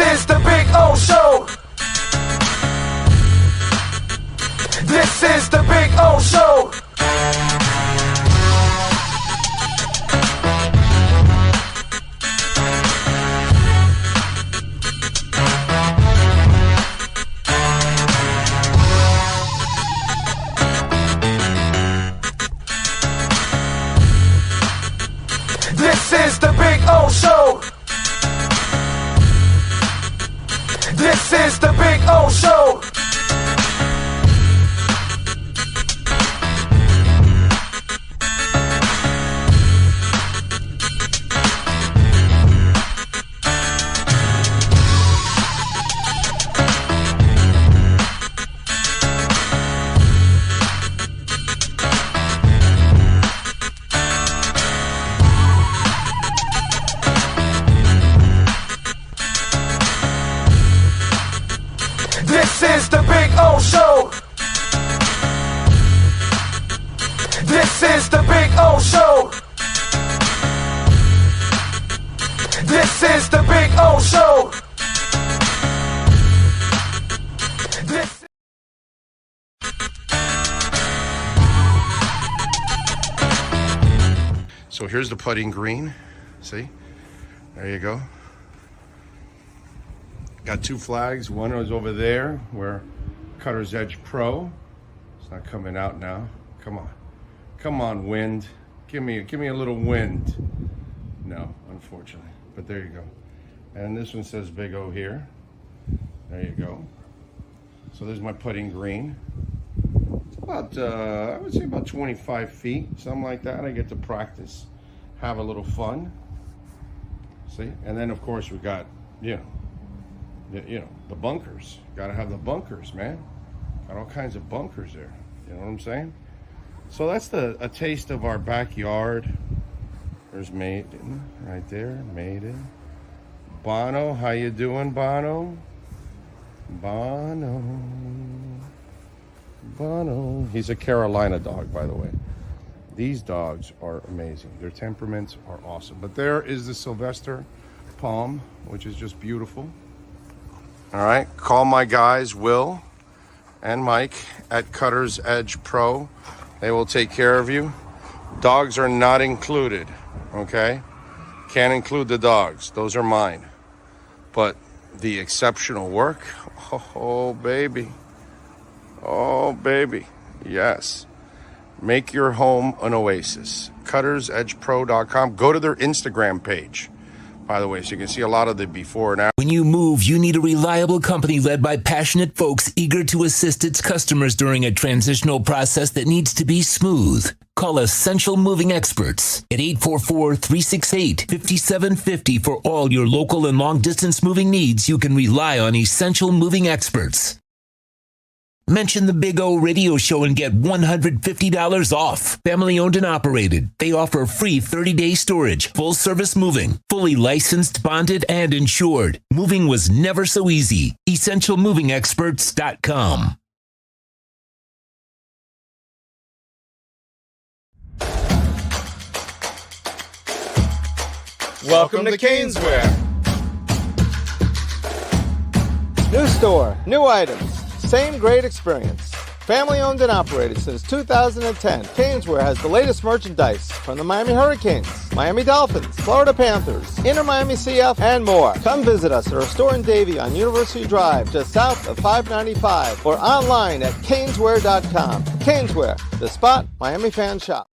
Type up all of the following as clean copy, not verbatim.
is the Big O Show. This is the Big O Show. This is the Big O Show. This is the Big O Show. This is the Big O Show. This is the Big O Show. This is the Big O Show. This. So here's the putting green. See? There you go. Got two flags. One is over there where Cutter's Edge Pro. It's not coming out now. Come on. Come on, wind. Give me a little wind. No, unfortunately. But there you go. And this one says Big O here. There you go. So there's my putting green. It's about, I would say about 25 feet, something like that. I get to practice, have a little fun. See? And then, of course, we got, the bunkers. Got to have the bunkers, man. Got all kinds of bunkers there. You know what I'm saying? So that's a taste of our backyard. There's Maiden right there. Maiden. Bono, how you doing, Bono? Bono. Bono. He's a Carolina dog, by the way. These dogs are amazing. Their temperaments are awesome. But there is the Sylvester Palm, which is just beautiful. All right, call my guys, Will and Mike at Cutter's Edge Pro. They will take care of you. Dogs are not included, okay? Can't include the dogs. Those are mine. But the exceptional work, oh, baby. Oh, baby. Yes. Make your home an oasis. CuttersEdgePro.com. Go to their Instagram page, by the way, so you can see a lot of the before and after. When you move, you need a reliable company led by passionate folks eager to assist its customers during a transitional process that needs to be smooth. Call Essential Moving Experts at 844-368-5750 for all your local and long-distance moving needs. You can rely on Essential Moving Experts. Mention the Big O Radio Show and get $150 off. Family owned and operated. They offer free 30-day storage, full service moving, fully licensed, bonded, and insured. Moving was never so easy. EssentialMovingExperts.com. Welcome to Caneswear. New store, new items. Same great experience. Family owned and operated since 2010, Caneswear has the latest merchandise from the Miami Hurricanes, Miami Dolphins, Florida Panthers, Inter Miami CF, and more. Come visit us at our store in Davie on University Drive, just south of 595, or online at caneswear.com. Caneswear, the spot Miami fans shop.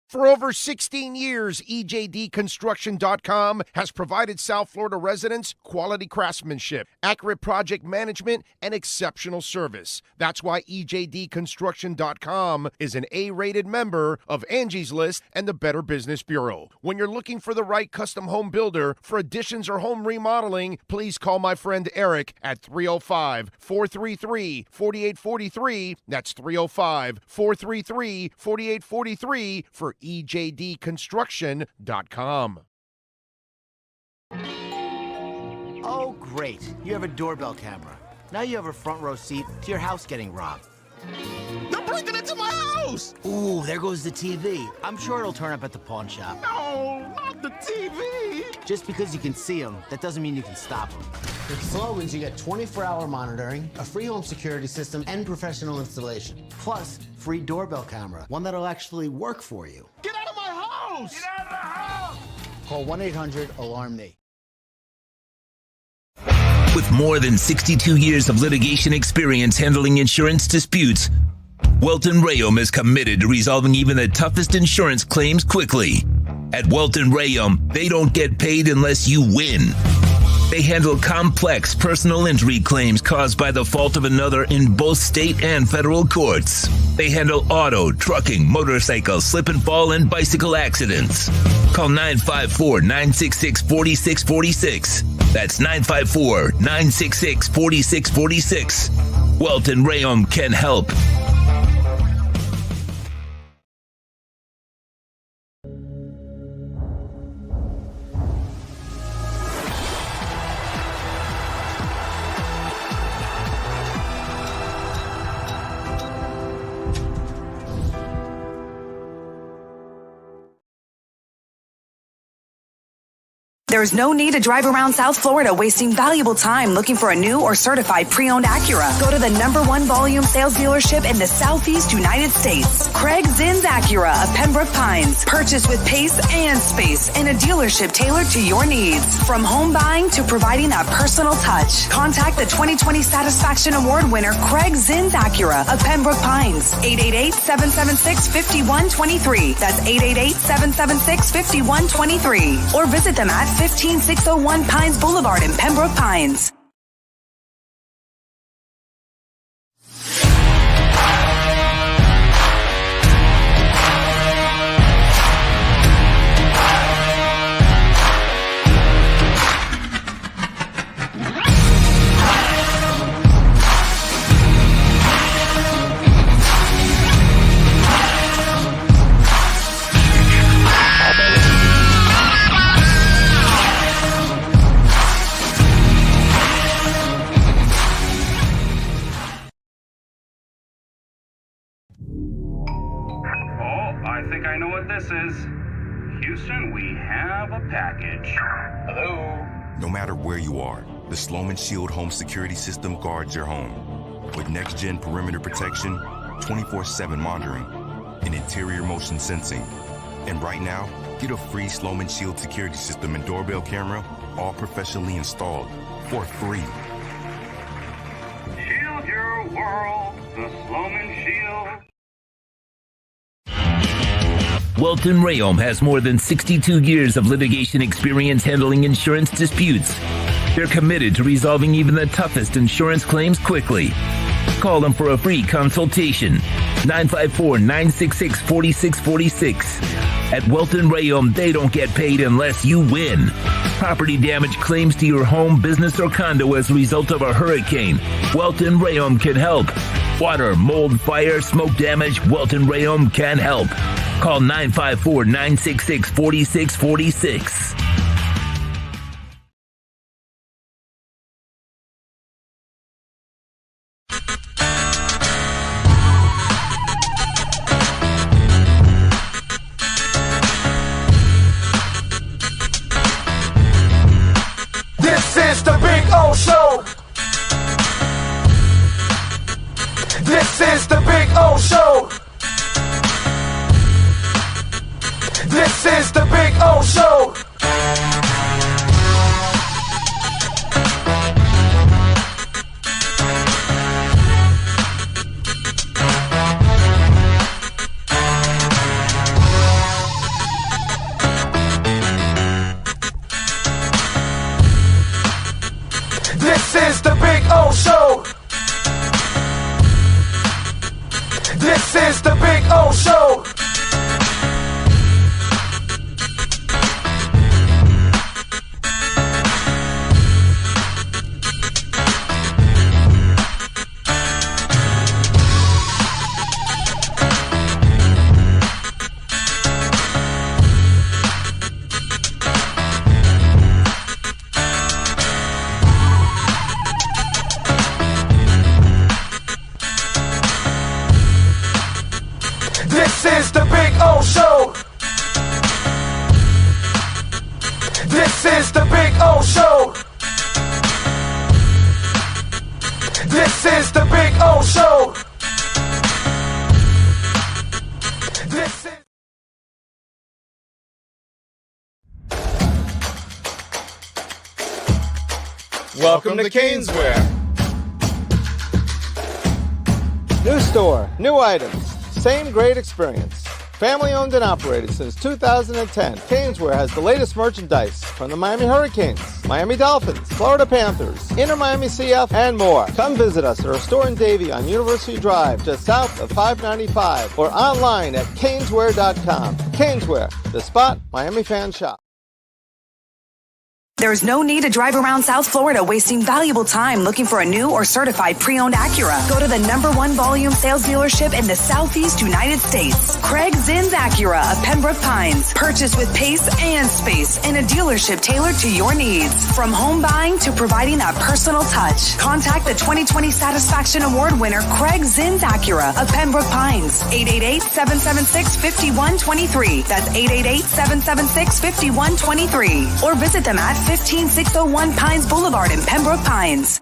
For over 16 years, EJDConstruction.com has provided South Florida residents quality craftsmanship, accurate project management, and exceptional service. That's why EJDConstruction.com is an A-rated member of Angie's List and the Better Business Bureau. When you're looking for the right custom home builder for additions or home remodeling, please call my friend Eric at 305-433-4843. That's 305-433-4843 for EJDConstruction.com. Oh, great. You have a doorbell camera. Now you have a front row seat to your house getting robbed. They're breaking into my house! Ooh, there goes the TV. I'm sure it'll turn up at the pawn shop. No, not the TV! Just because you can see them, that doesn't mean you can stop them. With Sloman's, you get 24-hour monitoring, a free home security system, and professional installation. Plus, free doorbell camera, one that'll actually work for you. Get out of my house! Get out of the house! Call 1-800-ALARM-ME. With more than 62 years of litigation experience handling insurance disputes, Welton Rayom is committed to resolving even the toughest insurance claims quickly. At Welton Rayom, they don't get paid unless you win. They handle complex personal injury claims caused by the fault of another in both state and federal courts. They handle auto, trucking, motorcycle, slip and fall, and bicycle accidents. Call 954-966-4646. That's 954-966-4646. Welton Rayom can help. There's no need to drive around South Florida wasting valuable time looking for a new or certified pre-owned Acura. Go to the #1 volume sales dealership in the Southeast United States. Craig Zinn's Acura of Pembroke Pines. Purchase with pace and space in a dealership tailored to your needs. From home buying to providing that personal touch. Contact the 2020 Satisfaction Award winner Craig Zinn's Acura of Pembroke Pines. 888-776-5123. That's 888-776-5123. Or visit them at 15601 Pines Boulevard in Pembroke Pines. I think I know what this is. Houston, we have a package. Hello? No matter where you are, the Sloman Shield home security system guards your home. With next-gen perimeter protection, 24/7 monitoring, and interior motion sensing. And right now, get a free Sloman Shield security system and doorbell camera, all professionally installed, for free. Shield your world, the Sloman Shield. Welton Rayom has more than 62 years of litigation experience handling insurance disputes. They're committed to resolving even the toughest insurance claims quickly. Call them for a free consultation. 954-966-4646. At Welton Rayom, they don't get paid unless you win. Property damage claims to your home, business, or condo as a result of a hurricane. Welton Rayom can help. Water, mold, fire, smoke damage, Welton Rayom can help. Call 954-966-4646. This is the Big O Show. This is the Big O Show. This is the Big O Show. This is the Big O Show. This is the Big O Show. This is the Big O Show. This is the Big O Show. This is the Big O Show. This is... Welcome to Caneswear. New store, new items, same great experience. Family owned and operated since 2010, Caneswear has the latest merchandise from the Miami Hurricanes, Miami Dolphins, Florida Panthers, Inter Miami CF, and more. Come visit us at our store in Davie on University Drive, just south of 595, or online at caneswear.com. Caneswear, the spot Miami fans shop. There's no need to drive around South Florida wasting valuable time looking for a new or certified pre-owned Acura. Go to the #1 volume sales dealership in the Southeast United States. Craig Zinn's Acura of Pembroke Pines. Purchase with pace and space in a dealership tailored to your needs. From home buying to providing that personal touch. Contact the 2020 Satisfaction Award winner Craig Zinn's Acura of Pembroke Pines. 888-776-5123. That's 888-776-5123. Or visit them at 15601 Pines Boulevard in Pembroke Pines.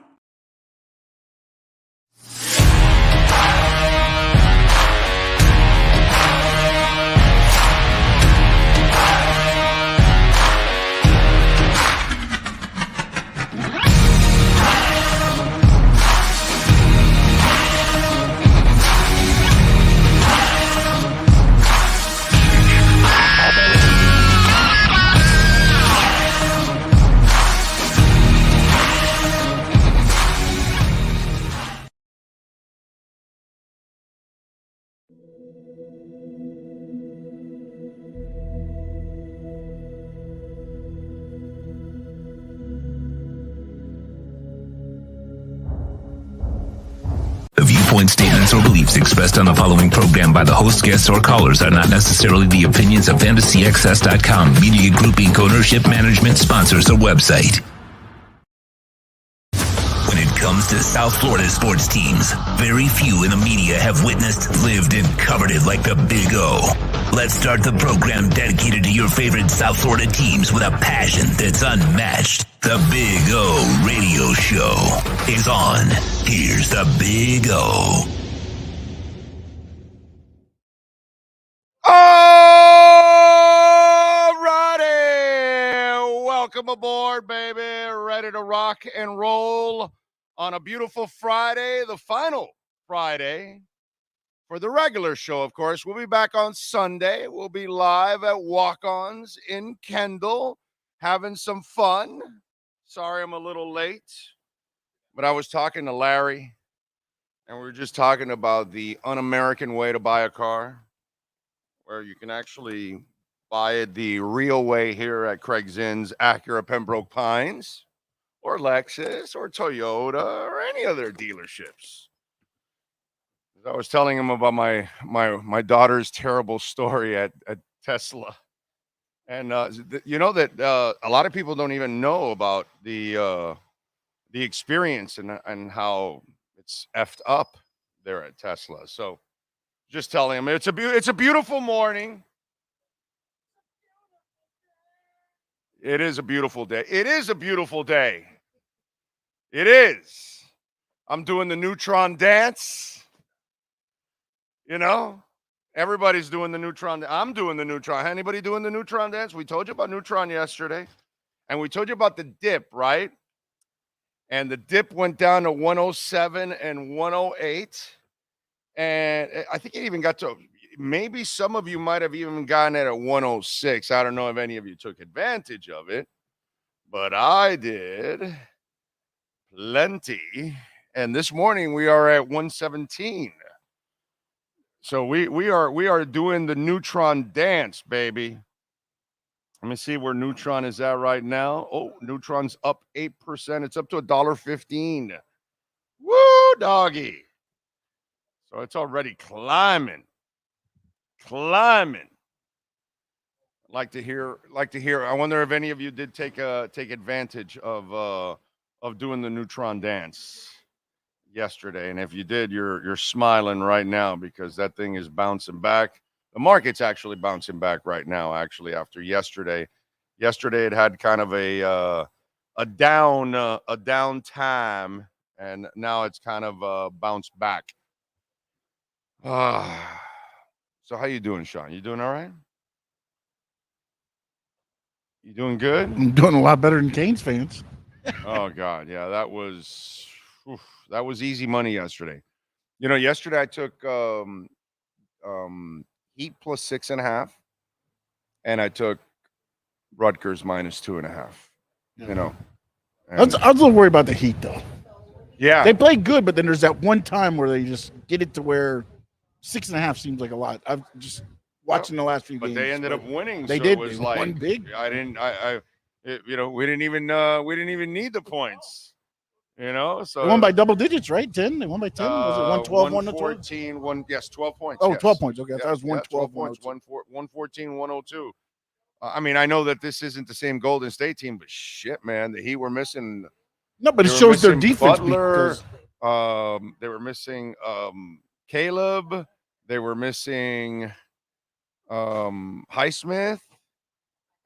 The viewpoints, statements, or beliefs expressed on the following program by the host, guests, or callers are not necessarily the opinions of FantasyAccess.com, Media Group Inc., ownership, management, sponsors, or website. When it comes to South Florida sports teams, very few in the media have witnessed, lived, and covered it like the Big O. Let's start the program dedicated to your favorite South Florida teams with a passion that's unmatched. The Big O Radio Show is on. Here's the Big O. All righty. Welcome aboard, baby. Ready to rock and roll on a beautiful Friday, the final Friday for the regular show, of course. We'll be back on Sunday. We'll be live at Walk-Ons in Kendall, having some fun. Sorry I'm a little late, but I was talking to Larry, and we were just talking about the un-American way to buy a car, where you can actually buy it the real way here at Craig Zinn's Acura Pembroke Pines, or Lexus, or Toyota, or any other dealerships. I was telling him about my daughter's terrible story at Tesla. And you know that a lot of people don't even know about the experience and how it's effed up there at Tesla. So just telling him it's a beautiful morning. It is a beautiful day. It is a beautiful day. It is. I'm doing the Neutron dance. You know, everybody's doing the Neutron. I'm doing the Neutron. Anybody doing the Neutron dance? We told you about Neutron yesterday, and we told you about the dip, right? And the dip went down to 107 and 108, and I think it even got to, maybe some of you might have even gotten it at 106. I don't know if any of you took advantage of it, but I did plenty. And this morning we are at 117. So we are doing the Neutron dance, baby. Let me see where Neutron is at right now. Oh, Neutron's up 8%. It's up to $1.15. Woo, doggy. So it's already climbing. Like to hear. I wonder if any of you did take advantage of doing the Neutron dance yesterday, and if you did, you're smiling right now because that thing is bouncing back. The market's actually bouncing back right now. Actually, after yesterday, it had kind of a down time, and now it's kind of bounced back. So how you doing, Sean? You doing all right? You doing good? I'm doing a lot better than Canes fans. Oh God, yeah, that was easy money yesterday. You know, yesterday I took Heat plus 6.5, and I took Rutgers minus 2.5. You know, I was a little worried about the Heat though. Yeah, they play good, but then there's that one time where they just get it to where 6.5 seems like a lot. I've just watching the last few games, but they ended up winning. They so did. It was They won big. We didn't even need the points. You know, so They won by double digits, right? 10. They won by 10. Was it 112, 114, 112? Yes, 12 points. Oh, yes. 12 points. Okay, I thought it was 12 112, points. 114, 102. I mean, I know that this isn't the same Golden State team, but shit, man, the Heat were missing. No, but it shows their defense. Butler. They were missing Caleb. They were missing Highsmith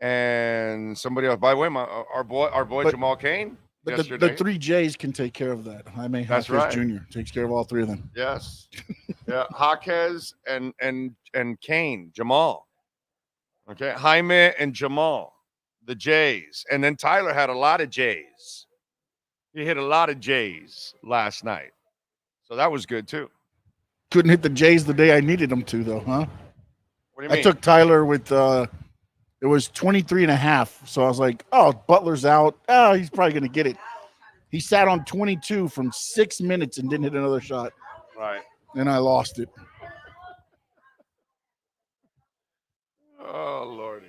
and somebody else. By the way, our boy Jamal Cain. But the 3 J's can take care of that. Jaime That's Jaquez right. Jr. takes care of all 3 of them. Yes. Yeah, Jaquez and Cain, Jamal. Okay, Jaime and Jamal, the J's. And then Tyler had a lot of J's. He hit a lot of J's last night. So that was good too. Couldn't hit the J's the day I needed them to, though, huh? What do you mean? I took Tyler with it was 23.5. So I was like, oh, Butler's out. Oh, he's probably going to get it. He sat on 22 from 6 minutes and didn't hit another shot. Right. And I lost it. Oh, Lordy.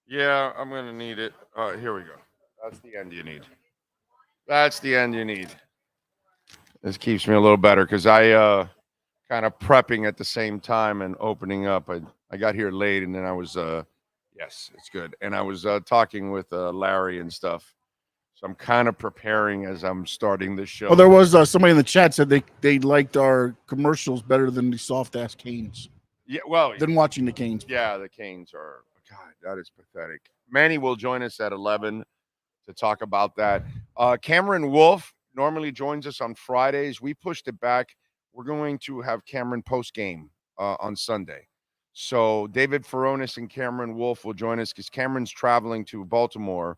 Yeah, I'm going to need it. All right, here we go. That's the end you need. That's the end you need. This keeps me a little better because I kind of prepping at the same time and opening up. I got here late, and then I was yes, it's good. And I was talking with Larry and stuff. So I'm kind of preparing as I'm starting the show. Well, there was somebody in the chat said they liked our commercials better than the soft-ass Canes. Yeah, well, than watching the Canes. Yeah, the Canes are, God, that is pathetic. Manny will join us at 11 to talk about that. Cameron Wolf normally joins us on Fridays. We pushed it back. We're going to have Cameron post-game on Sunday. So David Furones and Cameron Wolf will join us because Cameron's traveling to Baltimore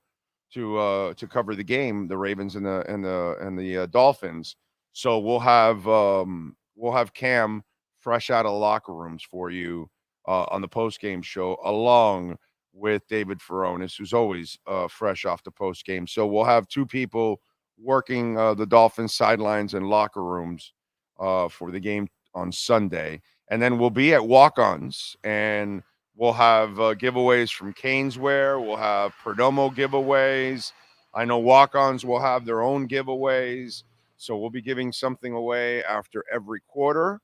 to cover the game, the Ravens and the Dolphins. So we'll have Cam fresh out of the locker rooms for you on the post-game show, along with David Furones, who's always fresh off the post-game. So we'll have 2 people working the Dolphins sidelines and locker rooms for the game on Sunday. And then we'll be at walk-ons, and we'll have giveaways from Caneswear. We'll have Perdomo giveaways. I know walk-ons will have their own giveaways. So we'll be giving something away after every quarter,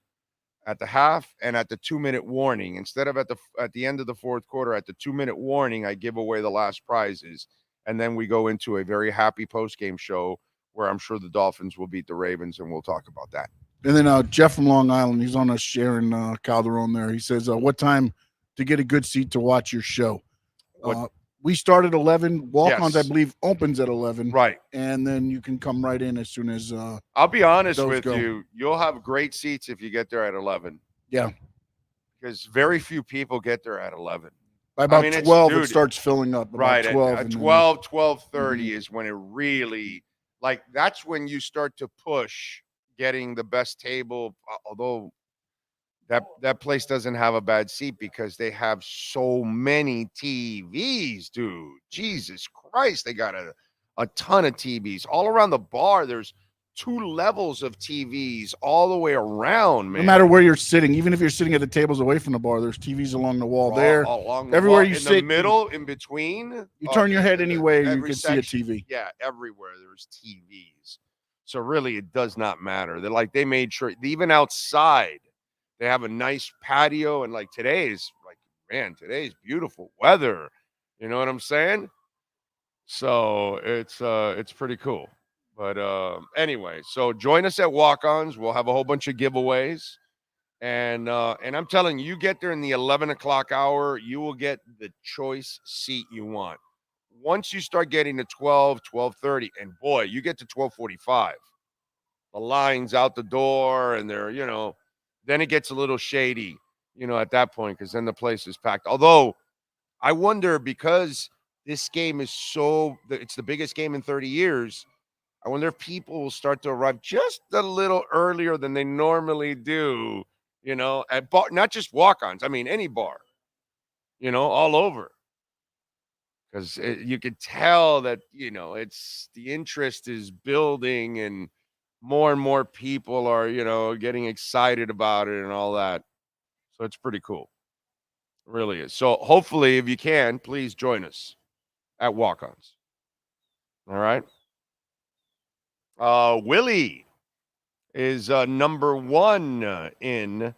at the half, and at the 2-minute warning. Instead of at the end of the fourth quarter, at the 2-minute warning, I give away the last prizes. And then we go into a very happy post-game show where I'm sure the Dolphins will beat the Ravens, and we'll talk about that. And then Jeff from Long Island, he's on us sharing Calderon there. He says, what time to get a good seat to watch your show? We start at 11. Walk-ons, Yes. I believe, opens at 11. Right. And then you can come right in as soon as I'll be honest those with go. you. You'll have great seats if you get there at 11. Yeah. Because very few people get there at 11. By about I mean, 12, it starts filling up. About Right. 12. At and then- 12:30 is when it really, like, that's when you start to push getting the best table, although that place doesn't have a bad seat because they have so many TVs, dude. Jesus Christ, they got a ton of TVs all around the bar. There's 2 levels of TVs all the way around, man. No matter where you're sitting, even if you're sitting at the tables away from the bar, there's TVs along the wall there. Along the Everywhere wall, you in sit, the middle, in between. you turn your head anyway, you every can see a section. TV. Yeah, everywhere there's TVs. So really, it does not matter. They made sure, even outside, they have a nice patio. And like today's beautiful weather. You know what I'm saying? So it's pretty cool. But anyway, so join us at walk-ons. We'll have a whole bunch of giveaways. And I'm telling you, you get there in the 11 o'clock hour, you will get the choice seat you want. Once you start getting to 12, 12:30, and boy, you get to 12:45, the line's out the door, and then it gets a little shady, at that point, because then the place is packed. Although I wonder, because this game is it's the biggest game in 30 years. I wonder if people will start to arrive just a little earlier than they normally do, at bar, not just walk-ons. I mean, any bar, all over. Because you could tell that, it's the interest is building, and more people are, getting excited about it and all that. So it's pretty cool. It really is. So hopefully, if you can, please join us at walk-ons. All right. Willie is number one in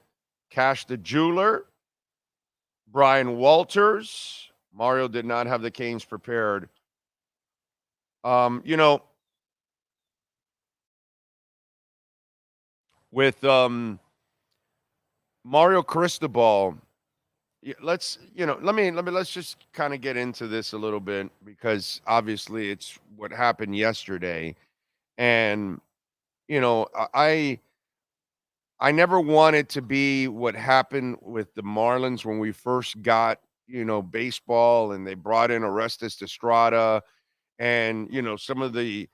Cash the Jeweler. Brian Walters. Mario did not have the Canes prepared. With Mario Cristobal, let's just kind of get into this a little bit, because obviously it's what happened yesterday. And I never wanted to be what happened with the Marlins when we first got, baseball, and they brought in Orestes Estrada, and some of the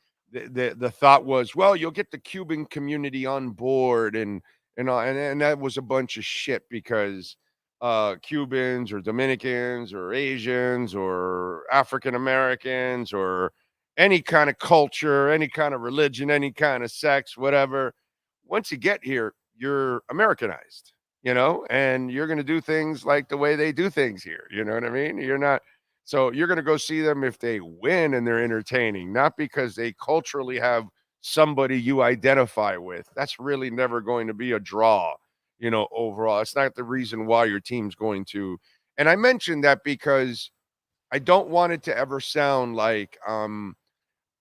thought was, well, you'll get the Cuban community on board, and that was a bunch of shit, because Cubans or Dominicans or Asians or African Americans or any kind of culture, any kind of religion, any kind of sex, whatever, once you get here, you're Americanized, and you're going to do things like the way they do things here. You know what I mean? So you're going to go see them if they win and they're entertaining, not because they culturally have somebody you identify with. That's really never going to be a draw, overall. It's not the reason why your team's going to. And I mentioned that because I don't want it to ever sound like,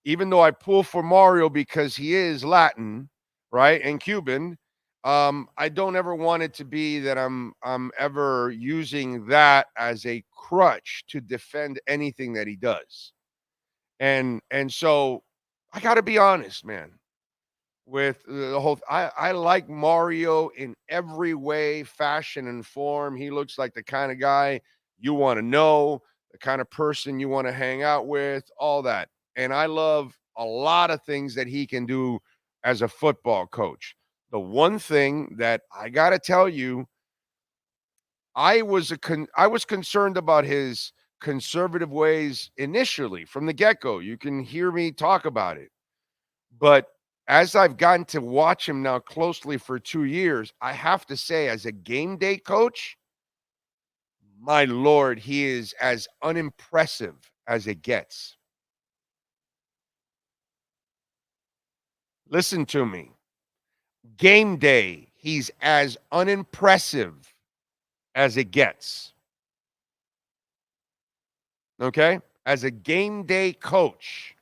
even though I pull for Mario because he is Latin, right, and Cuban, I don't ever want it to be that I'm ever using that as a crutch to defend anything that he does. And so I got to be honest, man, with the whole I like Mario in every way, fashion, and form. He looks like the kind of guy you want to know, the kind of person you want to hang out with, all that. And I love a lot of things that he can do as a football coach. The one thing that I got to tell you, I was concerned about his conservative ways initially from the get-go. You can hear me talk about it. But as I've gotten to watch him now closely for 2 years, I have to say, as a game day coach, my Lord, he is as unimpressive as it gets. Listen to me. Game day, he's as unimpressive as it gets. Okay? As a game day coach,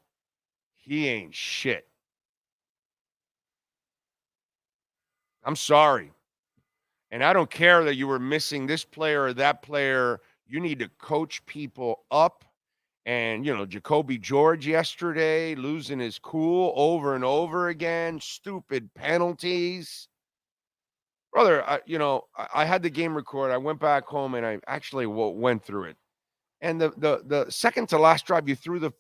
he ain't shit. I'm sorry. And I don't care that you were missing this player or that player. You need to coach people up. And, Jacoby George yesterday losing his cool over and over again, stupid penalties. Brother, I had the game record. I went back home and I actually went through it. And the second to last drive, you threw the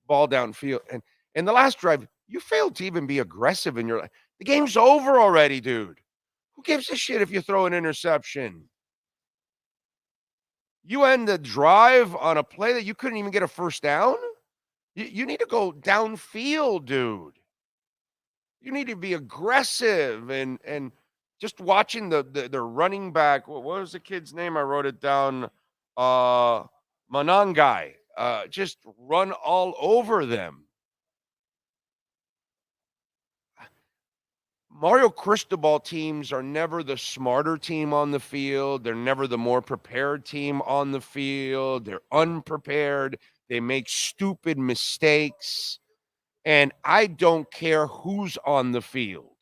ball downfield. And in the last drive, you failed to even be aggressive in your life. The game's over already, dude. Who gives a shit if you throw an interception? You end the drive on a play that you couldn't even get a first down? You need to go downfield, dude. You need to be aggressive. And just watching the running back, what was the kid's name? I wrote it down. Manangai. Just run all over them. Mario Cristobal teams are never the smarter team on the field. They're never the more prepared team on the field. They're unprepared. They make stupid mistakes. And I don't care who's on the field.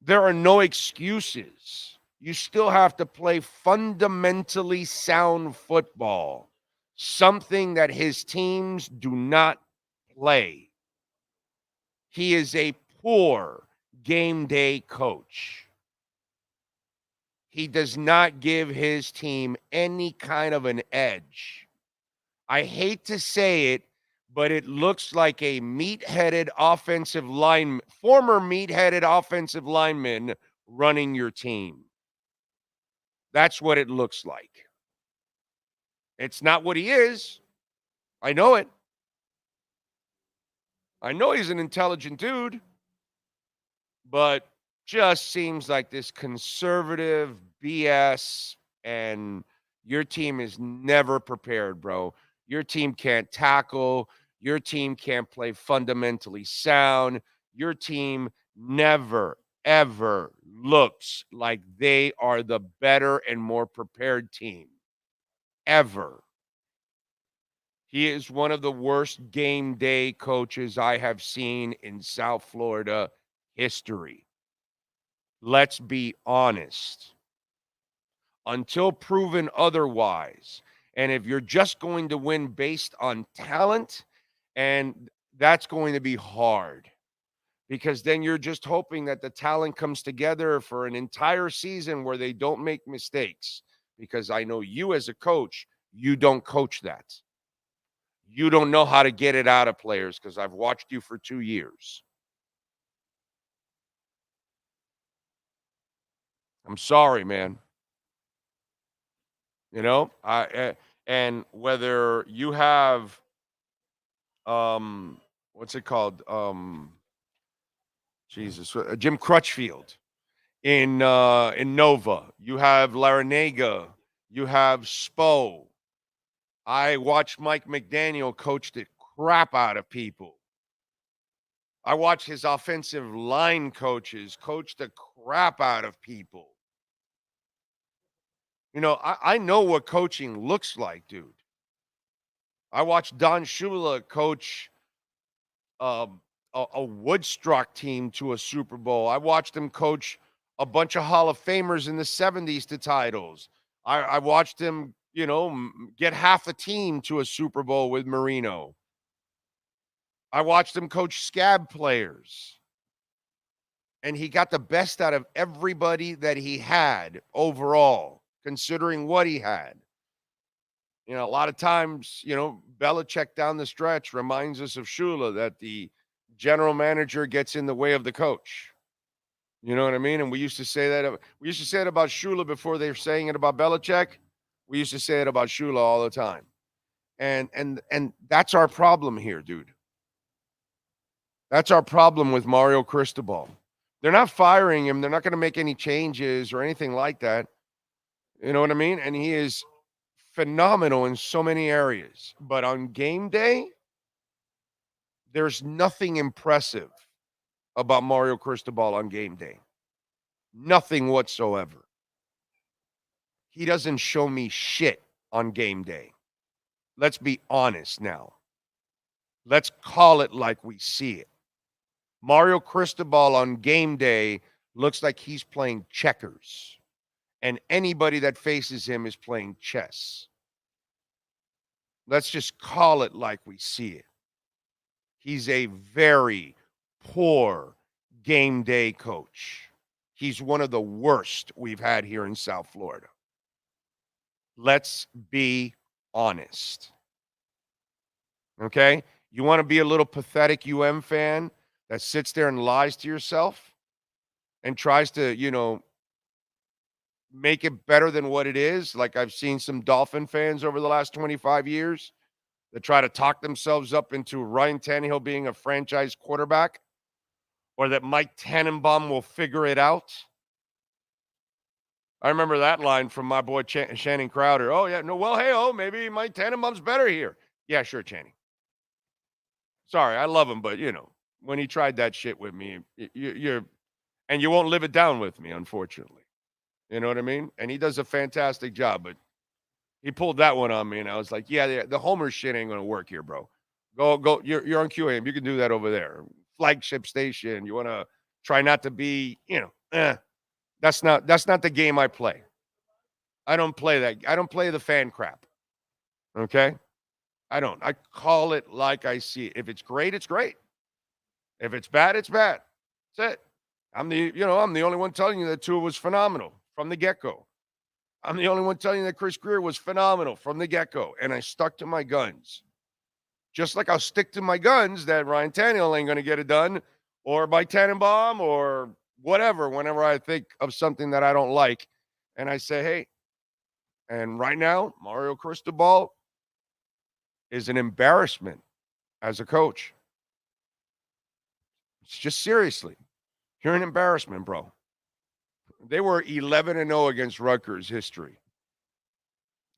There are no excuses. You still have to play fundamentally sound football, something that his teams do not play. He is a poor game day coach. He does not give his team any kind of an edge. I hate to say it, but it looks like a meat-headed offensive lineman, former meat-headed offensive lineman running your team. That's what it looks like. It's not what he is. I know it. I know he's an intelligent dude, but just seems like this conservative BS, and your team is never prepared, bro. Your team can't tackle. Your team can't play fundamentally sound. Your team never, ever looks like they are the better and more prepared team. Ever. He is one of the worst game day coaches I have seen in South Florida history. Let's be honest. Until proven otherwise, and if you're just going to win based on talent, and that's going to be hard, because then you're just hoping that the talent comes together for an entire season where they don't make mistakes. Because I know you as a coach, you don't coach that. You don't know how to get it out of players, because I've watched you for 2 years. I'm sorry, man. You know, and whether you have what's it called? Jim Crutchfield in Nova. You have Larinaga. You have Spo. I watched Mike McDaniel coach the crap out of people. I watched his offensive line coaches coach the crap out of people. You know, I know what coaching looks like, dude. I watched Don Shula coach a Woodstock team to a Super Bowl. I watched him coach a bunch of Hall of Famers in the 70s to titles. I watched him, you know, get half a team to a Super Bowl with Marino. I watched him coach scab players. And he got the best out of everybody that he had overall, considering what he had. You know, a lot of times, you know, Belichick down the stretch reminds us of Shula, that the general manager gets in the way of the coach. You know what I mean? And we used to say that. We used to say it about Shula before they were saying it about Belichick. We used to say it about Shula all the time. And that's our problem here, dude. That's our problem with Mario Cristobal. They're not firing him. They're not going to make any changes or anything like that. You know what I mean? And he is phenomenal in so many areas. But on game day, there's nothing impressive about Mario Cristobal on game day. Nothing whatsoever. He doesn't show me shit on game day. Let's be honest now. Let's call it like we see it. Mario Cristobal on game day looks like he's playing checkers. And anybody that faces him is playing chess. Let's just call it like we see it. He's a very poor game day coach. He's one of the worst we've had here in South Florida. Let's be honest. Okay? You want to be a little pathetic fan that sits there and lies to yourself and tries to, you know, make it better than what it is? Like I've seen some Dolphin fans over the last 25 years that try to talk themselves up into Ryan Tannehill being a franchise quarterback, or that Mike Tannenbaum will figure it out. I remember that line from my boy Channing Crowder. Oh, yeah, no, well, hey, maybe Mike Tannenbaum's better here. Yeah, sure, Channing. Sorry, I love him, but, you know, when he tried that shit with me, you won't live it down with me, unfortunately. You know what I mean? And he does a fantastic job, but he pulled that one on me, and I was like, yeah, the Homer shit ain't going to work here, bro. Go. You're on QAM. You can do that over there. Flagship station. You want to Try not to be, that's not the game I play. I don't play that. I don't play the fan crap. Okay? I don't. I call it like I see it. If it's great, it's great. If it's bad, it's bad. That's it. I'm the only one telling you that Tua was phenomenal from the get-go. I'm the only one telling you that Chris Greer was phenomenal from the get-go. And I stuck to my guns. Just like I'll stick to my guns that Ryan Tannehill ain't going to get it done, or by Tannenbaum, or whatever, whenever I think of something that I don't like. And I say, hey, and right now, Mario Cristobal is an embarrassment as a coach. It's just seriously. You're an embarrassment, bro. They were 11-0 against Rutgers history.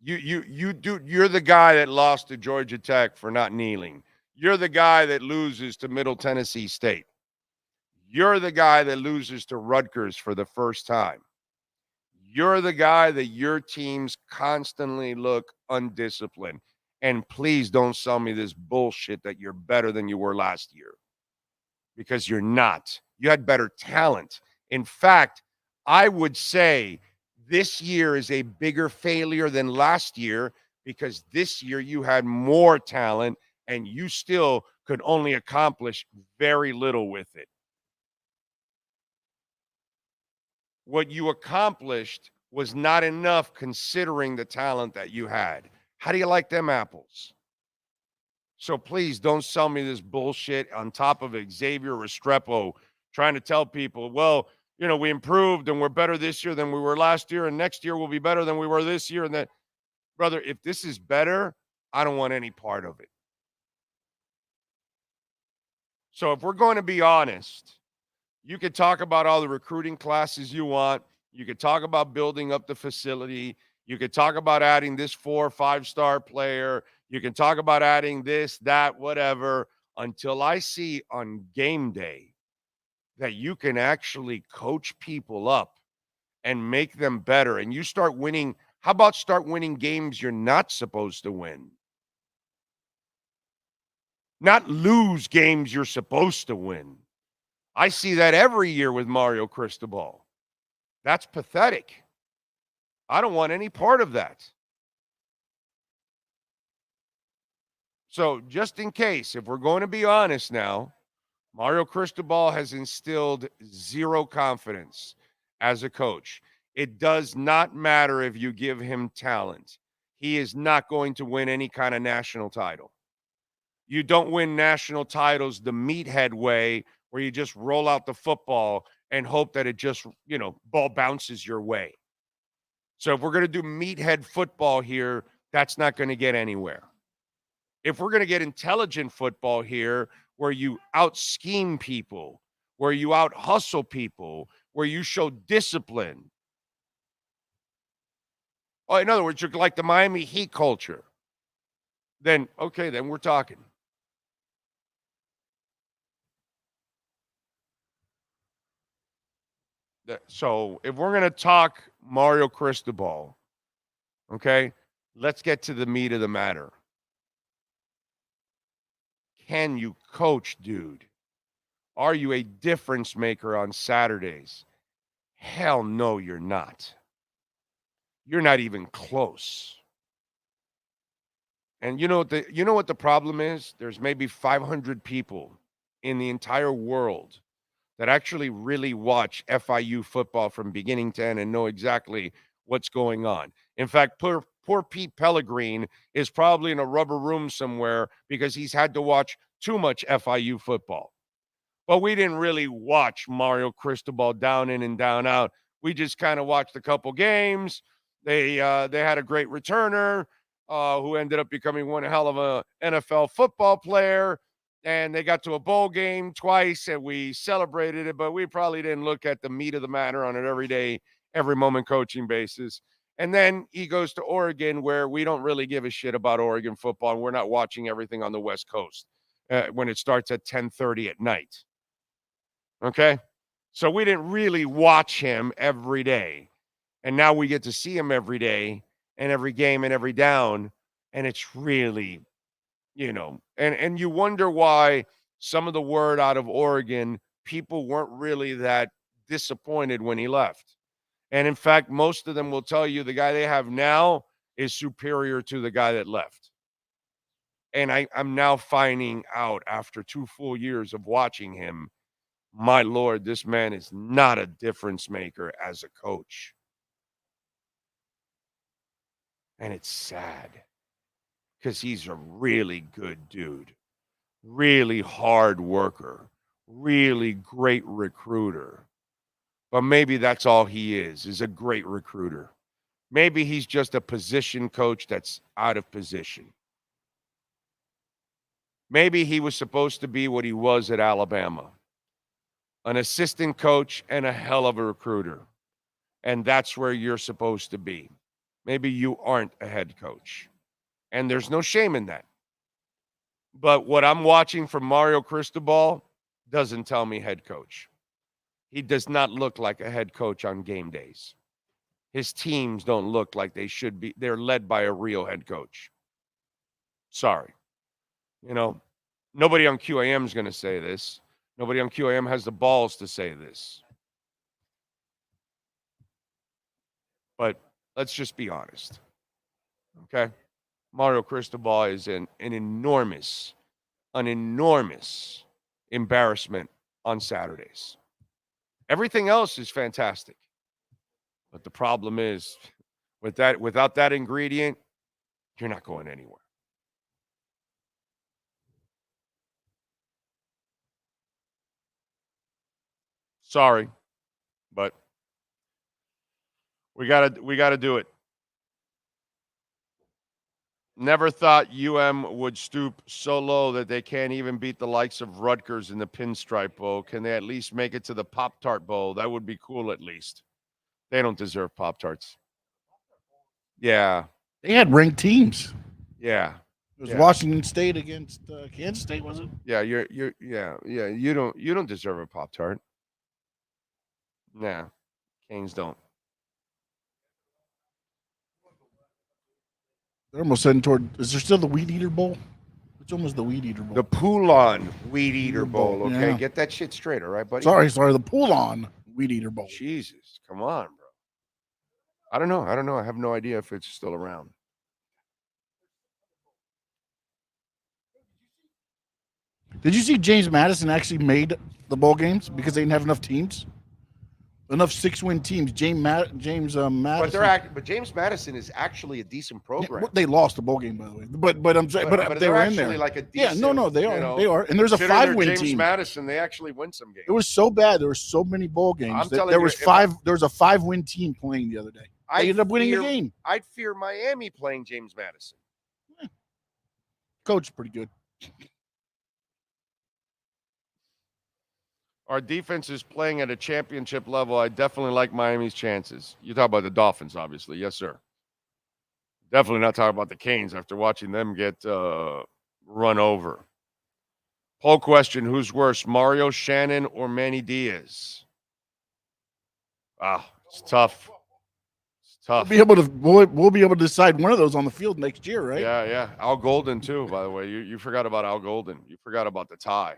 You're the guy that lost to Georgia Tech for not kneeling. You're the guy that loses to Middle Tennessee State. You're the guy that loses to Rutgers for the first time. You're the guy that your teams constantly look undisciplined. And please don't sell me this bullshit that you're better than you were last year. Because you're not. You had better talent. In fact, I would say this year is a bigger failure than last year because this year you had more talent and you still could only accomplish very little with it. What you accomplished was not enough considering the talent that you had. How do you like them apples? So please don't sell me this bullshit on top of Xavier Restrepo trying to tell people, well, we improved and we're better this year than we were last year, and next year we'll be better than we were this year. And that, brother, if this is better, I don't want any part of it. So if we're going to be honest, you could talk about all the recruiting classes you want. You could talk about building up the facility. You could talk about adding this 4 or 5-star player. You can talk about adding this, that, whatever, until I see on game day that you can actually coach people up and make them better. And you start winning. How about start winning games you're not supposed to win? Not lose games you're supposed to win. I see that every year with Mario Cristobal. That's pathetic. I don't want any part of that. So just in case, if we're going to be honest now, Mario Cristobal has instilled zero confidence as a coach. It does not matter if you give him talent. He is not going to win any kind of national title. You don't win national titles the meathead way where you just roll out the football and hope that it just, ball bounces your way. So if we're going to do meathead football here, that's not going to get anywhere. If we're going to get intelligent football here, where you out-scheme people, where you out-hustle people, where you show discipline. Oh, in other words, you're like the Miami Heat culture. Then we're talking. So if we're going to talk Mario Cristobal, okay, let's get to the meat of the matter. Can you coach, dude? Are you a difference maker on Saturdays? Hell no, you're not. You're not even close. And you know what the problem is? There's maybe 500 people in the entire world that actually really watch FIU football from beginning to end and know exactly what's going on. In fact, poor Pete Pellegrin is probably in a rubber room somewhere because he's had to watch too much FIU football. But we didn't really watch Mario Cristobal down in and down out. We just kind of watched a couple games. They had a great returner who ended up becoming one hell of a NFL football player. And they got to a bowl game twice, and we celebrated it, but we probably didn't look at the meat of the matter on an everyday, every moment coaching basis. And then he goes to Oregon, where we don't really give a shit about Oregon football, and we're not watching everything on the West Coast when it starts at 10:30 at night. Okay? So we didn't really watch him every day. And now we get to see him every day and every game and every down, and it's really and you wonder why some of the word out of Oregon people weren't really that disappointed when he left. And in fact, most of them will tell you the guy they have now is superior to the guy that left. And I'm now finding out after 2 full years of watching him, my Lord, this man is not a difference maker as a coach. And it's sad because he's a really good dude, really hard worker, really great recruiter. But maybe that's all he is a great recruiter. Maybe he's just a position coach that's out of position. Maybe he was supposed to be what he was at Alabama, an assistant coach and a hell of a recruiter. And that's where you're supposed to be. Maybe you aren't a head coach. And there's no shame in that. But what I'm watching from Mario Cristobal doesn't tell me head coach. He does not look like a head coach on game days. His teams don't look like they should be. They're led by a real head coach. Sorry. You know, nobody on QAM is going to say this. Nobody on QAM has the balls to say this. But let's just be honest. Okay? Mario Cristobal is an enormous embarrassment on Saturdays. Everything else is fantastic. But the problem is, without that ingredient, you're not going anywhere. Sorry, but we gotta do it. Never thought would stoop so low that they can't even beat the likes of Rutgers in the Pinstripe Bowl. Can they at least make it to the Pop-Tart Bowl? That would be cool at least. They don't deserve Pop-Tarts. Yeah. They had ranked teams. Yeah. It was Washington State against Kansas State, was it? Yeah, you don't deserve a Pop-Tart. Nah. Canes don't. They're almost heading toward. Is there still the Weed Eater Bowl? Which one was the Weed Eater Bowl? The Poulon Weed Eater Bowl. Okay, yeah. Get that shit straight, all right, buddy? Sorry. The Poulon Weed Eater Bowl. Jesus, come on, bro. I don't know. I have no idea if it's still around. Did you see James Madison actually made the bowl games because they didn't have enough teams? Enough 6-win teams. James Madison. But James Madison is actually a decent program. Yeah, they lost the bowl game, by the way. But I'm saying, but they were in there. Like a decent, they are. They are. And there's a 5-win team. James Madison, they actually win some games. It was so bad. There were so many bowl games. There was a 5-win team playing the other day. They ended up winning the game. I'd fear Miami playing James Madison. Coach, pretty good. Our defense is playing at a championship level. I definitely like Miami's chances. You talk about the Dolphins, obviously. Yes, sir. Definitely not talking about the Canes after watching them get run over. Poll question, who's worse, Mario Shannon or Manny Diaz? It's tough. It's tough. We'll be able to decide one of those on the field next year, right? Yeah. Al Golden, too, by the way. You forgot about Al Golden. You forgot about the tie.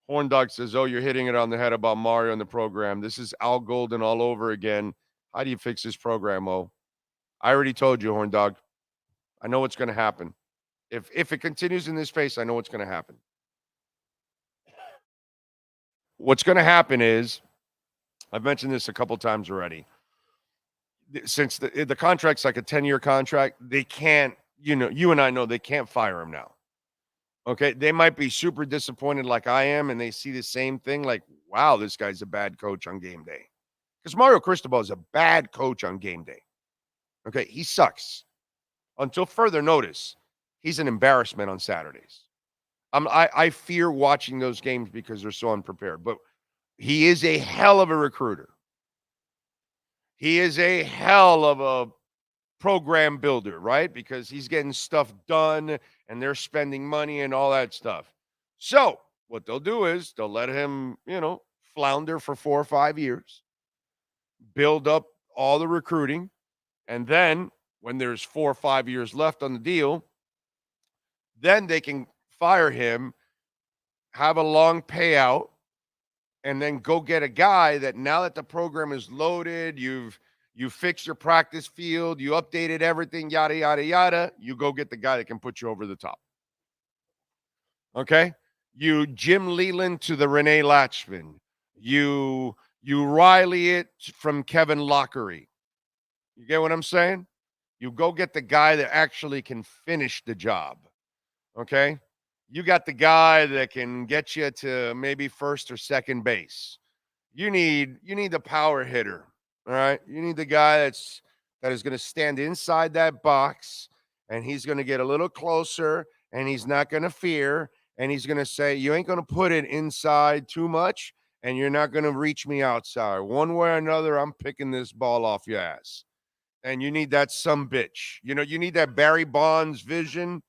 Horn Dog says, you're hitting it on the head about Mario and the program. This is Al Golden all over again. How do you fix this program, I already told you, Horn Dog. I know what's going to happen. If it continues in this pace, I know what's going to happen. What's going to happen is, I've mentioned this a couple times already. Since the contract's like a 10-year contract, they can't, you and I know they can't fire him now. Okay, they might be super disappointed like I am, and they see the same thing like, wow, this guy's a bad coach on game day. Because Mario Cristobal is a bad coach on game day. Okay, he sucks. Until further notice, he's an embarrassment on Saturdays. I fear watching those games because they're so unprepared. But he is a hell of a recruiter. He is a hell of a program builder, right? Because he's getting stuff done and they're spending money and all that stuff. So what they'll do is they'll let him, flounder for 4 or 5 years, build up all the recruiting, and then when there's 4 or 5 years left on the deal, then they can fire him, have a long payout, and then go get a guy that now that the program is loaded, you fixed your practice field, you updated everything, yada, yada, yada. You go get the guy that can put you over the top. Okay? You Jim Leland to the Renee Latchman. You Riley it from Kevin Lockery. You get what I'm saying? You go get the guy that actually can finish the job. Okay? You got the guy that can get you to maybe first or second base. You need the power hitter. All right? You need the guy that is going to stand inside that box, and he's going to get a little closer, and he's not going to fear, and he's going to say, you ain't going to put it inside too much, and you're not going to reach me outside. One way or another, I'm picking this ball off your ass. And you need that sumbitch. You know, you need that Barry Bonds vision,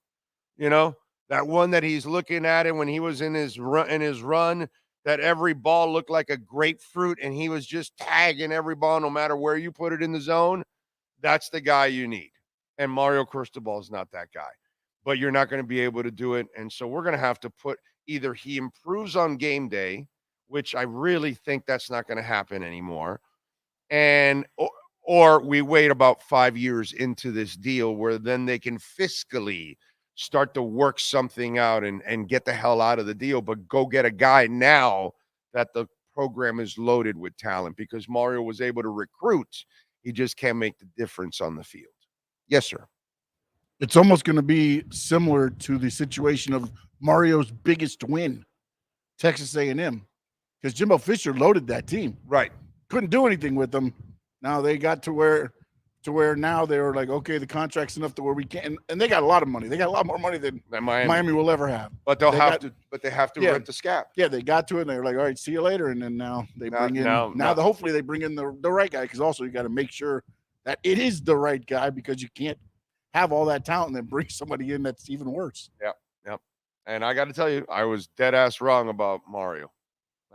you know, that one that he's looking at it when he was in his run, that every ball looked like a grapefruit and he was just tagging every ball no matter where you put it in the zone. That's the guy you need. And Mario Cristobal is not that guy. But you're not going to be able to do it. And so we're going to have to put either he improves on game day, which I really think that's not going to happen anymore, and or we wait about 5 years into this deal where then they can fiscally start to work something out and get the hell out of the deal, but go get a guy now that the program is loaded with talent because Mario was able to recruit. He just can't make the difference on the field. Yes, sir. It's almost going to be similar to the situation of Mario's biggest win, Texas A&M, because Jimbo Fisher loaded that team. Right. Couldn't do anything with them. Now they got to where now they were like, okay, the contract's enough to where we can, and they got a lot of money. They got a lot more money than Miami will ever have. But they have to rent the scap. Yeah, they got to it, and they were like, all right, see you later. And then now they bring in hopefully they bring in the right guy, because also you got to make sure that it is the right guy, because you can't have all that talent and then bring somebody in that's even worse. Yep. And I got to tell you, I was dead ass wrong about Mario.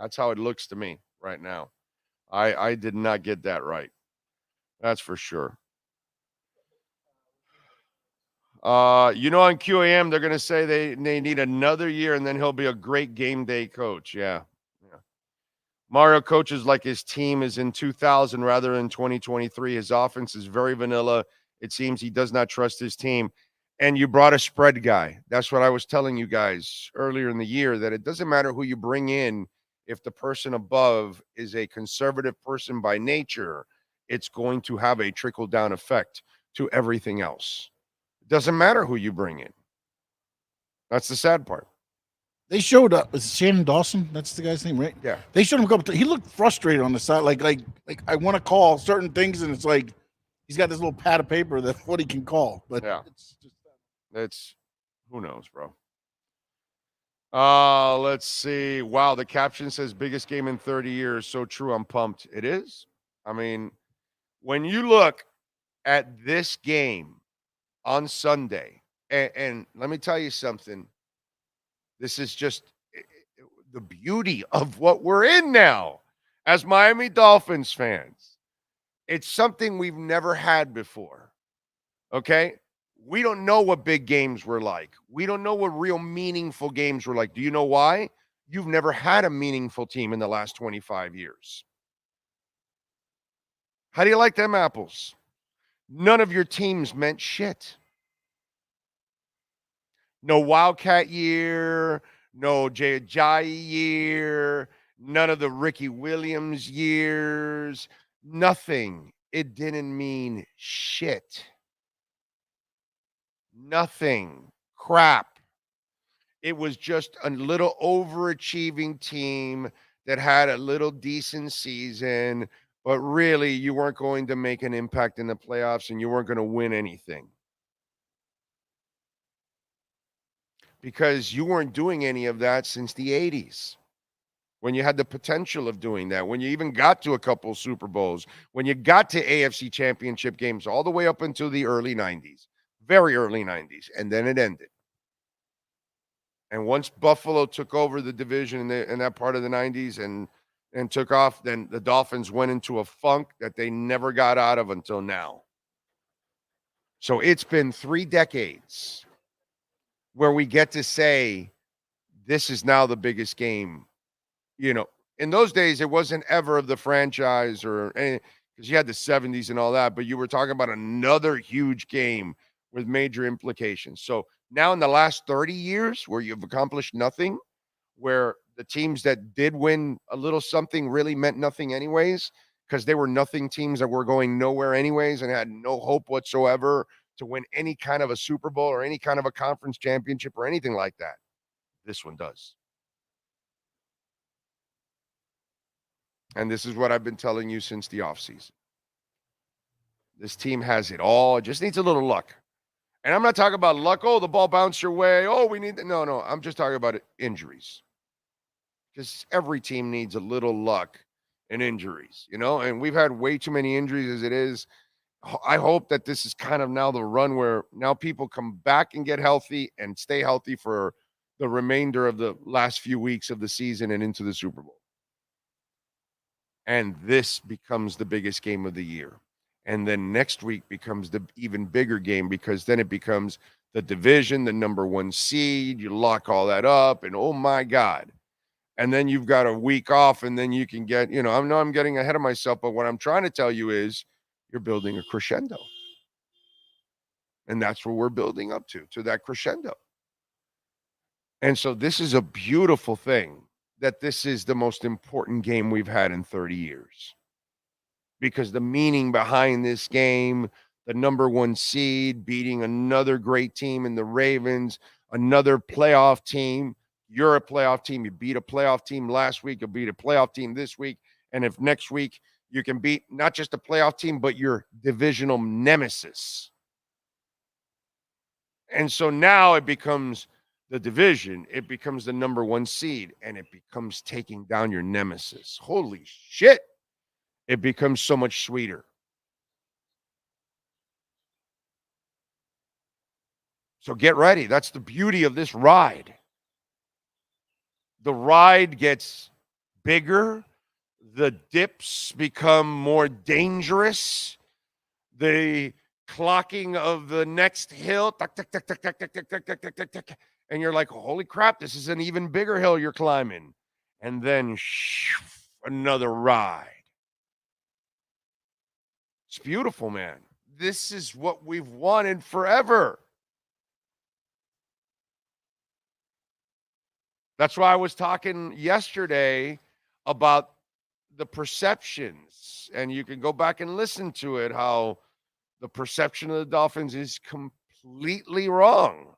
That's how it looks to me right now. I did not get that right. That's for sure. On QAM, they're going to say they need another year, and then he'll be a great game day coach. Yeah. Mario coaches like his team is in 2000 rather than 2023. His offense is very vanilla. It seems he does not trust his team. And you brought a spread guy. That's what I was telling you guys earlier in the year, that it doesn't matter who you bring in. If the person above is a conservative person by nature, it's going to have a trickle-down effect to everything else. It doesn't matter who you bring in. That's the sad part. They showed up. Is it Shannon Dawson? That's the guy's name, right? Yeah. They showed him a couple times. He looked frustrated on the side. Like I want to call certain things, and it's like he's got this little pad of paper that's what he can call. But yeah, it's who knows, bro. Let's see. Wow, the caption says biggest game in 30 years. So true. I'm pumped. It is. I mean, when you look at this game on Sunday, and let me tell you something. This is just the beauty of what we're in now as Miami Dolphins fans. It's something we've never had before. Okay? We don't know what big games were like. We don't know what real meaningful games were like. Do you know why? You've never had a meaningful team in the last 25 years. How do you like them apples? None of your teams meant shit. No Wildcat year, no Jay Ajayi year, none of the Ricky Williams years, nothing. It didn't mean shit. Nothing. Crap. It was just a little overachieving team that had a little decent season, but really you weren't going to make an impact in the playoffs and you weren't going to win anything. Because you weren't doing any of that since the 80s, when you had the potential of doing that, when you even got to a couple Super Bowls, when you got to AFC championship games all the way up until the early 90s, very early 90s, and then it ended. And once Buffalo took over the division in that part of the 90s and took off, then the Dolphins went into a funk that they never got out of until now. So it's been 3 decades where we get to say this is now the biggest game, in those days, it wasn't ever of the franchise or because you had the 70s and all that, but you were talking about another huge game with major implications. So now in the last 30 years where you've accomplished nothing, where the teams that did win a little something really meant nothing anyways, because they were nothing teams that were going nowhere anyways and had no hope whatsoever to win any kind of a Super Bowl or any kind of a conference championship or anything like that. This one does. And this is what I've been telling you since the offseason. This team has it all. It just needs a little luck. And I'm not talking about luck. Oh, the ball bounced your way. Oh, we need no. I'm just talking about injuries. Because every team needs a little luck and injuries, and we've had way too many injuries as it is. I hope that this is kind of now the run where now people come back and get healthy and stay healthy for the remainder of the last few weeks of the season and into the Super Bowl. And this becomes the biggest game of the year. And then next week becomes the even bigger game because then it becomes the division, the number 1 seed. You lock all that up and oh my God. And then you've got a week off and then you can get, I know I'm getting ahead of myself, but what I'm trying to tell you is you're building a crescendo. And that's what we're building up to that crescendo. And so this is a beautiful thing that this is the most important game we've had in 30 years. Because the meaning behind this game, the number 1 seed beating another great team in the Ravens, another playoff team. You're a playoff team. You beat a playoff team last week. You'll beat a playoff team this week. And if next week you can beat not just a playoff team, but your divisional nemesis. And so now it becomes the division. It becomes the number 1 seed. And it becomes taking down your nemesis. Holy shit. It becomes so much sweeter. So get ready. That's the beauty of this ride. The ride gets bigger. The dips become more dangerous. The clocking of the next hill, and you're like, holy crap, this is an even bigger hill you're climbing. And then another ride. It's beautiful, man. This is what we've wanted forever. That's why I was talking yesterday about the perceptions, and you can go back and listen to it, how the perception of the Dolphins is completely wrong.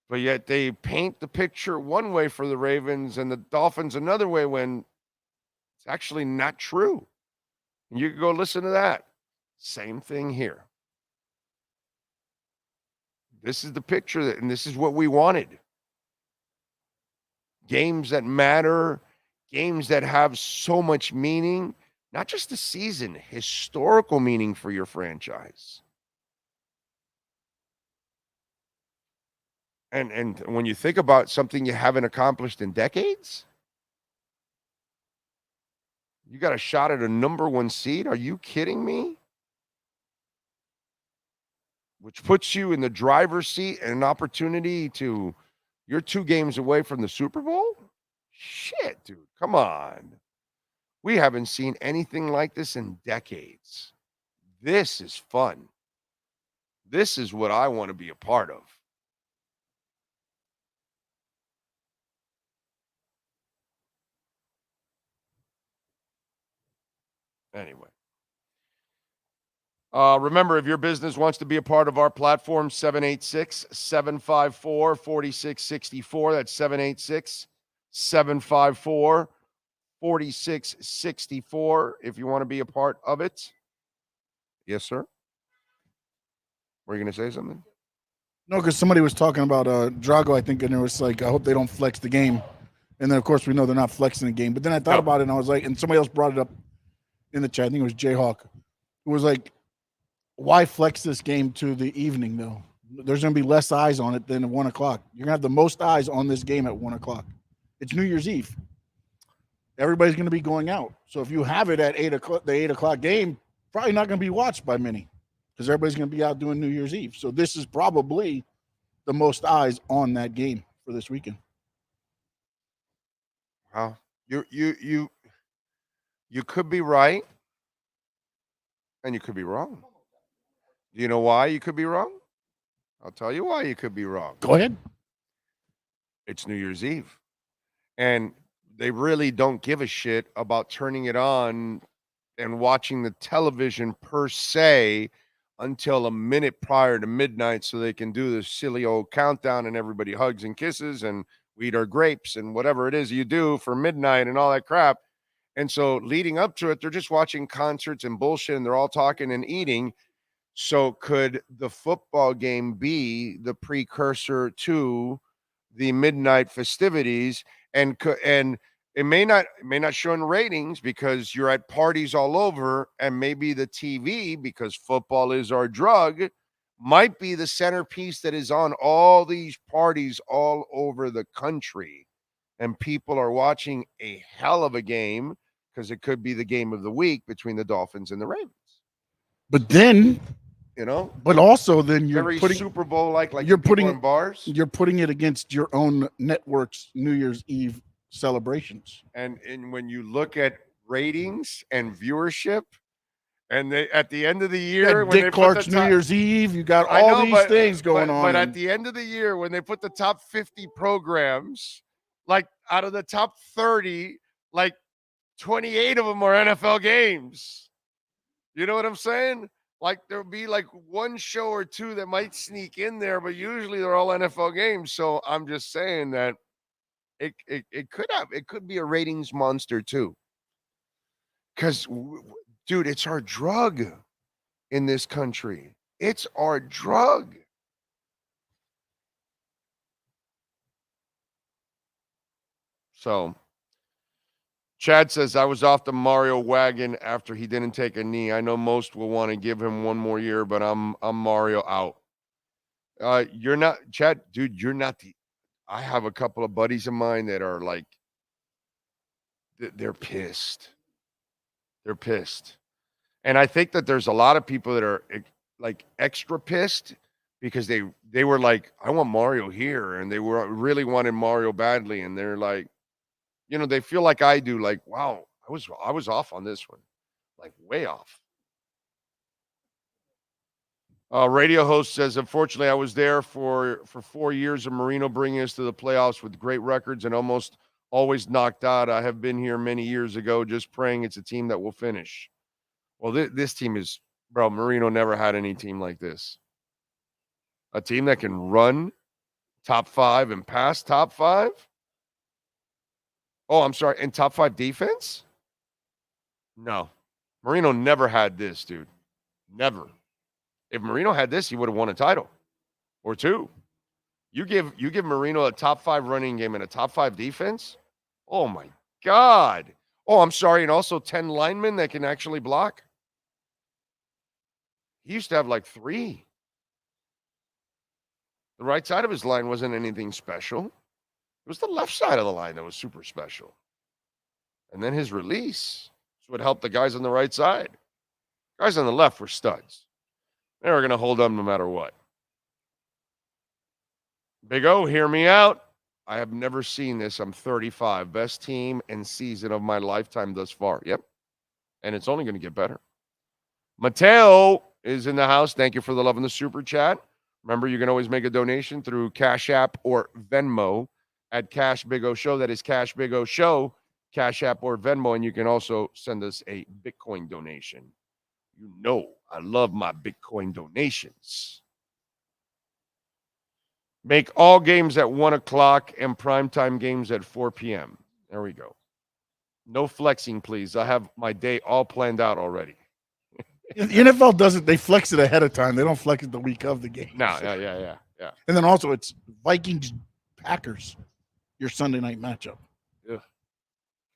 But yet they paint the picture one way for the Ravens and the Dolphins another way when it's actually not true. And you can go listen to that. Same thing here. This is the picture, and this is what we wanted. Games that matter, games that have so much meaning, not just the season, historical meaning for your franchise. And when you think about something you haven't accomplished in decades, you got a shot at a number 1 seed? Are you kidding me? Which puts you in the driver's seat and an opportunity to, you're 2 games away from the Super Bowl? Shit, dude, come on. We haven't seen anything like this in decades. This is fun. This is what I want to be a part of. Anyway. Remember, if your business wants to be a part of our platform, 786-754-4664. That's 786-754-4664 if you want to be a part of it. Yes, sir? Were you going to say something? No, because somebody was talking about Drago, I think, and it was like, I hope they don't flex the game. And then, of course, we know they're not flexing the game. But then I thought about it, and I was like, and somebody else brought it up in the chat. I think it was Jayhawk, who was like, why flex this game to the evening, though? There's going to be less eyes on it than at 1 o'clock. You're going to have the most eyes on this game at 1 o'clock. It's New Year's Eve. Everybody's going to be going out. So if you have it at 8 o'clock, the 8 o'clock game, probably not going to be watched by many because everybody's going to be out doing New Year's Eve. So this is probably the most eyes on that game for this weekend. Well, you could be right and you could be wrong. Do you know why you could be wrong? I'll tell you why you could be wrong. Go ahead. It's New Year's Eve. And they really don't give a shit about turning it on and watching the television per se until a minute prior to midnight so they can do this silly old countdown and everybody hugs and kisses and we eat our grapes and whatever it is you do for midnight and all that crap. And so leading up to it, they're just watching concerts and bullshit and they're all talking and eating. So could the football game be the precursor to the midnight festivities? And it may not show in ratings because you're at parties all over, and maybe the TV, because football is our drug, might be the centerpiece that is on all these parties all over the country. And people are watching a hell of a game because it could be the game of the week between the Dolphins and the Ravens. But then, but also then you're very putting Super Bowl like you're putting in bars. You're putting it against your own network's New Year's Eve celebrations. And when you look at ratings and viewership, and they at the end of the year, when Dick Clark's New Year's Eve, you got all these things going on. But at the end of the year, when they put the top 50 programs, like out of the top 30, like 28 of them are NFL games. You know what I'm saying? Like there'll be like one show or two that might sneak in there, but usually they're all NFL games. So I'm just saying that it could be a ratings monster too. Because, dude, it's our drug in this country. It's our drug. So, Chad says, I was off the Mario wagon after he didn't take a knee. I know most will want to give him one more year, but I'm Mario out. You're not, Chad, dude, you're not I have a couple of buddies of mine that are like, they're pissed. They're pissed. And I think that there's a lot of people that are like extra pissed because they were like, I want Mario here. And they were really wanted Mario badly. And they're like, they feel like I do, like, wow, I was off on this one. Like way off. Radio host says, unfortunately, I was there for 4 years of Marino bringing us to the playoffs with great records and almost always knocked out. I have been here many years ago, just praying it's a team that will finish. Well, this team is, bro, Marino never had any team like this. A team that can run top 5 and pass top 5? Oh, I'm sorry, and top 5 defense? No. Marino never had this, dude. Never. If Marino had this, he would have won a title or 2. You give Marino a top 5 running game and a top 5 defense? Oh, my God. Oh, I'm sorry, and also 10 linemen that can actually block? He used to have like 3. The right side of his line wasn't anything special. It was the left side of the line that was super special. And then his release would help the guys on the right side. Guys on the left were studs. They were going to hold them no matter what. Big O, hear me out. I have never seen this. I'm 35. Best team and season of my lifetime thus far. Yep. And it's only going to get better. Mateo is in the house. Thank you for the love in the super chat. Remember, you can always make a donation through Cash App or Venmo at Cash Big O Show. That is Cash Big O Show, Cash App or Venmo. And you can also send us a Bitcoin donation. You know I love my Bitcoin donations. Make all games at 1 o'clock and primetime games at 4 p.m. There we go. No flexing, please. I have my day all planned out already. The NFL does it. They flex it ahead of time. They don't flex it the week of the game. No, yeah. And then also it's Vikings-Packers, your Sunday night matchup. Yeah.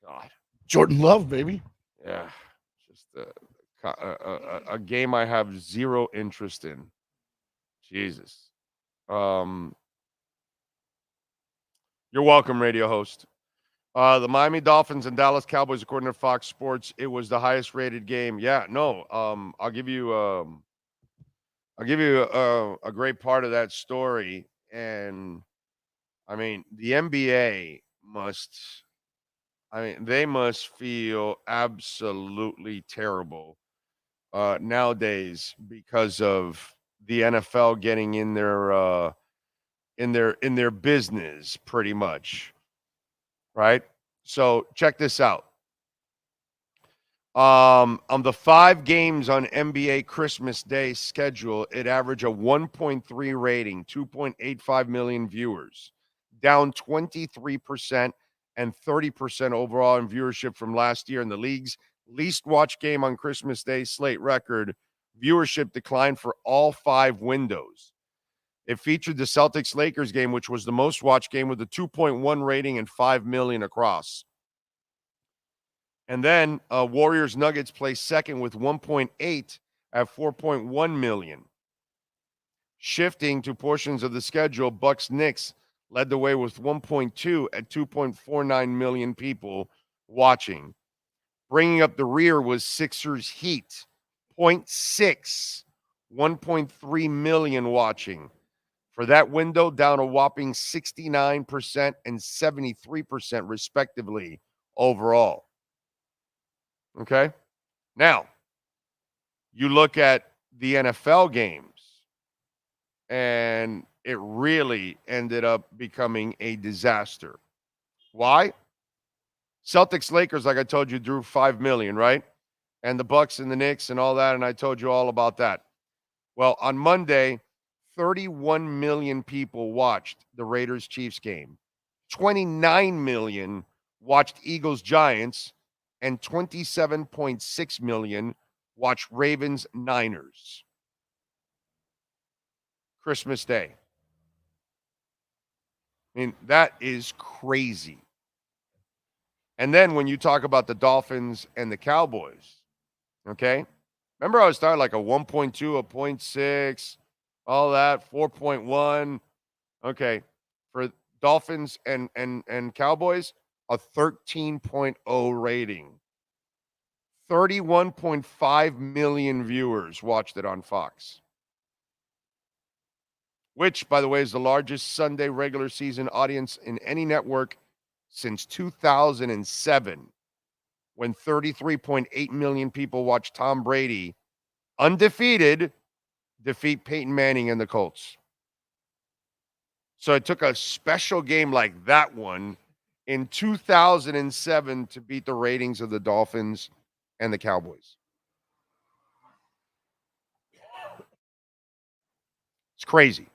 God. Jordan Love, baby. Yeah. Just a game I have zero interest in. Jesus. You're welcome, radio host. The Miami Dolphins and Dallas Cowboys, according to Fox Sports, it was the highest rated game. Yeah, no. I'll give you a great part of that story. And I mean, the NBA must I mean, they must feel absolutely terrible nowadays because of the NFL getting in their business pretty much, right? So check this out. On the 5 games on NBA Christmas Day schedule, it averaged a 1.3 rating, 2.85 million viewers, down 23% and 30% overall in viewership from last year. In the league's least watched game on Christmas Day slate record, viewership declined for all 5 windows. It featured the Celtics-Lakers game, which was the most watched game with a 2.1 rating and 5 million across. And then Warriors Nuggets placed second with 1.8 at 4.1 million. Shifting to portions of the schedule, Bucks Knicks led the way with 1.2 at 2.49 million people watching. Bringing up the rear was Sixers Heat, 0.6, 1.3 million watching. For that window, down a whopping 69% and 73% respectively overall. Okay. Now, you look at the NFL games, and it really ended up becoming a disaster. Why? Celtics Lakers, like I told you, drew 5 million, right? And the Bucks and the Knicks and all that, and I told you all about that. Well, on Monday, 31 million people watched the Raiders-Chiefs game. 29 million watched Eagles-Giants, and 27.6 million watched Ravens-Niners. Christmas Day. I mean, that is crazy. And then when you talk about the Dolphins and the Cowboys, okay? Remember I was talking like a 1.2, a 0.6, all that, 4.1. Okay. For Dolphins and Cowboys, a 13.0 rating. 31.5 million viewers watched it on Fox. Which, by the way, is the largest Sunday regular season audience in any network since 2007, when 33.8 million people watched Tom Brady, undefeated, defeat Peyton Manning and the Colts. So it took a special game like that one in 2007 to beat the ratings of the Dolphins and the Cowboys. It's crazy.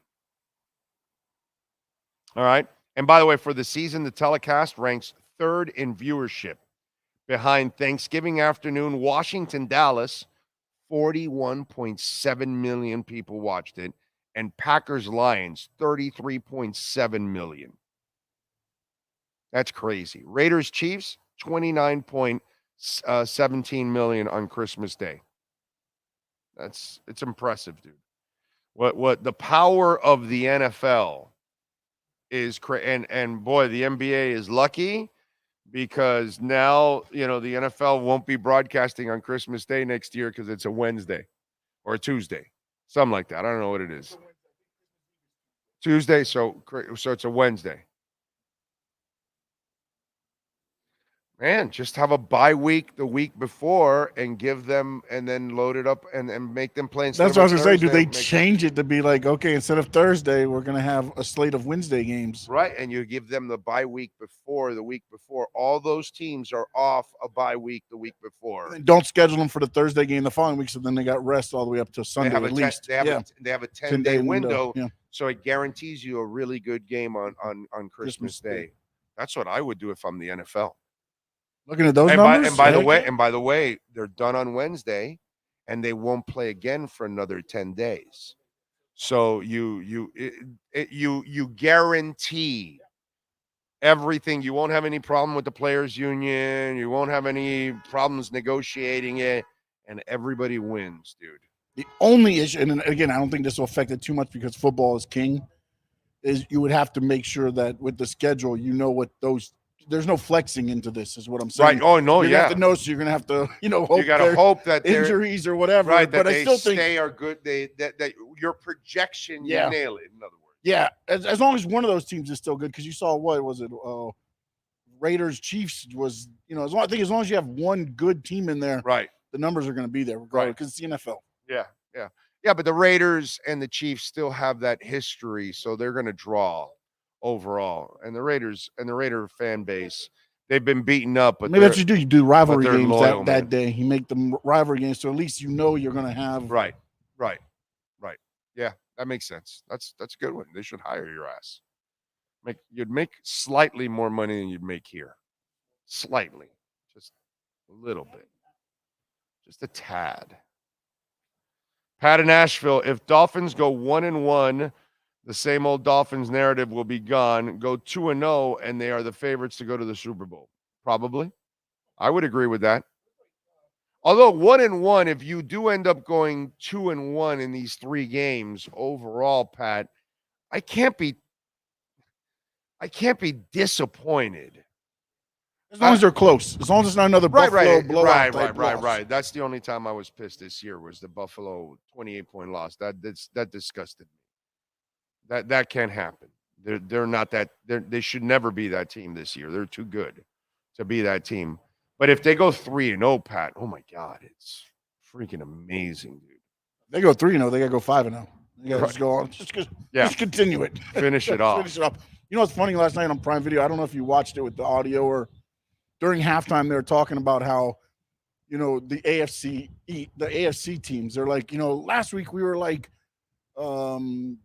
All right. And by the way, for the season, the telecast ranks 3rd in viewership behind Thanksgiving afternoon, Washington, Dallas. 41.7 million people watched it. And Packers Lions, 33.7 million. That's crazy. Raiders Chiefs, 29.17 million on Christmas Day. It's impressive, dude. What the power of the NFL is and boy, the NBA is lucky because now, the NFL won't be broadcasting on Christmas Day next year because it's a Wednesday or a Tuesday, something like that. I don't know what it is. Tuesday, so it's a Wednesday. Man, just have a bye week the week before and give them, and then load it up and make them play. That's what I was going to say. Do they change it to be like, okay, instead of Thursday, we're going to have a slate of Wednesday games? Right, and you give them the bye week before, the week before. All those teams are off a bye week the week before. And don't schedule them for the Thursday game the following week, so then they got rest all the way up to Sunday at least. They have a 10-day window, yeah. So it guarantees you a really good game on Christmas Day. That's what I would do if I'm the NFL. Looking at those numbers. And by the way, they're done on Wednesday, and they won't play again for another 10 days. So you guarantee everything. You won't have any problem with the players' union. You won't have any problems negotiating it, and everybody wins, dude. The only issue, and again, I don't think this will affect it too much because football is king, is you would have to make sure that with the schedule, what those. There's no flexing into this, is what I'm saying. Right. Oh no, you have to know, so you're gonna have to, hope you gotta hope that injuries or whatever. Right. But I still think they are good. That your projection, yeah. You nail it. In other words, yeah. As long as one of those teams is still good, because you saw what was it? Raiders Chiefs was, as long as you have one good team in there, right, the numbers are going to be there regardless because it's the NFL. Yeah. But the Raiders and the Chiefs still have that history, so they're going to draw overall. And the Raider fan base, they've been beaten up, but maybe that's what you do. You do rivalry games loyal, that day. You make them rivalry games, so at least you're going to have right. Yeah, that makes sense. That's a good one. They should hire your ass. You'd make slightly more money than you'd make here. Slightly. Just a little bit. Just a tad. Pat in Nashville, if Dolphins go 1-1, the same old Dolphins narrative will be gone. Go 2-0, and they are the favorites to go to the Super Bowl. Probably. I would agree with that. Although 1-1, if you do end up going 2-1 in these 3 games overall, Pat, I can't be disappointed. As long as they're close. As long as it's not another Buffalo blowout. Right. That's the only time I was pissed this year was the Buffalo 28-point loss. That disgusted me. That can't happen. They're not that. They should never be that team this year. They're too good to be that team. But if they go 3-0, Pat, oh my God, it's freaking amazing, dude. They go 3-0, they gotta go 5-0. They gotta just go on. Just continue it. Finish it off. Finish it up. You know what's funny? Last night on Prime Video, I don't know if you watched it with the audio or during halftime, they were talking about how, the AFC teams. They're like, last week we were like, I'm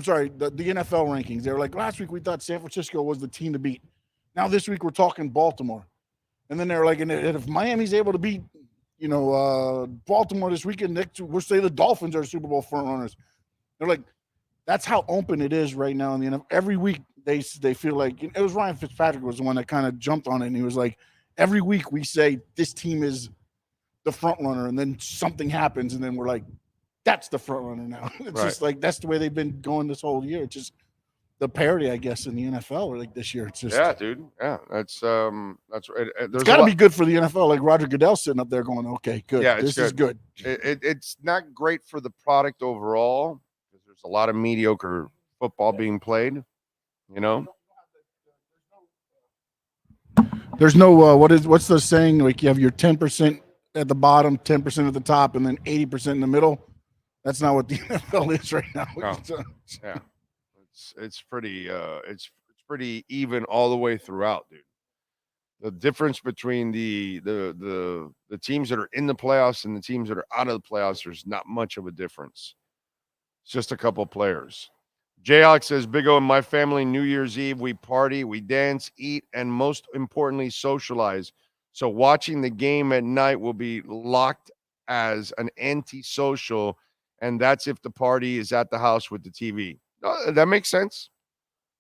sorry, the NFL rankings. They were like, last week we thought San Francisco was the team to beat. Now this week we're talking Baltimore. And then they're like, and if Miami's able to beat, Baltimore this weekend, next we'll say the Dolphins are Super Bowl front runners. They're like, that's how open it is right now in the NFL. Every week they feel like it was Ryan Fitzpatrick was the one that kind of jumped on it, and he was like, every week we say this team is the front runner, and then something happens, and then we're like, that's the front runner now. It's just like that's the way they've been going this whole year. It's just the parity, I guess, in the NFL like this year. It's just dude. Yeah, that's right. It's got to be good for the NFL. Like Roger Goodell sitting up there going, "Okay, good. Yeah, this is good." It's not great for the product overall because there's a lot of mediocre football being played. There's no what's the saying? Like you have your 10% at the bottom, 10% at the top, and then 80% in the middle. That's not what the NFL is right now. No. Yeah. It's pretty even all the way throughout, dude. The difference between the teams that are in the playoffs and the teams that are out of the playoffs, there's not much of a difference. It's just a couple players. J. Alex says, Big O and my family, New Year's Eve, we party, we dance, eat, and most importantly, socialize. So watching the game at night will be locked as an antisocial, and that's if the party is at the house with the TV. That makes sense.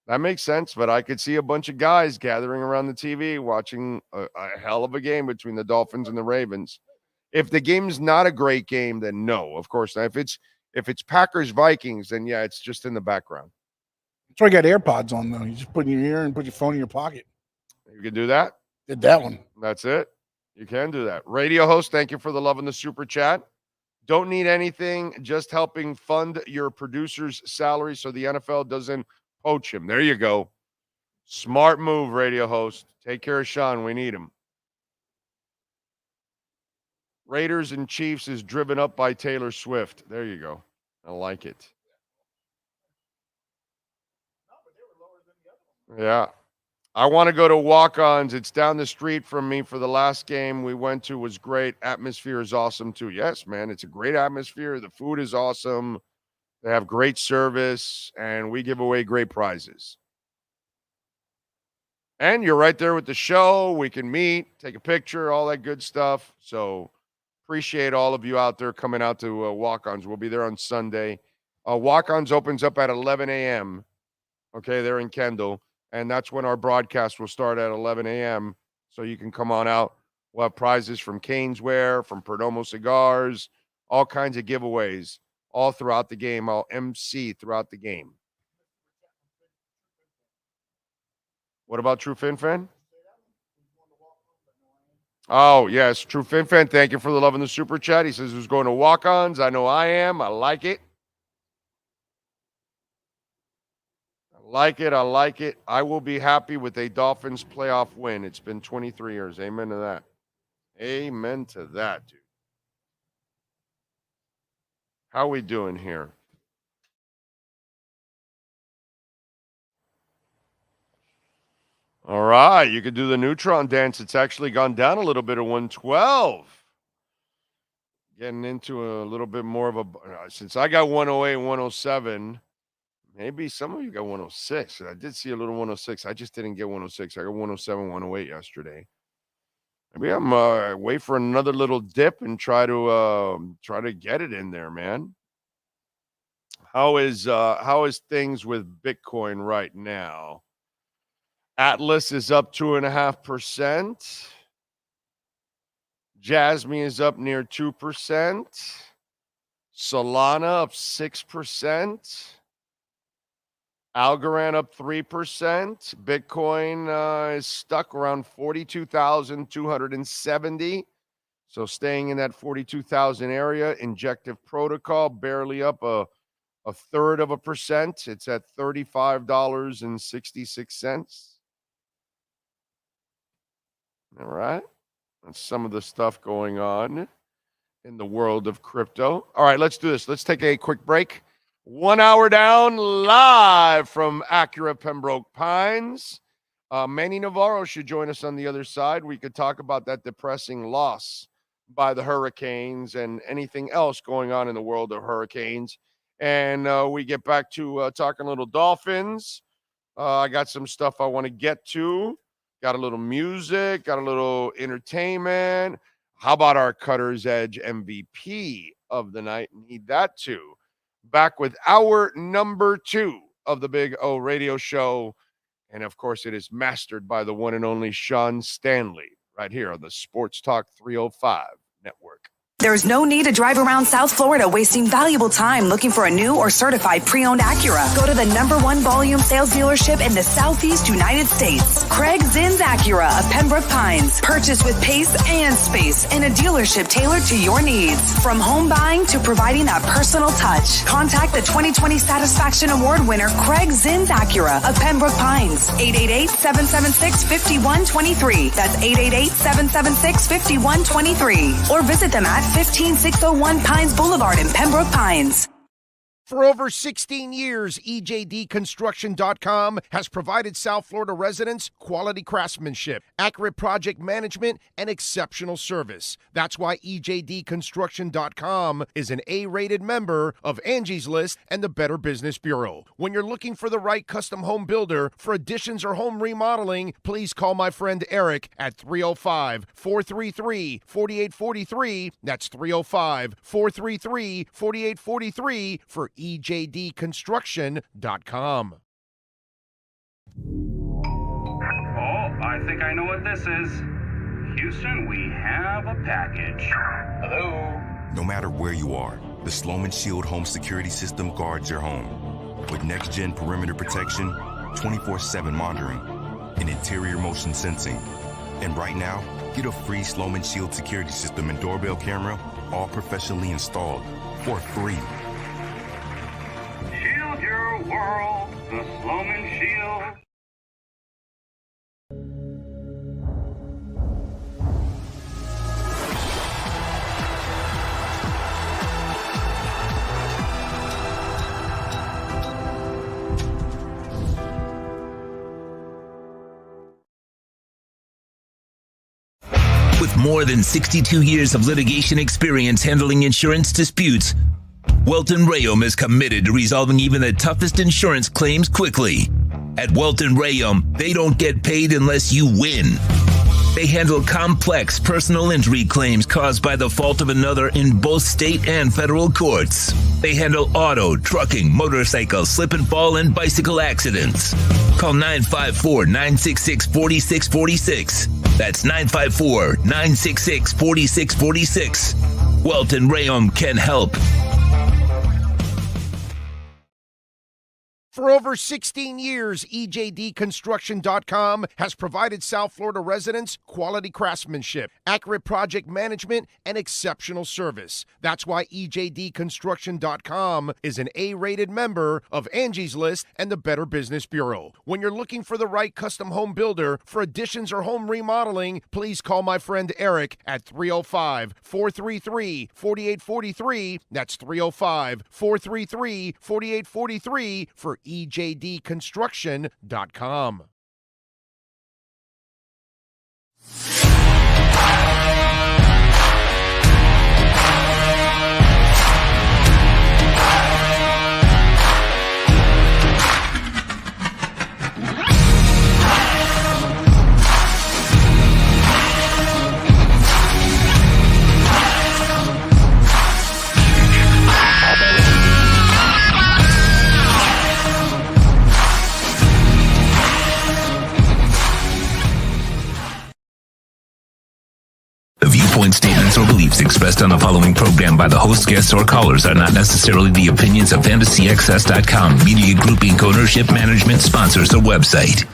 But I could see a bunch of guys gathering around the TV watching a hell of a game between the Dolphins and the Ravens. If the game's not a great game, then no, of course not. If it's Packers Vikings, then yeah, it's just in the background. That's why I got AirPods on though. You just put in your ear and put your phone in your pocket. You can do that. Did that one. That's it. You can do that. Radio host, thank you for the love and the super chat. Don't need anything, just helping fund your producer's salary so the NFL doesn't poach him. There you go. Smart move, radio host. Take care of Sean. We need him. Raiders and Chiefs is driven up by Taylor Swift. There you go. I like it. Yeah. I want to go to Walk-Ons. It's down the street from me for the last game we went to. Was great. Atmosphere is awesome too. Yes, man. It's a great atmosphere. The food is awesome. They have great service, and we give away great prizes. And you're right there with the show. We can meet, take a picture, all that good stuff. So appreciate all of you out there coming out to Walk-Ons. We'll be there on Sunday. Walk-Ons opens up at 11 a.m. Okay, they're in Kendall. And that's when our broadcast will start at 11 a.m. So you can come on out. We'll have prizes from Caneswear, from Perdomo Cigars, all kinds of giveaways all throughout the game. I'll MC throughout the game. What about True Fin Fan? Oh, yes. True Fin Fan, thank you for the love in the super chat. He says, who's going to Walk-Ons? I know I am. I like it. Like it. I like it. I will be happy with a Dolphins playoff win. It's been 23 years. Amen to that. Amen to that, dude. How we doing here? All right. You could do the neutron dance. It's actually gone down a little bit at 112. Getting into a little bit more of a, since I got 108 and 107, maybe some of you got 106. I did see a little 106. I just didn't get 106. I got 107, 108 yesterday. Maybe I'm wait for another little dip and try to get it in there, man. How is things with Bitcoin right now? Atlas is up 2.5%. Jasmine is up near 2%. Solana up 6%. Algorand up 3%. Bitcoin is stuck around 42,270. So staying in that 42,000 area. Injective protocol barely up a third of a percent. It's at $35.66. All right. That's some of the stuff going on in the world of crypto. All right, let's do this. Let's take a quick break. 1 hour down, live from Acura Pembroke Pines. Manny Navarro should join us on the other side. We could talk about that depressing loss by the Hurricanes and anything else going on in the world of hurricanes. And we get back to talking a little Dolphins. I got some stuff I want to get to. Got a little music, got a little entertainment. How about our Cutter's Edge MVP of the night? Need that too. Back with hour number 2 of the Big O Radio Show. And of course, it is mastered by the one and only Sean Stanley right here on the Sports Talk 305 Network. There's no need to drive around South Florida wasting valuable time looking for a new or certified pre-owned Acura. Go to the #1 volume sales dealership in the Southeast United States. Craig Zinn's Acura of Pembroke Pines. Purchase with pace and space in a dealership tailored to your needs. From home buying to providing that personal touch. Contact the 2020 Satisfaction Award winner Craig Zinn's Acura of Pembroke Pines. 888-776-5123. That's 888-776-5123. Or visit them at 15601 Pines Boulevard in Pembroke Pines. For over 16 years, EJDconstruction.com has provided South Florida residents quality craftsmanship, accurate project management, and exceptional service. That's why EJDconstruction.com is an A-rated member of Angie's List and the Better Business Bureau. When you're looking for the right custom home builder for additions or home remodeling, please call my friend Eric at 305-433-4843. That's 305-433-4843 for EJDconstruction.com. Oh, I think I know what this is. Houston, we have a package. Hello? No matter where you are, the Sloman Shield home security system guards your home. With next-gen perimeter protection, 24/7 monitoring, and interior motion sensing. And right now, get a free Sloman Shield security system and doorbell camera, all professionally installed, for free. Shield your world, the Sloman Shield. With more than 62 years of litigation experience handling insurance disputes, Welton Rayom is committed to resolving even the toughest insurance claims quickly. At Welton Rayom, they don't get paid unless you win. They handle complex personal injury claims caused by the fault of another in both state and federal courts. They handle auto, trucking, motorcycle, slip and fall, and bicycle accidents. Call 954-966-4646. That's 954-966-4646. Welton Rayom can help. For over 16 years, EJDconstruction.com has provided South Florida residents quality craftsmanship, accurate project management, and exceptional service. That's why EJDconstruction.com is an A-rated member of Angie's List and the Better Business Bureau. When you're looking for the right custom home builder for additions or home remodeling, please call my friend Eric at 305-433-4843. That's 305-433-4843 for EJDconstruction.com. The viewpoint, statements, or beliefs expressed on the following program by the host, guests, or callers are not necessarily the opinions of FantasyXS.com, Media Group Inc. ownership, management, sponsors, or website.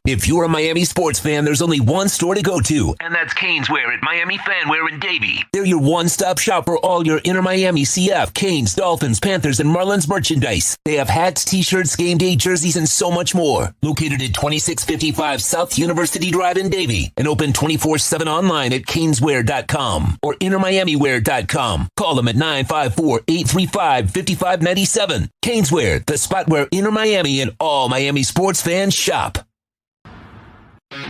If you're a Miami sports fan, there's only one store to go to, and that's Canes Wear at Miami Fanwear in Davie. They're your one-stop shop for all your Inter Miami CF, Canes, Dolphins, Panthers, and Marlins merchandise. They have hats, t-shirts, game day jerseys, and so much more. Located at 2655 South University Drive in Davie, and open 24/7 online at caneswear.com or intermiamiwear.com. Call them at 954-835-5597. Canes Wear, the spot where Inter Miami and all Miami sports fans shop.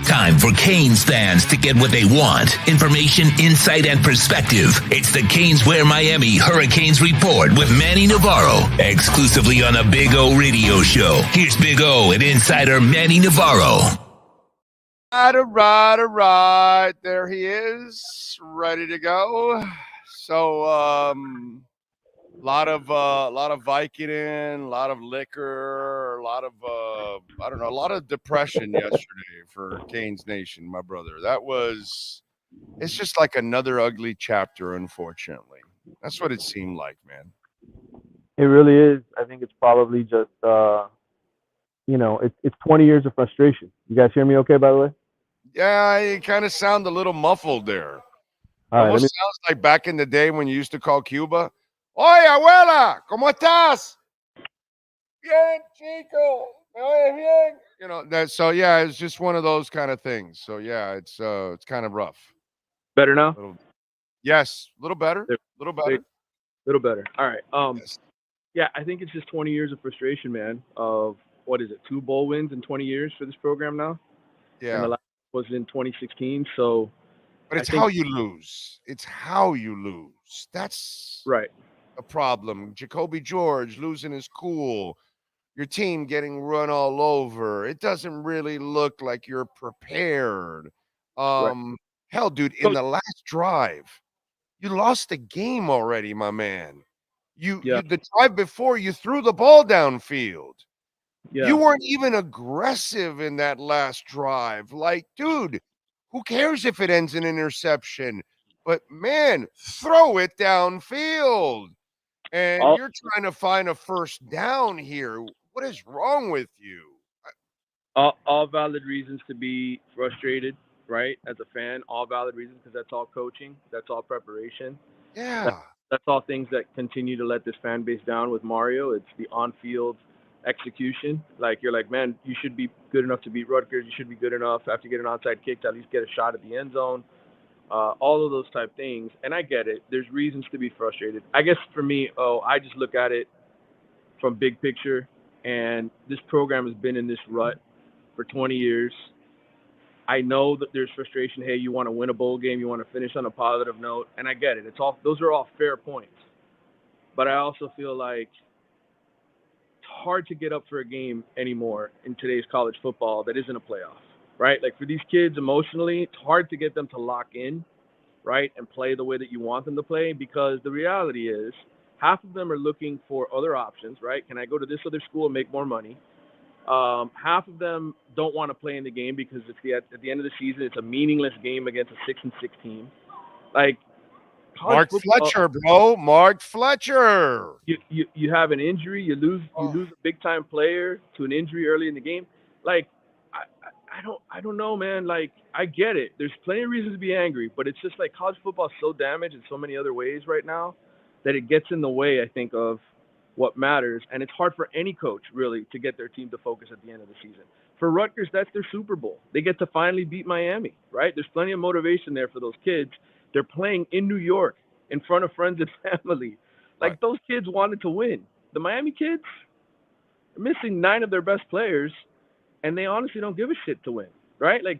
Time for Canes fans to get what they want. Information, insight, and perspective. It's the Canes Wear Miami Hurricanes Report with Manny Navarro, exclusively on the Big O Radio Show. Here's Big O and insider Manny Navarro. All right. There he is, ready to go. So, lot of Vicodin, a lot of liquor, a lot of a lot of depression yesterday for Canes Nation, my brother. It's just like another ugly chapter, unfortunately. That's what it seemed like, man. It really is. I think it's probably just it's 20 years of frustration. You guys hear me okay, by the way? Yeah, you kind of sound a little muffled there. All right, almost sounds like back in the day when you used to call Cuba. Oye, abuela, ¿cómo estás? Bien, chico. ¿Me oyes bien? It's just one of those kind of things. So yeah, it's kind of rough. Better now? Yes, a little better. Little better. All right. Yes. Yeah, I think it's just 20 years of frustration, man. Of what is it? 2 bowl wins in 20 years for this program now. Yeah. And the last was in 2016. So. But it's how you lose. It's how you lose. That's right. A problem. Jacoby George losing his cool. Your team getting run all over. It doesn't really look like you're prepared. Right. Hell, dude, in the last drive, you lost the game already, my man. The drive before, you threw the ball downfield. Yeah. You weren't even aggressive in that last drive. Like, dude, who cares if it ends in interception? But, man, throw it downfield. And you're trying to find a first down here. What is wrong with you? All valid reasons to be frustrated, right? As a fan, all valid reasons, because that's all coaching. That's all preparation. Yeah. That's all things that continue to let this fan base down with Mario. It's the on-field execution. Like, you're like, man, you should be good enough to beat Rutgers. You should be good enough after you get an onside kick to at least get a shot at the end zone. All of those type things. And I get it. There's reasons to be frustrated. I guess for me, I just look at it from big picture. And this program has been in this rut for 20 years. I know that there's frustration. Hey, you want to win a bowl game. You want to finish on a positive note. And I get it. Those are all fair points. But I also feel like it's hard to get up for a game anymore in today's college football that isn't a playoff. Right? Like, for these kids emotionally, it's hard to get them to lock in, right, and play the way that you want them to play, because the reality is half of them are looking for other options, right? Can I go to this other school and make more money? Half of them don't want to play in the game because at the end of the season, it's a meaningless game against a 6-6 team. Like, Mark Fletcher, bro. Mark Fletcher. You have an injury, you lose a big time player to an injury early in the game. Like I don't know, man. Like I get it. There's plenty of reasons to be angry, but it's just like college football is so damaged in so many other ways right now that it gets in the way, I think, of what matters. And it's hard for any coach really to get their team to focus at the end of the season. For Rutgers, that's their Super Bowl. They get to finally beat Miami, right? There's plenty of motivation there for those kids. They're playing in New York in front of friends and family. Like Right. those kids wanted to win. The Miami kids are missing 9 of their best players, and they honestly don't give a shit to win, right? Like,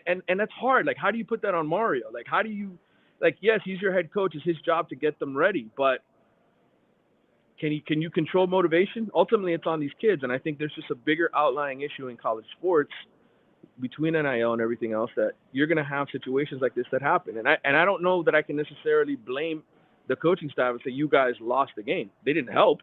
and that's hard. Like, how do you put that on Mario? Like, how do you, like, yes, he's your head coach. It's his job to get them ready, but can you control motivation? Ultimately, it's on these kids, and I think there's just a bigger outlying issue in college sports between NIL and everything else that you're going to have situations like this that happen. And I don't know that I can necessarily blame the coaching staff and say you guys lost the game. They didn't help,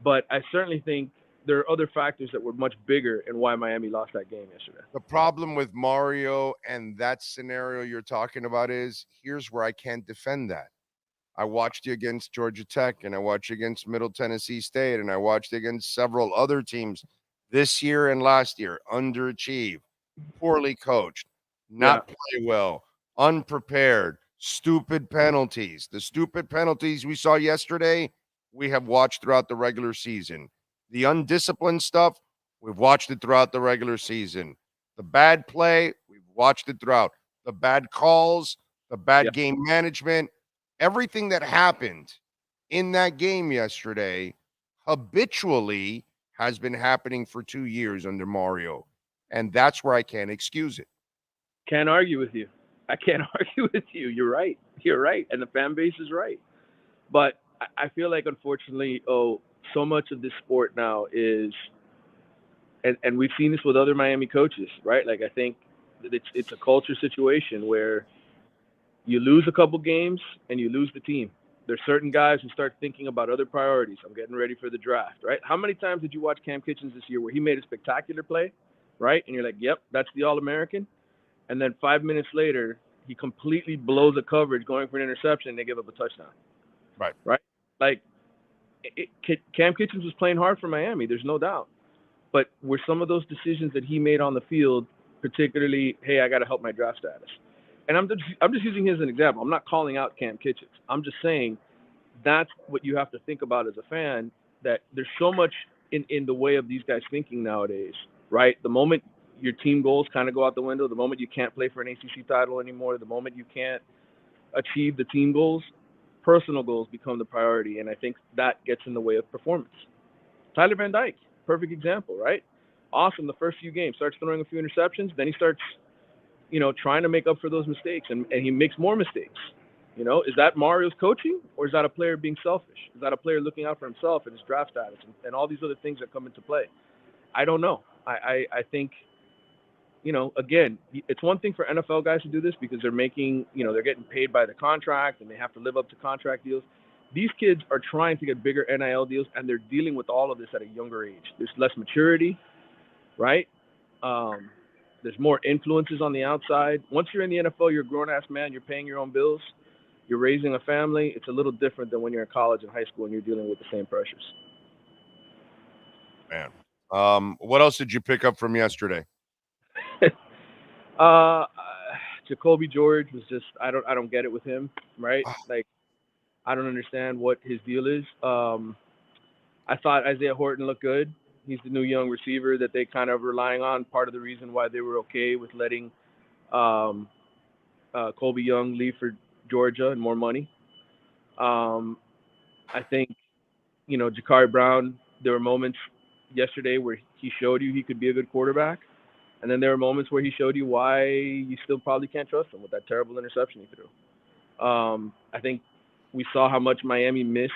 but I certainly think there are other factors that were much bigger in why Miami lost that game yesterday. The problem with Mario and that scenario you're talking about is here's where I can't defend that. I watched you against Georgia Tech, and I watched you against Middle Tennessee State, and I watched you against several other teams this year and last year. Underachieved, poorly coached, not play well, unprepared, stupid penalties. The stupid penalties we saw yesterday, we have watched throughout the regular season. The undisciplined stuff, we've watched it throughout the regular season. The bad play, we've watched it throughout. The bad calls, the bad game management, everything that happened in that game yesterday habitually has been happening for 2 years under Mario. And that's where I can't excuse it. Can't argue with you. I can't argue with you. You're right. You're right. And the fan base is right. But I feel like, unfortunately, so much of this sport now is, and we've seen this with other Miami coaches, right? Like, I think it's a culture situation where you lose a couple games and you lose the team. There's certain guys who start thinking about other priorities. I'm getting ready for the draft, right? How many times did you watch Cam Kitchens this year where he made a spectacular play, right? And you're like, yep, that's the All-American. And then 5 minutes later, he completely blows a coverage going for an interception and they give up a touchdown. Right. Right? Like, Cam Kitchens was playing hard for Miami, there's no doubt. But were some of those decisions that he made on the field, particularly, hey, I got to help my draft status? And I'm just using him as an example. I'm not calling out Cam Kitchens. I'm just saying that's what you have to think about as a fan, that there's so much in the way of these guys thinking nowadays, right? The moment your team goals kind of go out the window, the moment you can't play for an ACC title anymore, the moment you can't achieve the team goals, personal goals become the priority. And I think that gets in the way of performance. Tyler Van Dyke, perfect example, right? Awesome the first few games, starts throwing a few interceptions, then he starts trying to make up for those mistakes, and he makes more mistakes. Is that Mario's coaching, or is that a player being selfish? Is that a player looking out for himself and his draft status and all these other things that come into play? I don't know. I think, again, it's one thing for NFL guys to do this because they're making, they're getting paid by the contract and they have to live up to contract deals. These kids are trying to get bigger NIL deals, and they're dealing with all of this at a younger age. There's less maturity, right? There's more influences on the outside. Once you're in the NFL, you're a grown-ass man. You're paying your own bills. You're raising a family. It's a little different than when you're in college and high school and you're dealing with the same pressures. Man. What else did you pick up from yesterday? Jacoby George was just, I don't get it with him, right? Like, I don't understand what his deal is. I thought Isaiah Horton looked good. He's the new young receiver that they kind of relying on. Part of the reason why they were okay with letting Colby Young leave for Georgia and more money. I think, Jakari Brown, there were moments yesterday where he showed you he could be a good quarterback. And then there were moments where he showed you why you still probably can't trust him with that terrible interception he threw. I think we saw how much Miami missed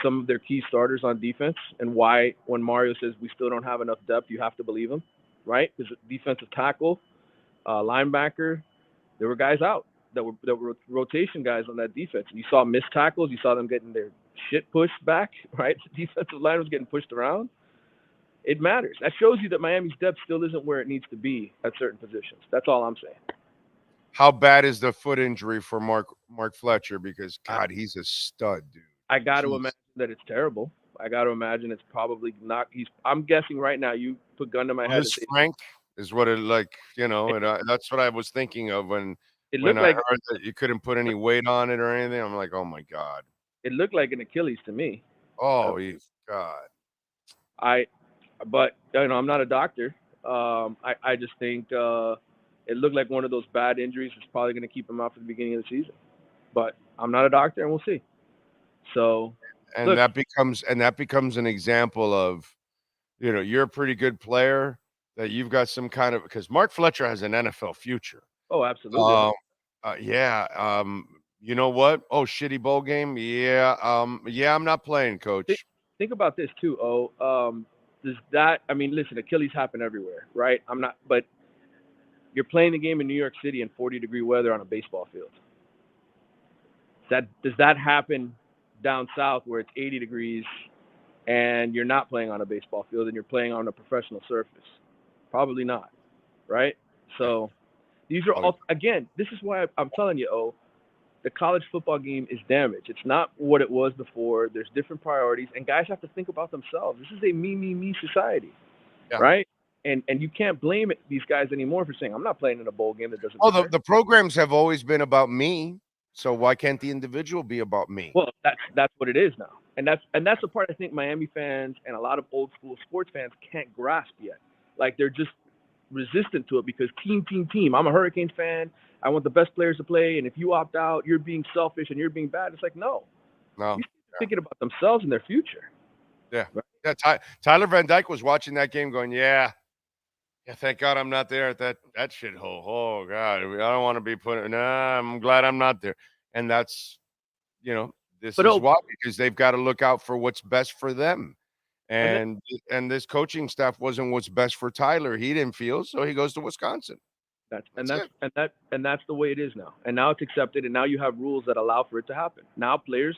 some of their key starters on defense, and why when Mario says we still don't have enough depth, you have to believe him, right? Because defensive tackle, linebacker, there were guys out that were rotation guys on that defense. You saw missed tackles. You saw them getting their shit pushed back, right? The defensive line was getting pushed around. It matters. That shows you that Miami's depth still isn't where it needs to be at certain positions. That's all I'm saying. How bad is the foot injury for Mark Fletcher because God, he's a stud, dude. I got to imagine that it's terrible. I got to imagine it's probably not. I'm guessing right now. You put gun to my head. This Frank is what it like, and that's what I was thinking of when it I looked like heard that you couldn't put any weight on it or anything. I'm like, oh my God. it looked like an Achilles to me. Oh, God. But I'm not a doctor. I just think it looked like one of those bad injuries that's probably going to keep him out for the beginning of the season. But I'm not a doctor, and we'll see. So, and that becomes an example of, you're a pretty good player, that you've got some kind of, because Mark Fletcher has an NFL future. Oh, absolutely. Yeah. You know what? Oh, shitty bowl game. Yeah. I'm not playing, coach. Think about this too. Listen, Achilles happen everywhere, right? But you're playing the game in New York City in 40-degree weather on a baseball field. Does that happen down south where it's 80 degrees and you're not playing on a baseball field and you're playing on a professional surface? Probably not, right? So these are all, again, this is why I'm telling you, the college football game is damaged. It's not what it was before. There's different priorities, and guys have to think about themselves. This is a me society, right? And you can't blame these guys anymore for saying, I'm not playing in a bowl game that doesn't matter. The programs have always been about me, so why can't the individual be about me? Well, that's what it is now. And that's the part I think Miami fans and a lot of old school sports fans can't grasp yet. Like, they're just resistant to it because team. I'm a Hurricanes fan. I want the best players to play, and if you opt out, you're being selfish and you're being bad. It's like, no. You're thinking about themselves and their future. Yeah. Right? Yeah. Tyler Van Dyke was watching that game going, yeah, thank God I'm not there at that shithole. Oh, God, I don't want to be I'm glad I'm not there. And that's, this is why, because they've got to look out for what's best for them. And this coaching staff wasn't what's best for Tyler. He didn't feel, so he goes to Wisconsin. That's the way it is now. And now it's accepted, and now you have rules that allow for it to happen. Now players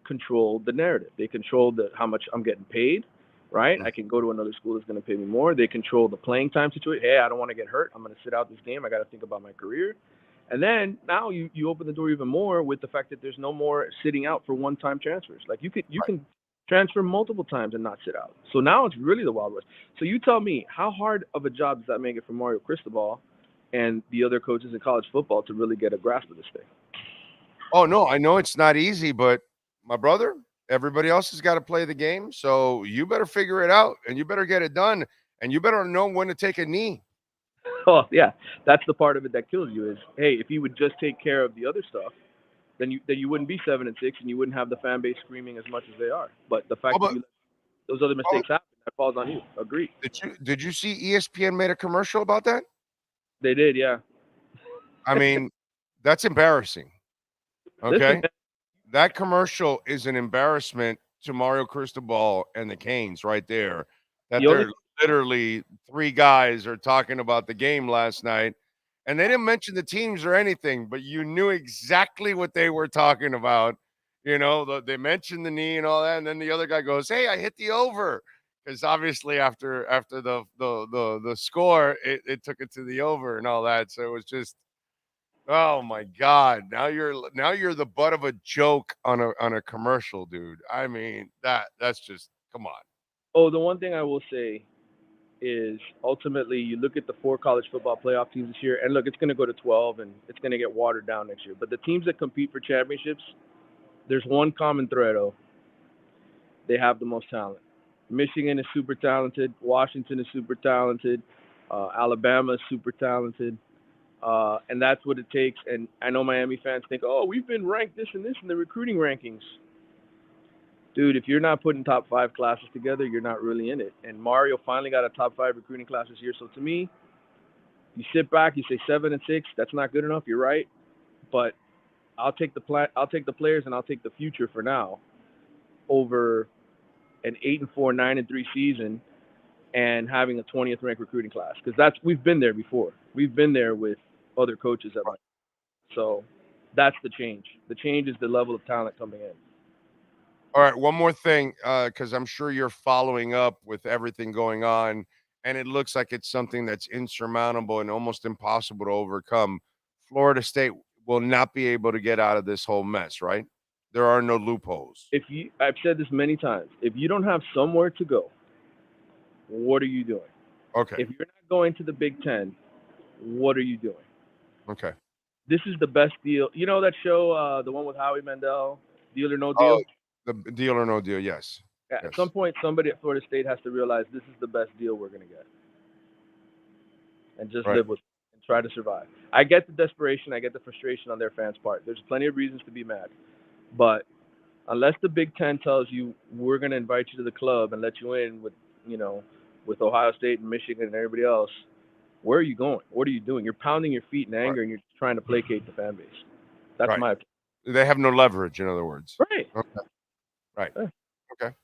control the narrative. They control how much I'm getting paid, right? I can go to another school that's going to pay me more. They control the playing time situation. Hey, I don't want to get hurt. I'm going to sit out this game. I got to think about my career. And then now you open the door even more with the fact that there's no more sitting out for one-time transfers. Like, you can transfer multiple times and not sit out. So now it's really the Wild West. So you tell me, how hard of a job does that make it for Mario Cristobal and the other coaches in college football to really get a grasp of this thing? Oh, no, I know it's not easy, but my brother, everybody else has got to play the game. So you better figure it out, and you better get it done, and you better know when to take a knee. Oh, yeah. That's the part of it that kills you is, hey, if you would just take care of the other stuff, then you wouldn't be 7-6, and you wouldn't have the fan base screaming as much as they are. But the fact that those other mistakes happen, that falls on you. Agreed. Did you see ESPN made a commercial about that? They did, yeah. I mean, that's embarrassing. Okay? That commercial is an embarrassment to Mario Cristobal and the Canes right there. That they're literally three guys are talking about the game last night, and they didn't mention the teams or anything, but you knew exactly what they were talking about. They mentioned the knee and all that, and then the other guy goes, "Hey, I hit the over." Because obviously after the score, it took it to the over and all that. So it was just, oh my God! Now you're the butt of a joke on a commercial, dude. I mean, that's just, come on. Oh, the one thing I will say is ultimately you look at the 4 college football playoff teams this year, and look, it's going to go to 12, and it's going to get watered down next year. But the teams that compete for championships, there's one common thread. They have the most talent. Michigan is super talented. Washington is super talented. Alabama is super talented. And that's what it takes. And I know Miami fans think, oh, we've been ranked this and this in the recruiting rankings. Dude, if you're not putting top 5 classes together, you're not really in it. And Mario finally got a top 5 recruiting class this year. So to me, you sit back, you say 7-6. That's not good enough. You're right. But I'll take the players, and I'll take the future for now over an 8-4, 9-3 season and having a 20th ranked recruiting class, because we've been there before. We've been there with other coaches at Miami. So that's the change. The change is the level of talent coming in. All right, one more thing, because I'm sure you're following up with everything going on, and it looks like it's something that's insurmountable and almost impossible to overcome. Florida State, will not be able to get out of this whole mess, right? There are no loopholes. I've said this many times. If you don't have somewhere to go, what are you doing? Okay. If you're not going to the Big Ten, what are you doing? Okay. This is the best deal. You know that show, the one with Howie Mandel, Deal or No Deal? Oh, the Deal or No Deal, yes. At Yes. some point, somebody at Florida State has to realize this is the best deal we're going to get. And just live with it and try to survive. I get the desperation. I get the frustration on their fans' part. There's plenty of reasons to be mad. But unless the Big Ten tells you we're going to invite you to the club and let you in with, with Ohio State and Michigan and everybody else, where are you going? What are you doing? You're pounding your feet in anger and you're trying to placate the fan base. That's my opinion. They have no leverage, in other words. Right. Okay. Right. Yeah. Okay.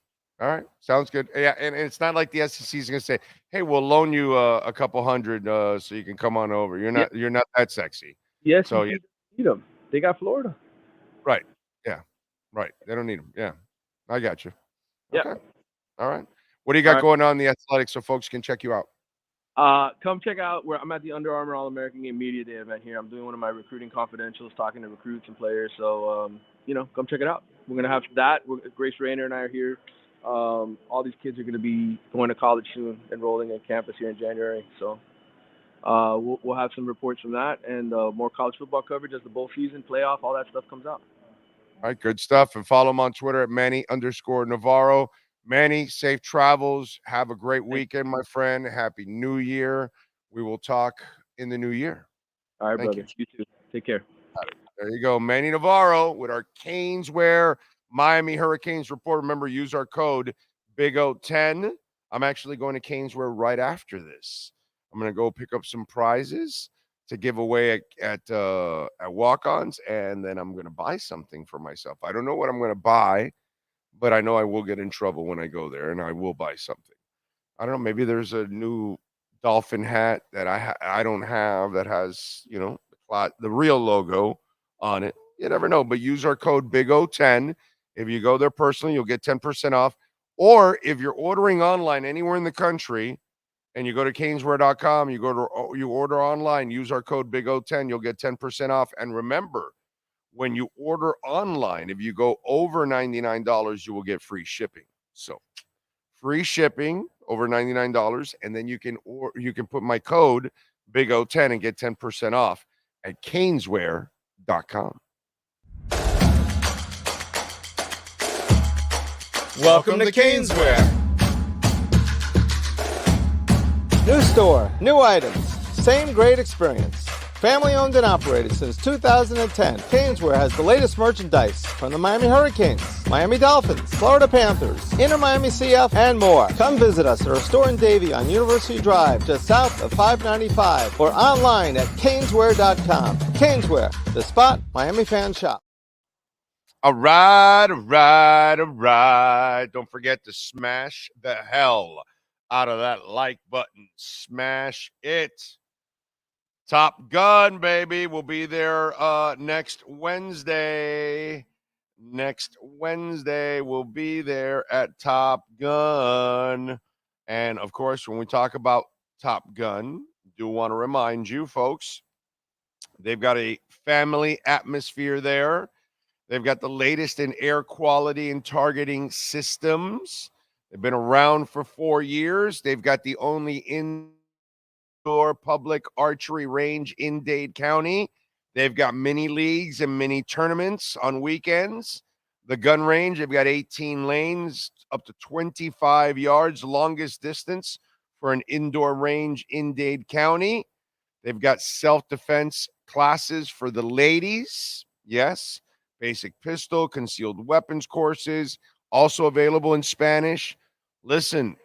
All right. Sounds good. Yeah, and it's not like the SEC is going to say, "Hey, we'll loan you a couple hundred so you can come on over." You're not that sexy. Yes. So You need them. They got Florida. Right. Yeah. Right. They don't need them. Yeah. I got you. Okay. Yeah. All right. What do you got going on in the athletics so folks can check you out? Come check out where I'm at the Under Armour All-American Game Media Day event here. I'm doing one of my recruiting confidentials, talking to recruits and players. So, come check it out. We're going to have that. Grace Rayner and I are here. All these kids are going to be going to college soon, enrolling in campus here in January. So we'll have some reports from that and more college football coverage as the bowl season, playoff, all that stuff comes out. All right, good stuff. And follow him on Twitter at Manny_Navarro. Manny, safe travels. Have a great weekend, my friend. Happy New Year. We will talk in the new year. All right, brother. You too. Take care. There you go. Manny Navarro with our Caneswear Miami Hurricanes report. Remember, use our code BIGO10. I'm actually going to Caneswear right after this. I'm going to go pick up some prizes to give away at walk-ons, and then I'm going to buy something for myself. I don't know what I'm going to buy, but I know I will get in trouble when I go there, and I will buy something. I don't know. Maybe there's a new Dolphin hat that I don't have that has, the real logo on it. You never know. But use our code BIGO10. If you go there personally, you'll get 10% off. Or if you're ordering online anywhere in the country and you go to caneswear.com, you order online, use our code BIGO10, you'll get 10% off. And remember, when you order online, if you go over $99, you will get free shipping. So free shipping over $99, and then you can put my code BIGO10 and get 10% off at caneswear.com. Welcome to Caneswear. New store, new items, same great experience. Family owned and operated since 2010, Caneswear has the latest merchandise from the Miami Hurricanes, Miami Dolphins, Florida Panthers, Inter Miami CF, and more. Come visit us at our store in Davie on University Drive, just south of 595, or online at caneswear.com. Caneswear, the spot Miami fans shop. All right. Don't forget to smash the hell out of that like button. Smash it. Top Gun, baby. We'll be there next Wednesday. Next Wednesday, we'll be there at Top Gun. And, of course, when we talk about Top Gun, do want to remind you, folks, they've got a family atmosphere there. They've got the latest in air quality and targeting systems. They've been around for 4 years. They've got the only indoor public archery range in Dade County. They've got mini leagues and mini tournaments on weekends. The gun range, they've got 18 lanes, up to 25 yards, longest distance for an indoor range in Dade County. They've got self-defense classes for the ladies. Yes. Basic pistol, concealed weapons courses, also available in Spanish. Listen,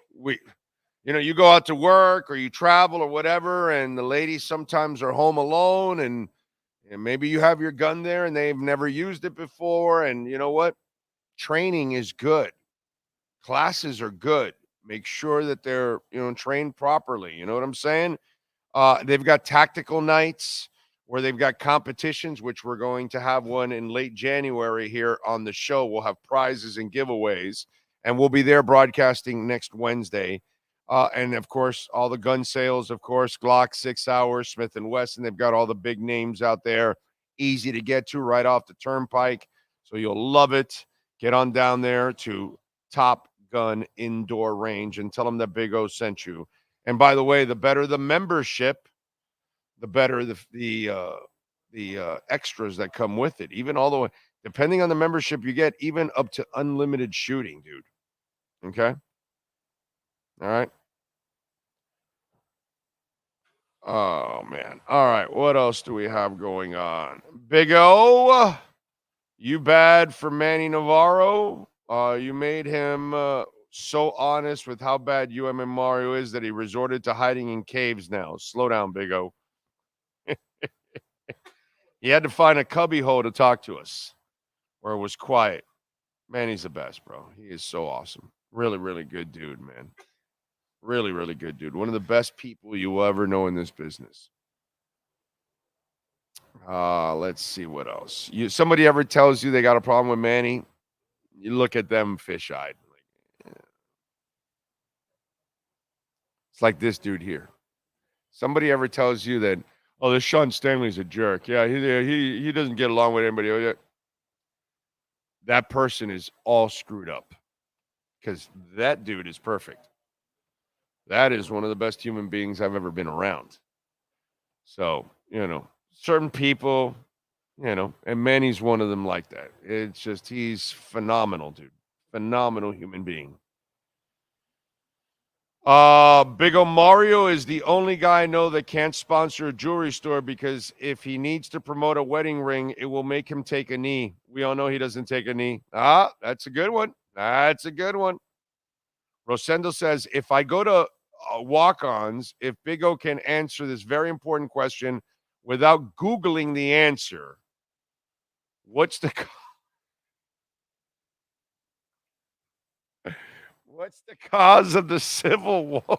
you go out to work or you travel or whatever, and the ladies sometimes are home alone, and maybe you have your gun there and they've never used it before. And you know what? Training is good. Classes are good. Make sure that they're, trained properly. You know what I'm saying? They've got tactical nights where they've got competitions, which we're going to have one in late January here on the show. We'll have prizes and giveaways, and we'll be there broadcasting next Wednesday. And, of course, all the gun sales, of course, Glock, 6 Hour, Smith & Wesson. They've got all the big names out there easy to get to right off the turnpike. So you'll love it. Get on down there to Top Gun Indoor Range and tell them that Big O sent you. And by the way, the better the membership, the better the extras that come with it. Even all the way, depending on the membership you get, even up to unlimited shooting, dude. Okay? All right? Oh, man. All right. What else do we have going on? Big O, you bad for Manny Navarro. You made him so honest with how bad UM and Mario is that he resorted to hiding in caves now. Slow down, Big O. He had to find a cubby hole to talk to us where it was quiet. Manny's the best, bro. He is so awesome. Really, really good dude, man. Really, really good dude. One of the best people you will ever know in this business. Let's see what else. Somebody ever tells you they got a problem with Manny, you look at them fish-eyed. It's like this dude here. Somebody ever tells you that, oh, this Sean Stanley's a jerk. Yeah, he doesn't get along with anybody. That person is all screwed up because that dude is perfect. That is one of the best human beings I've ever been around. So, certain people, and Manny's one of them like that. It's just, he's phenomenal, dude. Phenomenal human being. Big O Mario is the only guy I know that can't sponsor a jewelry store because if he needs to promote a wedding ring, it will make him take a knee. We all know he doesn't take a knee. That's a good one. That's a good one. Rosendo says, if I go to walk-ons, if Big O can answer this very important question without Googling the answer, what's the cause of the Civil War?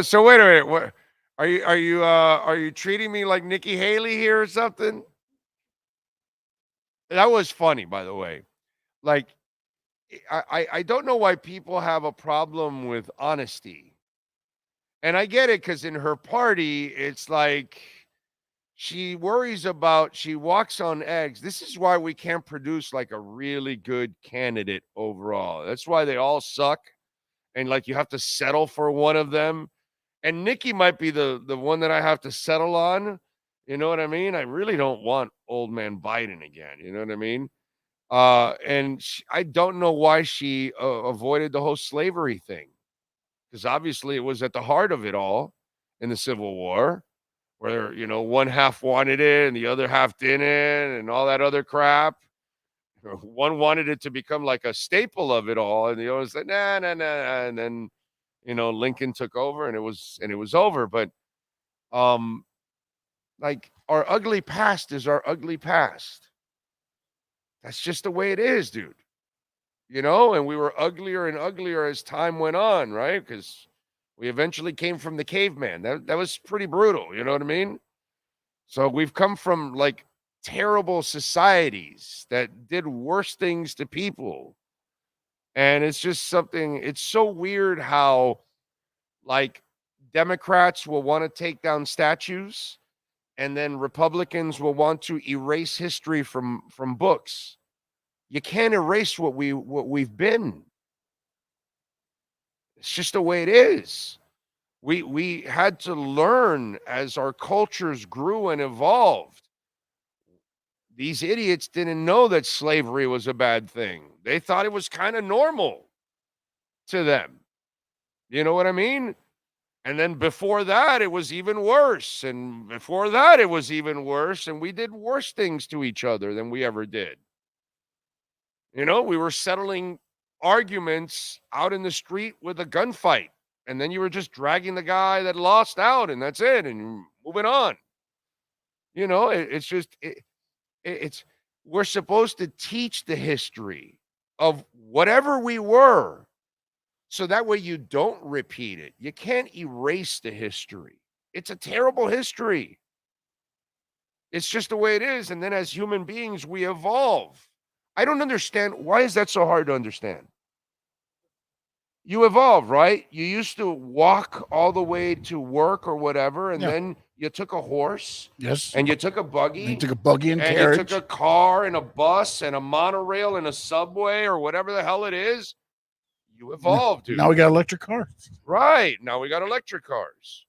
So wait a minute. What are you treating me like Nikki Haley here or something? That was funny, by the way. Like, I don't know why people have a problem with honesty. And I get it, because in her party, it's like she worries about, she walks on eggs. This is why we can't produce like a really good candidate overall. That's why they all suck. And like you have to settle for one of them. And Nikki might be the one that I have to settle on. You know what I mean? I really don't want old man Biden again. You know what I mean? And I don't know why she avoided the whole slavery thing. Because obviously it was at the heart of it all in the Civil War, where, one half wanted it and the other half didn't and all that other crap. One wanted it to become like a staple of it all, and the other said, nah. And then, Lincoln took over and it was over. But like, our ugly past is our ugly past. That's just the way it is, dude. And we were uglier and uglier as time went on, right? Because we eventually came from the caveman. That was pretty brutal, you know what I mean? So we've come from like terrible societies that did worse things to people. And it's just something, it's so weird how like Democrats will want to take down statues and then Republicans will want to erase history from books. You can't erase what we've been. It's just the way it is. We had to learn as our cultures grew and evolved. These idiots didn't know that slavery was a bad thing. They thought it was kind of normal to them. You know what I mean? And then before that, it was even worse. And before that, it was even worse. And we did worse things to each other than we ever did. We were settling arguments out in the street with a gunfight. And then you were just dragging the guy that lost out, and that's it. And moving on. It's just, we're supposed to teach the history of whatever we were. So that way you don't repeat it. You can't erase the history. It's a terrible history. It's just the way it is. And then as human beings, we evolve. I don't understand. Why is that so hard to understand? You evolve, right? You used to walk all the way to work or whatever, and then You took a horse. Yes. And you took a buggy. You took a buggy and carriage. carriage. You took a car and a bus and a monorail and a subway or whatever the hell it is. You evolved, dude. Now we got electric cars. Right. Now we got electric cars.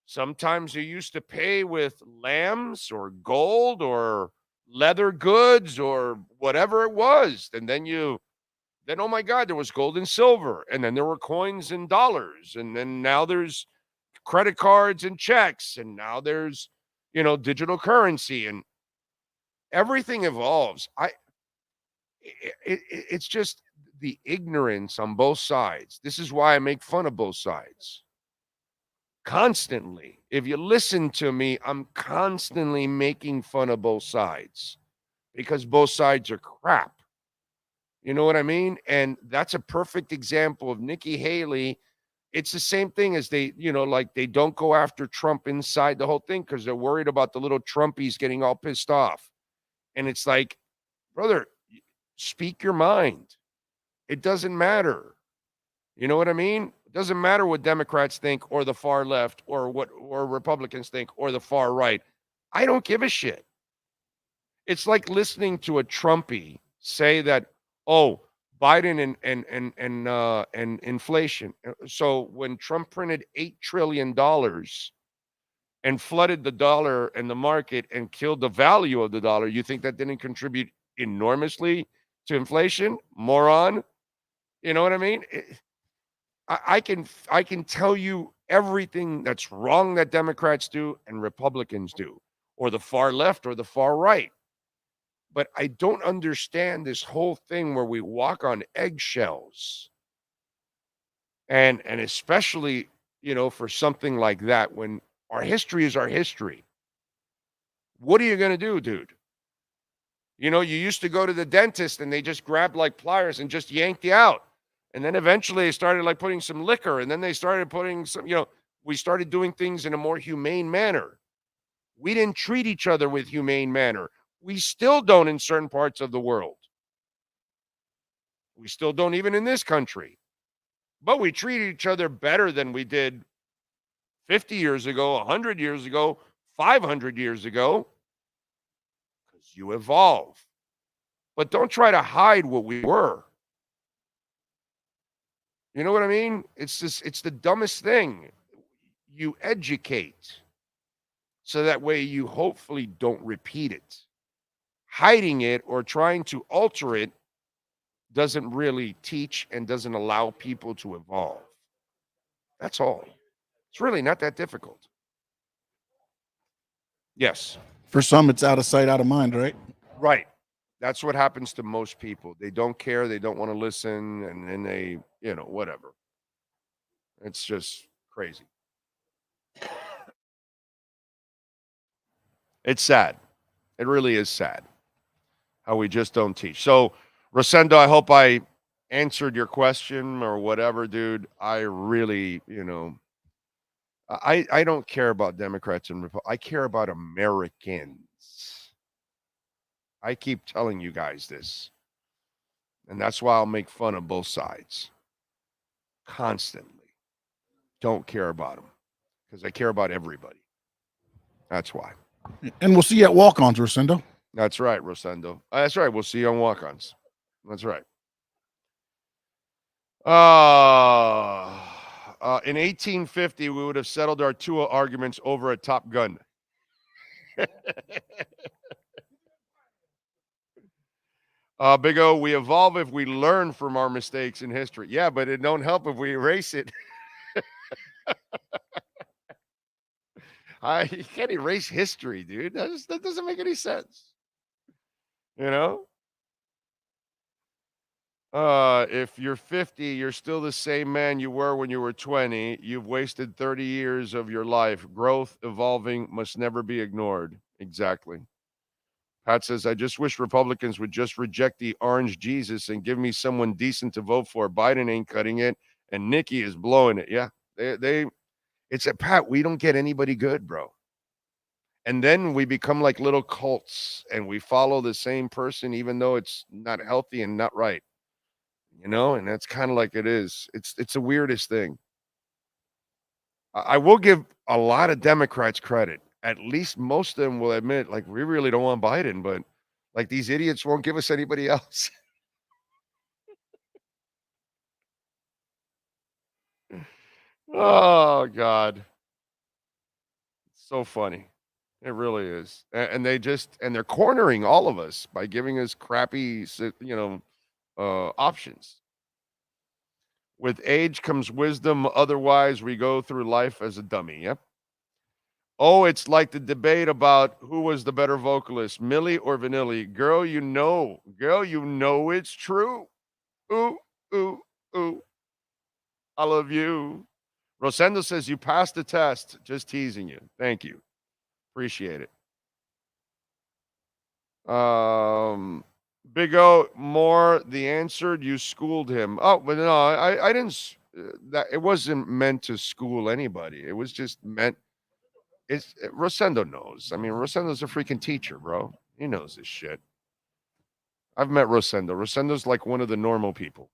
Sometimes you used to pay with lambs or gold or leather goods or whatever it was. And then oh my God, there was gold and silver. And then there were coins and dollars. And then now there's credit cards and checks. And now there's, digital currency. And everything evolves. It's just the ignorance on both sides. This is why I make fun of both sides. Constantly. If you listen to me, I'm constantly making fun of both sides because both sides are crap. You know what I mean? And that's a perfect example of Nikki Haley. It's the same thing as they don't go after Trump inside the whole thing because they're worried about the little Trumpies getting all pissed off. And it's like, brother, speak your mind. It doesn't matter. You know what I mean? It doesn't matter what Democrats think or the far left or what Republicans think or the far right. I don't give a shit. It's like listening to a Trumpy say that, oh, Biden and inflation. So when Trump printed $8 trillion and flooded the dollar and the market and killed the value of the dollar, you think that didn't contribute enormously to inflation? Moron. You know what I mean? I can tell you everything that's wrong that Democrats do and Republicans do, or the far left or the far right. But I don't understand this whole thing where we walk on eggshells. And especially, for something like that, when our history is our history. What are you going to do, dude? You used to go to the dentist and they just grabbed like pliers and just yanked you out. And then eventually they started like putting some liquor, and then they started putting some, we started doing things in a more humane manner. We didn't treat each other with humane manner. We still don't in certain parts of the world. We still don't even in this country. But we treat each other better than we did 50 years ago, 100 years ago, 500 years ago. Because you evolve. But don't try to hide what we were. You know what I mean? It's the dumbest thing. You educate so that way you hopefully don't repeat it. Hiding it or trying to alter it doesn't really teach and doesn't allow people to evolve. That's all. It's really not that difficult. Yes. For some, it's out of sight, out of mind, right? Right. That's what happens to most people. They don't care. They don't want to listen. And then they, whatever. It's just crazy. It's sad. It really is sad how we just don't teach. So, Rosendo, I hope I answered your question or whatever, dude. I really, I don't care about Democrats and Republicans. I care about Americans. I keep telling you guys this. And that's why I'll make fun of both sides. Constantly. Don't care about them. Because I care about everybody. That's why. And we'll see you at walk-ons, Rosendo. That's right, Rosendo. That's right. We'll see you on walk-ons. That's right. In 1850, we would have settled our Tua arguments over a Top Gun. Big O, we evolve if we learn from our mistakes in history. Yeah, but it don't help if we erase it. You can't erase history, dude. That doesn't make any sense. If you're 50, you're still the same man you were when you were 20. You've wasted 30 years of your life. Growth, evolving must never be ignored. Exactly. Pat says, I just wish Republicans would just reject the orange Jesus and give me someone decent to vote for. Biden ain't cutting it, and Nikki is blowing it. Yeah, it's a Pat. We don't get anybody good, bro. And then we become like little cults, and we follow the same person, even though it's not healthy and not right. And that's kind of like it is. It's the weirdest thing. I will give a lot of Democrats credit. At least most of them will admit, like, we really don't want Biden, but like these idiots won't give us anybody else. Oh God, so funny. It really is, and they're cornering all of us by giving us crappy, options. With age comes wisdom. Otherwise, we go through life as a dummy. Yep. Oh, it's like the debate about who was the better vocalist, Millie or Vanilli. Girl, you know it's true. Ooh, ooh, ooh. I love you. Rosendo says you passed the test. Just teasing you. Thank you. Appreciate it. Big O, more the answered. You schooled him. Oh, but no, I didn't. That it wasn't meant to school anybody. It was just meant. Rosendo knows. I mean, Rosendo's a freaking teacher, bro. He knows this shit. I've met Rosendo. Rosendo's like one of the normal people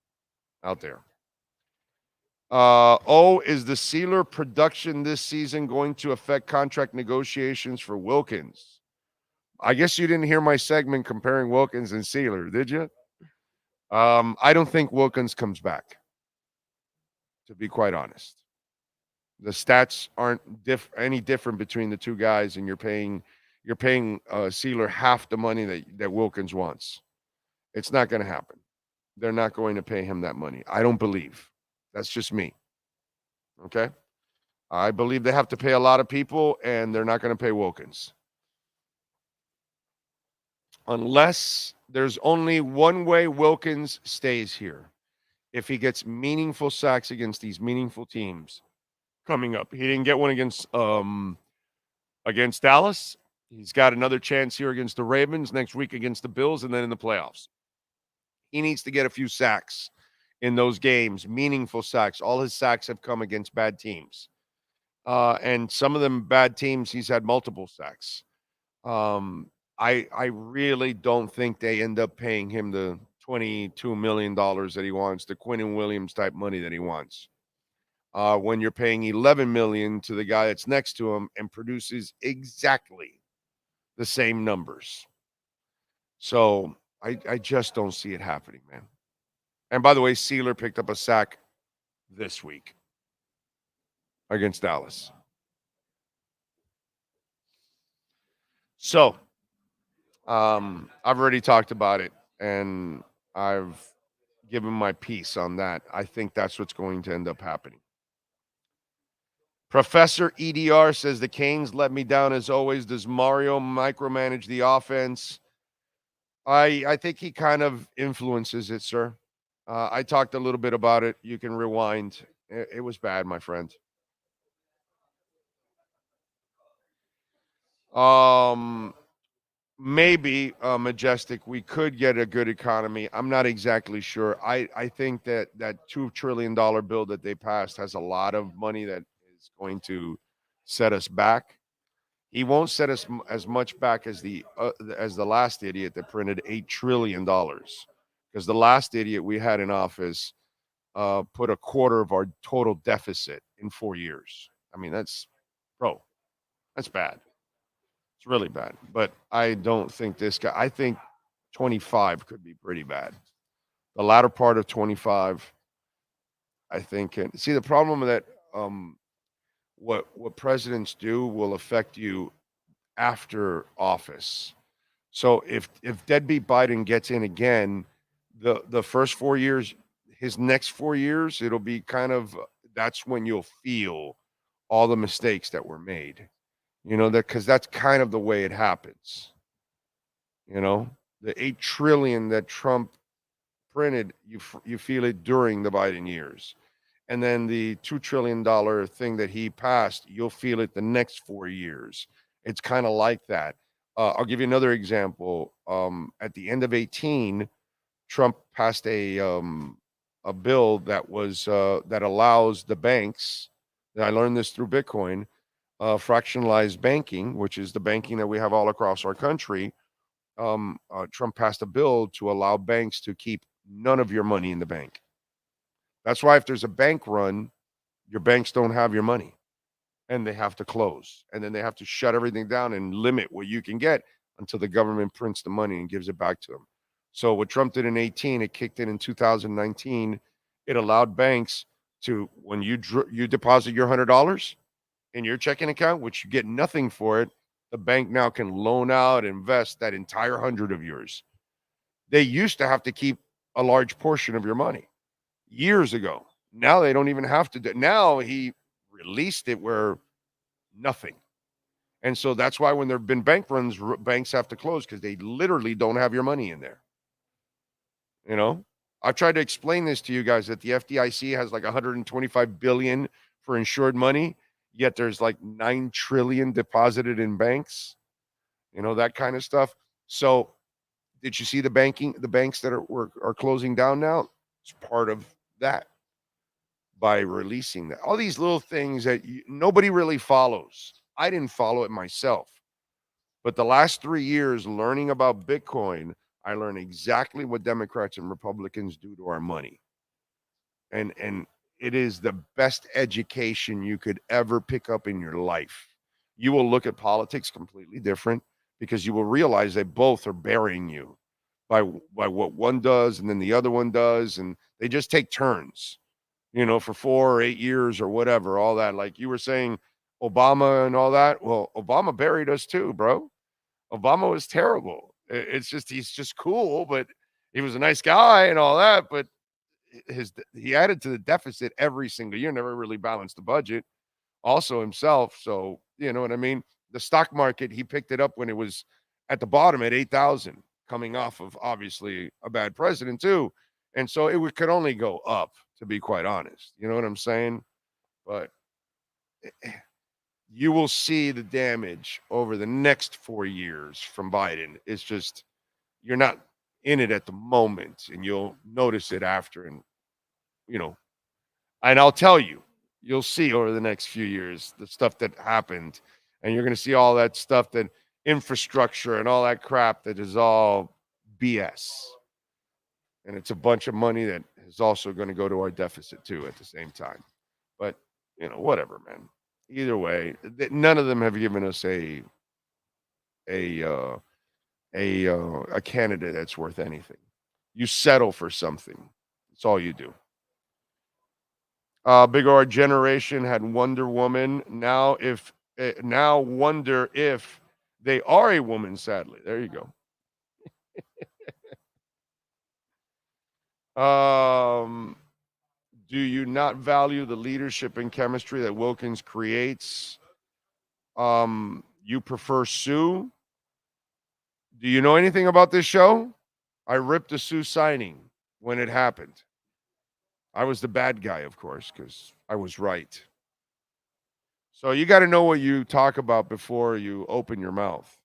out there. Is the Sealer production this season going to affect contract negotiations for Wilkins? I guess you didn't hear my segment comparing Wilkins and Sealer, did you? I don't think Wilkins comes back, to be quite honest. The stats aren't any different between the two guys, and you're paying Sealer half the money that Wilkins wants. It's not going to happen. They're not going to pay him that money. I don't believe. That's just me. Okay? I believe they have to pay a lot of people, and they're not going to pay Wilkins. Unless there's only one way Wilkins stays here. If he gets meaningful sacks against these meaningful teams coming up. He didn't get one against Dallas. He's got another chance here against the Ravens, next week against the Bills, and then in the playoffs. He needs to get a few sacks in those games, meaningful sacks. All his sacks have come against bad teams. And some of them bad teams, he's had multiple sacks. I really don't think they end up paying him the $22 million that he wants, the Quinnen Williams type money that he wants. When you're paying $11 million to the guy that's next to him and produces exactly the same numbers. So I just don't see it happening, man. And by the way, Sealer picked up a sack this week against Dallas. So I've already talked about it, and I've given my piece on that. I think that's what's going to end up happening. Professor EDR says the Canes let me down as always. Does Mario micromanage the offense? I think he kind of influences it, sir. I talked a little bit about it. You can rewind. It was bad, my friend. Maybe Majestic, we could get a good economy. I'm not exactly sure. I think that $2 trillion bill that they passed has a lot of money that is going to set us back. He won't set us as much back as the last idiot that printed $8 trillion, because the last idiot we had in office put a quarter of our total deficit in 4 years. I mean, that's bad. It's really bad. But I don't think this guy. I think 25 could be pretty bad. The latter part of 25, I think. And see, the problem that what presidents do will affect you after office. So if deadbeat Biden gets in again, the first 4 years, his next 4 years, it'll be kind of, that's when you'll feel all the mistakes that were made. You know, that because that's kind of the way it happens. You know, the $8 trillion that Trump printed, you feel it during the Biden years. And then the $2 trillion thing that he passed, you'll feel it the next 4 years. It's kind of like that. I'll give you another example. At the end of 2018, Trump passed a bill that was that allows the banks. And I learned this through Bitcoin. Fractionalized banking, which is the banking that we have all across our country. Trump passed a bill to allow banks to keep none of your money in the bank. That's why if there's a bank run, your banks don't have your money. and they have to close. And then they have to shut everything down and limit what you can get until the government prints the money and gives it back to them. So what Trump did in 18, it kicked in 2019. It allowed banks to, when you deposit your $100 in your checking account, which you get nothing for it, the bank now can loan out, invest that entire 100 of yours. They used to have to keep a large portion of your money years ago. Now they don't even have to. Now he released it where nothing. And so that's why when there have been bank runs, banks have to close because they literally don't have your money in there. You know, I've tried to explain this to you guys that the FDIC has like 125 billion for insured money, yet there's like 9 trillion deposited in banks. You know, that kind of stuff. So did you see the banks that are closing down now? It's part of that by releasing that. All these little things that nobody really follows. I didn't follow it myself. But the last 3 years learning about Bitcoin, I learned exactly what Democrats and Republicans do to our money. And it is the best education you could ever pick up in your life. You will look at politics completely different because you will realize they both are burying you by what one does and then the other one does. And they just take turns, you know, for 4 or 8 years or whatever, all that. Like you were saying, Obama and all that. Well, Obama buried us too, bro. Obama was terrible. It's just, he's just cool, but he was a nice guy and all that. But he added to the deficit every single year, never really balanced the budget. Also himself. So, you know what I mean? The stock market, he picked it up when it was at the bottom at 8,000, coming off of obviously a bad president too. And so it could only go up, to be quite honest. You know what I'm saying? But you will see the damage over the next 4 years from Biden. It's just, you're not in it at the moment, and you'll notice it after. And, you know, and I'll tell you, you'll see over the next few years the stuff that happened, and you're going to see all that stuff, that infrastructure and all that crap that is all BS. And it's a bunch of money that is also going to go to our deficit too at the same time. But, you know, whatever, man. Either way, none of them have given us a candidate that's worth anything. You settle for something. That's all you do. Big R generation had Wonder Woman. Now wonder if they are a woman. Sadly, there you go. Do you not value the leadership and chemistry that Wilkins creates? You prefer Sue? Do you know anything about this show? I ripped a Sue signing when it happened. I was the bad guy, of course, because I was right. So you got to know what you talk about before you open your mouth.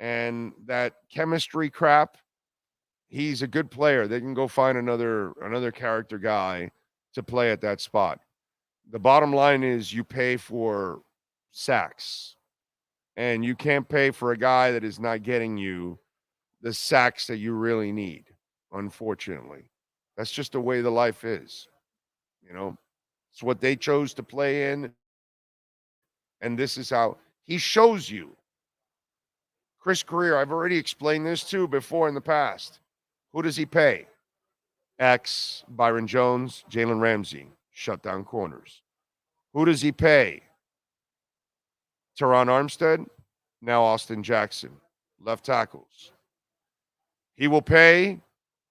And that chemistry crap, he's a good player. They can go find another character guy to play at that spot. The bottom line is you pay for sacks. And you can't pay for a guy that is not getting you the sacks that you really need, unfortunately. That's just the way the life is. You know, it's what they chose to play in. And this is how he shows you. Chris Greer, I've already explained this too before in the past. Who does he pay? X, Byron Jones, Jalen Ramsey, shut down corners. Who does he pay? Teron Armstead, now Austin Jackson, left tackles. He will pay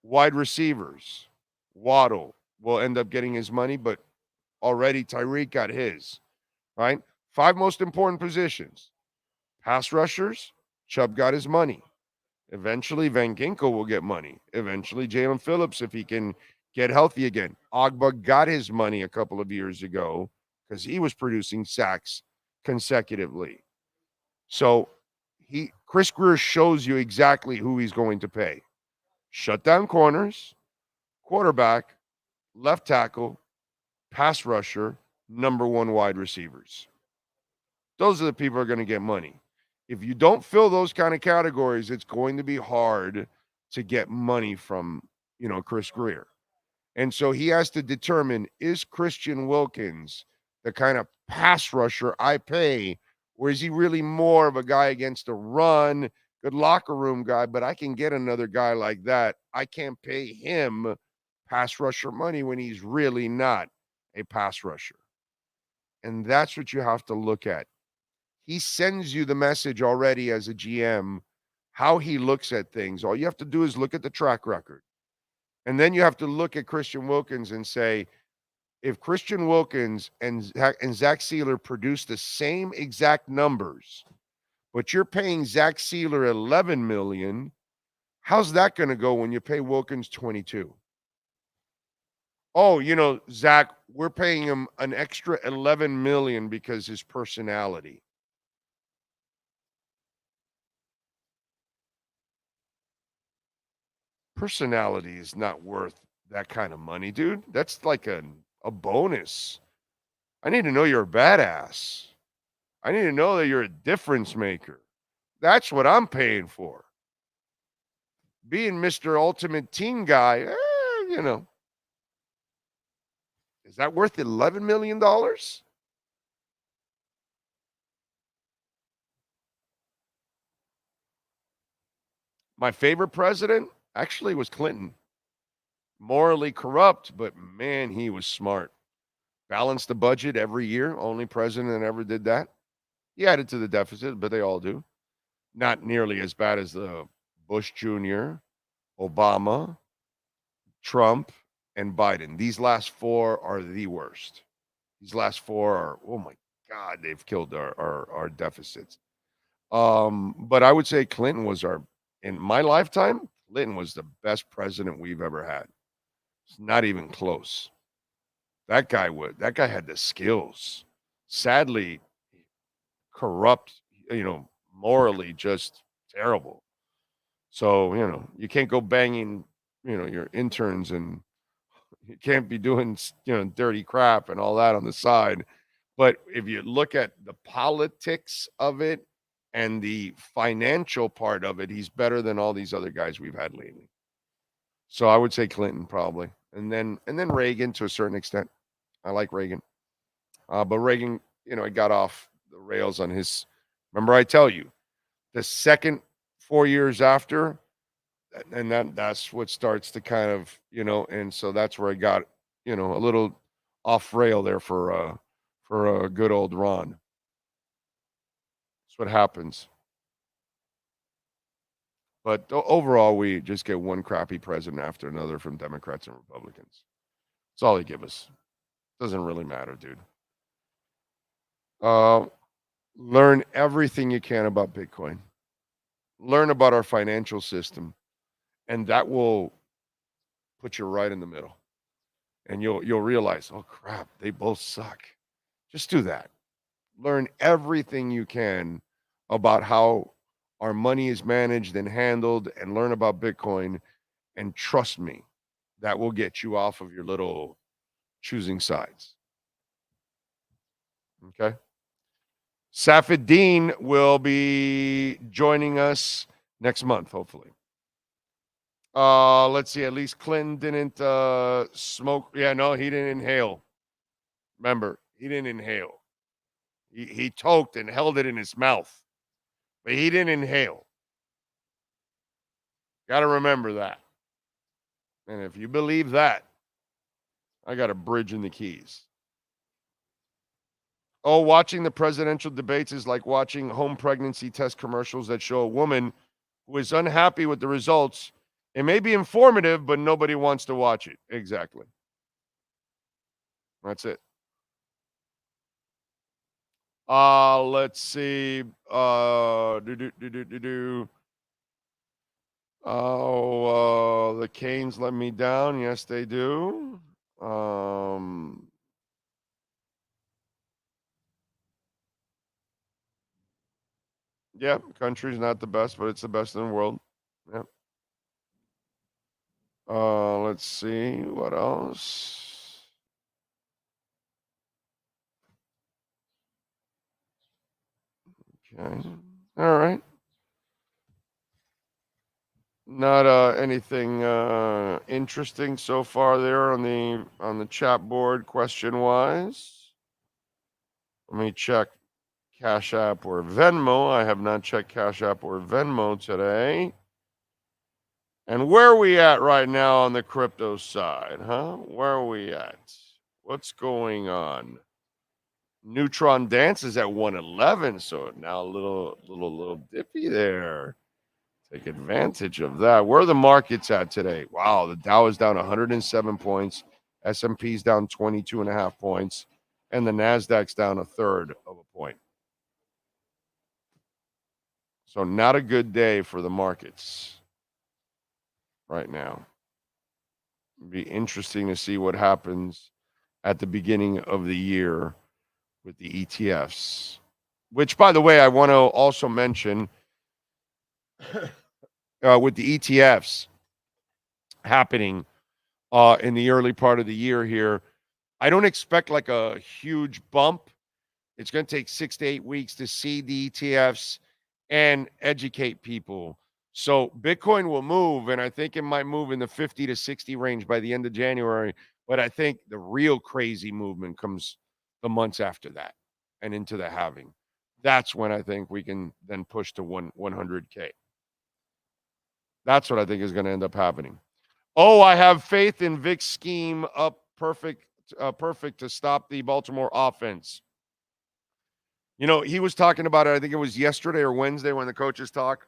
wide receivers. Waddle will end up getting his money, but already Tyreek got his, right? 5 most important positions. Pass rushers, Chubb got his money. Eventually, Van Ginkel will get money. Eventually, Jalen Phillips, if he can get healthy again. Ogba got his money a couple of years ago because he was producing sacks consecutively. So Chris Greer shows you exactly who he's going to pay. Shut down corners, quarterback, left tackle, pass rusher, number 1 wide receivers. Those are the people who are going to get money. If you don't fill those kind of categories, it's going to be hard to get money from, Chris Greer. And so he has to determine, is Christian Wilkins the kind of pass rusher I pay, or is he really more of a guy against a run, good locker room guy, but I can get another guy like that. I can't pay him pass rusher money when he's really not a pass rusher. And that's what you have to look at. He sends you the message already as a GM, how he looks at things. All you have to do is look at the track record. And then you have to look at Christian Wilkins and say, if Christian Wilkins and Zach Sealer produce the same exact numbers, but you're paying Zach Sealer $11 million, how's that going to go when you pay Wilkins $22? Oh, you know, Zach, we're paying him an extra $11 million because his personality. Personality is not worth that kind of money, dude. That's like a bonus. I need to know you're a badass. I need to know that you're a difference maker. That's what I'm paying for. Being Mr. Ultimate Team guy, you know. Is that worth $11 million? My favorite president actually was Clinton. Morally corrupt, but man, he was smart. Balanced the budget every year. Only president that ever did that. He added to the deficit, but they all do. Not nearly as bad as the Bush Jr., Obama, Trump, and Biden. These last four are the worst. These last four are, oh my God, they've killed our deficits. But I would say Clinton was in my lifetime, Clinton was the best president we've ever had. It's not even close. That guy had the skills. Sadly, corrupt, morally just terrible. So, you can't go banging, your interns, and you can't be doing, dirty crap and all that on the side. But if you look at the politics of it and the financial part of it, he's better than all these other guys we've had lately. So I would say Clinton probably. And then Reagan to a certain extent. I like Reagan. But Reagan, he got off the rails on his. Remember, I tell you, the second 4 years after, and that's what starts to kind of, and so that's where I got, a little off rail there for a good old Ron. That's what happens. But overall, we just get one crappy president after another from Democrats and Republicans. That's all they give us. Doesn't really matter, dude. Learn everything you can about Bitcoin. Learn about our financial system, and that will put you right in the middle. And you'll realize, oh crap, they both suck. Just do that. Learn everything you can about how our money is managed and handled, and learn about Bitcoin. And trust me, that will get you off of your little choosing sides. Okay. Safedine will be joining us next month, hopefully. Let's see. At least Clinton didn't smoke. Yeah, no, he didn't inhale. Remember, he didn't inhale. He toked and held it in his mouth, but he didn't inhale. Got to remember that. And if you believe that, I got a bridge in the Keys. Oh, watching the presidential debates is like watching home pregnancy test commercials that show a woman who is unhappy with the results. It may be informative, but nobody wants to watch it. Exactly. That's it. Let's see. Oh, the Canes let me down. Yes, they do. Yeah, country's not the best, but it's the best in the world. Yeah. Let's see what else. Okay. All right. Not anything interesting so far there on the chat board question wise. Let me check Cash App or Venmo. I have not checked Cash App or Venmo today. And where are we at right now on the crypto side, huh? Where are we at? What's going on? Neutron Dance is at 111, so now a little dippy there. Take advantage of that. Where are the markets at today? Wow, the Dow is down 107 points. S&P's down 22.5 points. And the NASDAQ's down a third of a point. So not a good day for the markets right now. It'll be interesting to see what happens at the beginning of the year with the ETFs. Which, by the way, I want to also mention with the ETFs happening in the early part of the year here, I don't expect like a huge bump. It's going to take 6 to 8 weeks to see the ETFs and educate people. So Bitcoin will move, and I think it might move in the 50 to 60 range by the end of January. But I think the real crazy movement comes the months after that and into the halving. That's when I think we can then push to 100K. That's what I think is going to end up happening. Oh, I have faith in Vic's scheme up perfect to stop the Baltimore offense. You know, he was talking about it, I think it was yesterday or Wednesday when the coaches talk.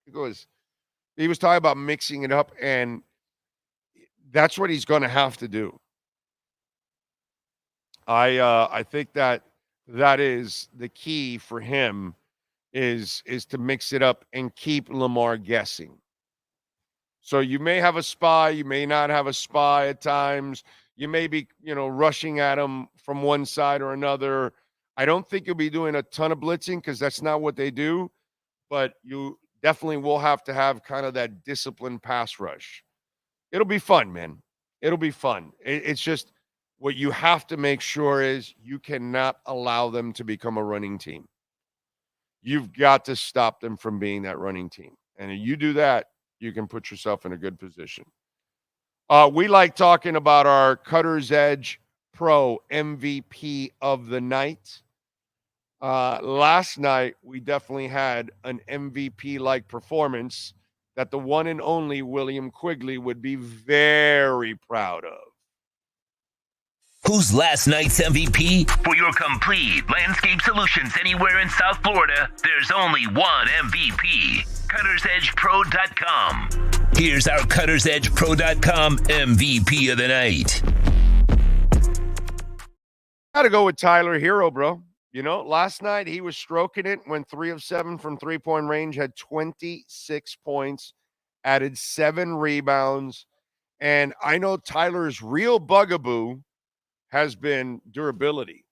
He was talking about mixing it up, and that's what he's going to have to do. I think that is the key for him is to mix it up and keep Lamar guessing. So you may have a spy, you may not have a spy at times. You may be, rushing at him from one side or another. I don't think you'll be doing a ton of blitzing because that's not what they do, but you definitely will have to have kind of that disciplined pass rush. It'll be fun, man. It'll be fun. It's just what you have to make sure is you cannot allow them to become a running team. You've got to stop them from being that running team. And if you do that, you can put yourself in a good position. We like talking about our Cutter's Edge Pro MVP of the night. Last night, we definitely had an MVP-like performance that the one and only William Quigley would be very proud of. Who's last night's MVP? For your complete landscape solutions anywhere in South Florida, there's only one MVP. CuttersEdgePro.com. Here's our CuttersEdgePro.com MVP of the night. Gotta go with Tyler Hero, bro. Last night he was stroking it, went 3 of 7 from three-point range, had 26 points, added 7 rebounds. And I know Tyler's real bugaboo has been durability.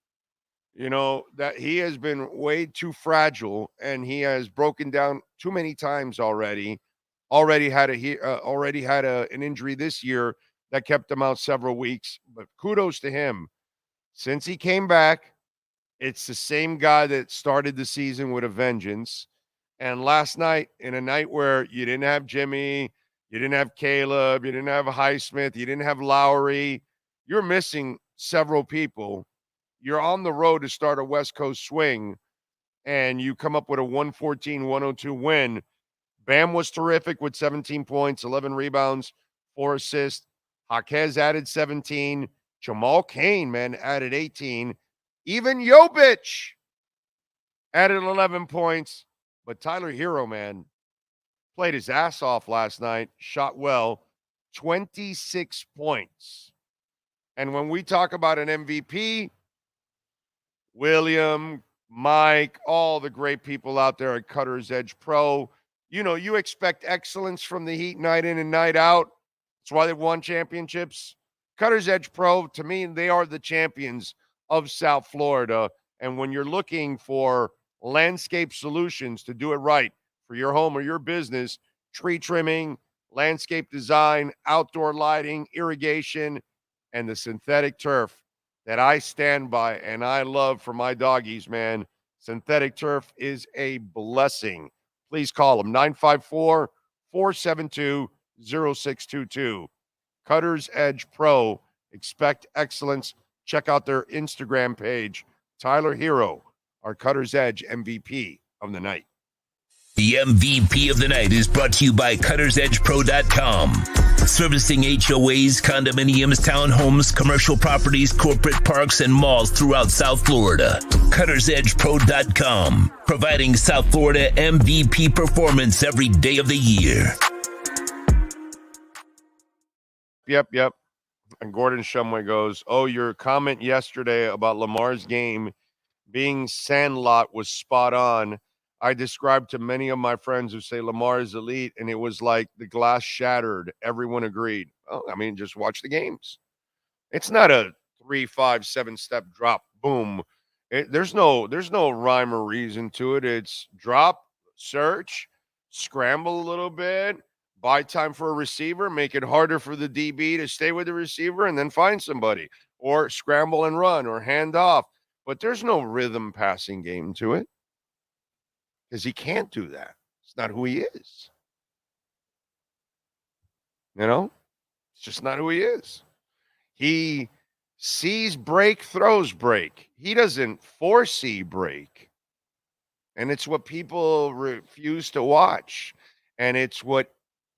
That he has been way too fragile and he has broken down too many times already. Already had an injury this year that kept him out several weeks. But kudos to him. Since he came back, it's the same guy that started the season with a vengeance. And last night, in a night where you didn't have Jimmy, you didn't have Caleb, you didn't have Highsmith, you didn't have Lowry, you're missing several people. You're on the road to start a West Coast swing, and you come up with a 114-102 win. Bam was terrific with 17 points, 11 rebounds, 4 assists. Jaquez added 17. Jamal Cain, man, added 18. Even Jovic added 11 points. But Tyler Hero, man, played his ass off last night, shot well, 26 points. And when we talk about an MVP, William, Mike, all the great people out there at Cutter's Edge Pro, you expect excellence from the Heat night in and night out. That's why they've won championships. Cutter's Edge Pro, to me, they are the champions of South Florida. And when you're looking for landscape solutions to do it right for your home or your business, tree trimming, landscape design, outdoor lighting, irrigation, and the synthetic turf that I stand by and I love for my doggies, man. Synthetic turf is a blessing. Please call them 954-472-0622. Cutter's Edge Pro. Expect excellence. Check out their Instagram page. Tyler Hero, our Cutter's Edge MVP of the night. The MVP of the night is brought to you by CuttersEdgePro.com. Servicing HOAs, condominiums, townhomes, commercial properties, corporate parks, and malls throughout South Florida. CuttersEdgePro.com. Providing South Florida MVP performance every day of the year. Yep. And Gordon Shumway goes, oh, your comment yesterday about Lamar's game being sandlot was spot on. I described to many of my friends who say Lamar is elite, and it was like the glass shattered. Everyone agreed. Oh, I mean, just watch the games. It's not a 3, 5, 7-step drop. Boom. There's no rhyme or reason to it. It's drop, search, scramble a little bit, buy time for a receiver, make it harder for the DB to stay with the receiver, and then find somebody, or scramble and run, or hand off. But there's no rhythm passing game to it because he can't do that. It's not who he is. It's just not who he is. He sees break, throws break. He doesn't foresee break. And it's what people refuse to watch. And it's what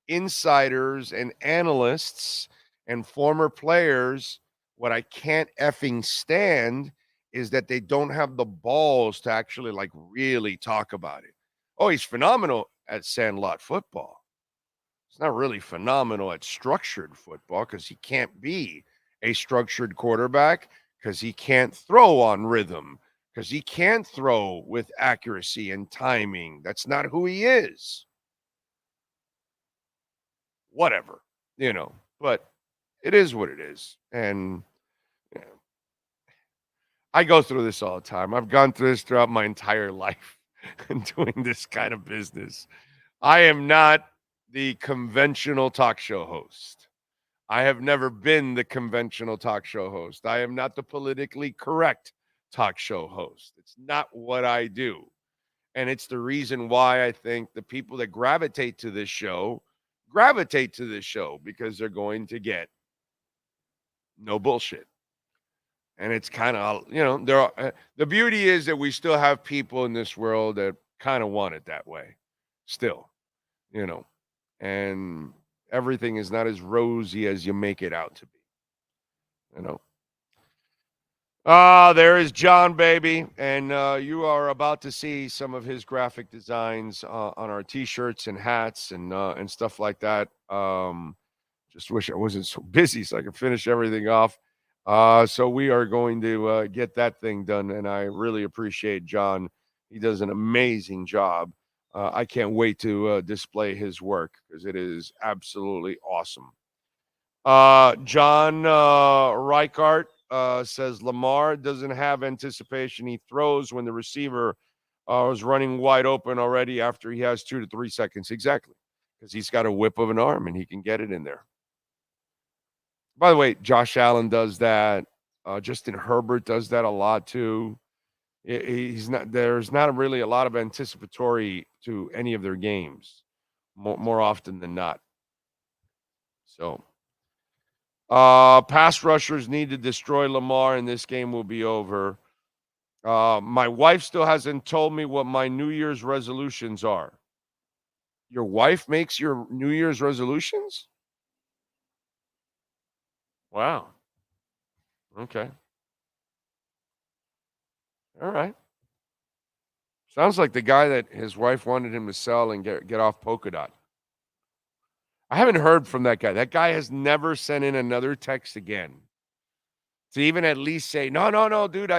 insiders and analysts and former players, what I can't effing stand is that they don't have the balls to actually really talk about it. Oh, he's phenomenal at sandlot football. It's not really phenomenal at structured football because he can't be a structured quarterback because he can't throw on rhythm, because he can't throw with accuracy and timing. That's not who he is. Whatever, but it is what it is. And I go through this all the time. I've gone through this throughout my entire life doing this kind of business. I am not the conventional talk show host. I have never been the conventional talk show host. I am not the politically correct talk show host. It's not what I do. And it's the reason why I think the people that gravitate to this show because they're going to get no bullshit. And it's kind of, the beauty is that we still have people in this world that kind of want it that way still, and everything is not as rosy as you make it out to be, there is John, baby. And you are about to see some of his graphic designs on our T-shirts and hats and stuff like that. Just wish I wasn't so busy so I could finish everything off. So we are going to get that thing done, and I really appreciate John. He does an amazing job. I can't wait to display his work because it is absolutely awesome. John Reichart says Lamar doesn't have anticipation. He throws when the receiver is running wide open already after he has 2 to 3 seconds. Exactly, because he's got a whip of an arm and he can get it in there. By the way, Josh Allen does that. Justin Herbert does that a lot too. There's not really a lot of anticipatory to any of their games, more often than not. So, pass rushers need to destroy Lamar, and this game will be over. My wife still hasn't told me what my New Year's resolutions are. Your wife makes your New Year's resolutions? Wow. Okay. All right. Sounds like the guy that his wife wanted him to sell and get off Polka Dot. I haven't heard from that guy. That guy has never sent in another text again to even at least say, no, dude,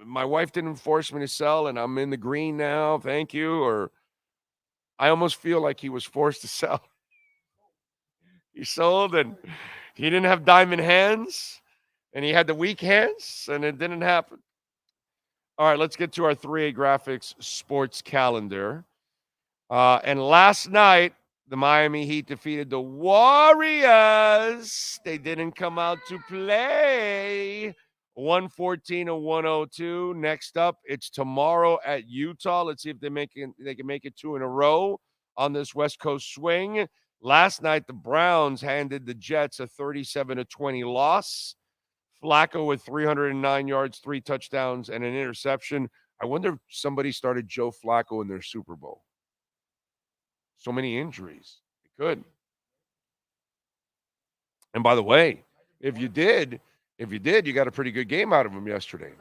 my wife didn't force me to sell and I'm in the green now. Thank you. Or I almost feel like he was forced to sell. He sold and he didn't have diamond hands and he had the weak hands and it didn't happen. All right, let's get to our 3A Graphics sports calendar. And last night, the Miami Heat defeated the Warriors. They didn't come out to play. 114-102. Next up, it's tomorrow at Utah. Let's see if they can make it 2 in a row on this West Coast swing. Last night, the Browns handed the Jets a 37-20 loss. Flacco with 309 yards, 3 touchdowns, and an interception. I wonder if somebody started Joe Flacco in their Super Bowl. So many injuries. It could. And by the way, if you did, you got a pretty good game out of him yesterday.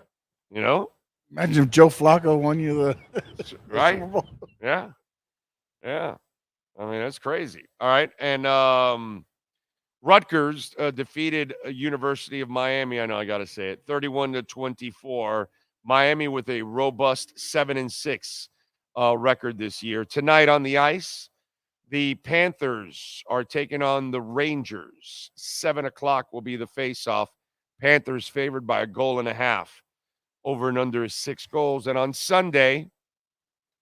You know? Imagine if Joe Flacco won you the right? Super Bowl. Yeah. Yeah. I mean, that's crazy. All right. And Rutgers defeated University of Miami. I know I got to say it. 31-24. Miami with a robust 7-6 record this year. Tonight on the ice, the Panthers are taking on the Rangers. 7 o'clock will be the face-off. Panthers favored by 1.5 goals. Over and under is 6 goals. And on Sunday,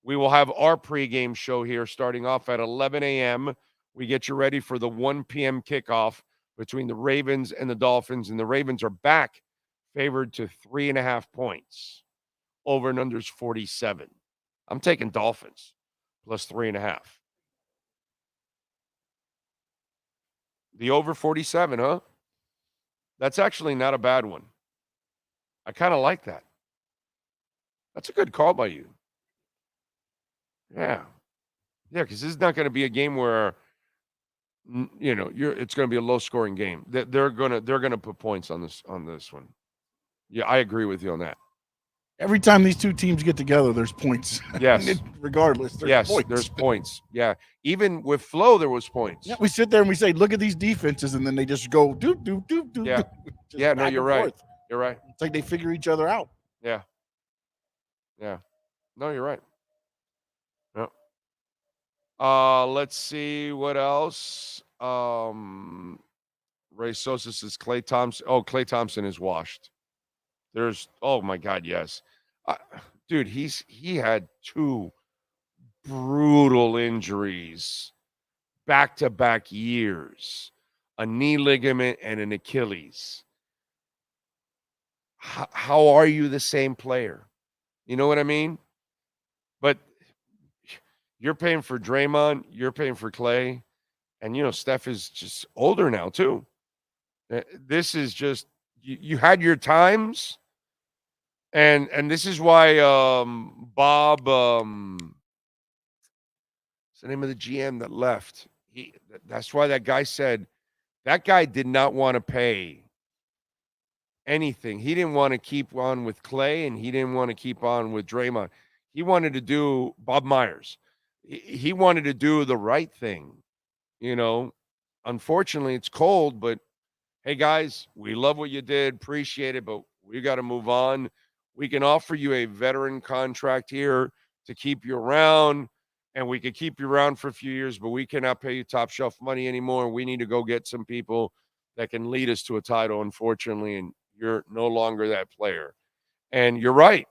we will have our pregame show here starting off at 11 a.m. We get you ready for the 1 p.m. kickoff between the Ravens and the Dolphins. And the Ravens are back favored to 3.5 points. Over and under is 47. I'm taking Dolphins plus 3.5. The over 47, huh? That's actually not a bad one. I kind of like that. That's a good call by you. Yeah. Yeah, because this is not going to be a game where, it's going to be a low-scoring game. They're gonna put points on this one. Yeah, I agree with you on that. Every time these two teams get together, there's points. Yes. Regardless, there's points. There's points. Yeah. Even with Flo, there was points. Yeah, we sit there and we say, look at these defenses, and then they just go, doop, doop, doop, doop. Yeah. Yeah, no, you're right. You're right. It's like they figure each other out. Yeah. Yeah. No, you're right. Yeah. Let's see what else. Ray Sosa says Klay Thompson. Oh, Klay Thompson is washed. Oh my God, yes. Dude, he had 2 brutal injuries back-to-back years. A knee ligament and an Achilles. How are you the same player? You know what I mean? But you're paying for Draymond, you're paying for Klay, and Steph is just older now too. This is just you had your times, and this is why Bob, what's the name of the GM that left? That's why that guy said that guy did not want to pay anything. He didn't want to keep on with Klay, and he didn't want to keep on with Draymond. He wanted to do Bob Myers. He wanted to do the right thing. Unfortunately, it's cold, but hey, guys, we love what you did. Appreciate it, but we got to move on. We can offer you a veteran contract here to keep you around, and we could keep you around for a few years, but we cannot pay you top shelf money anymore. We need to go get some people that can lead us to a title, unfortunately, and you're no longer that player. And you're right.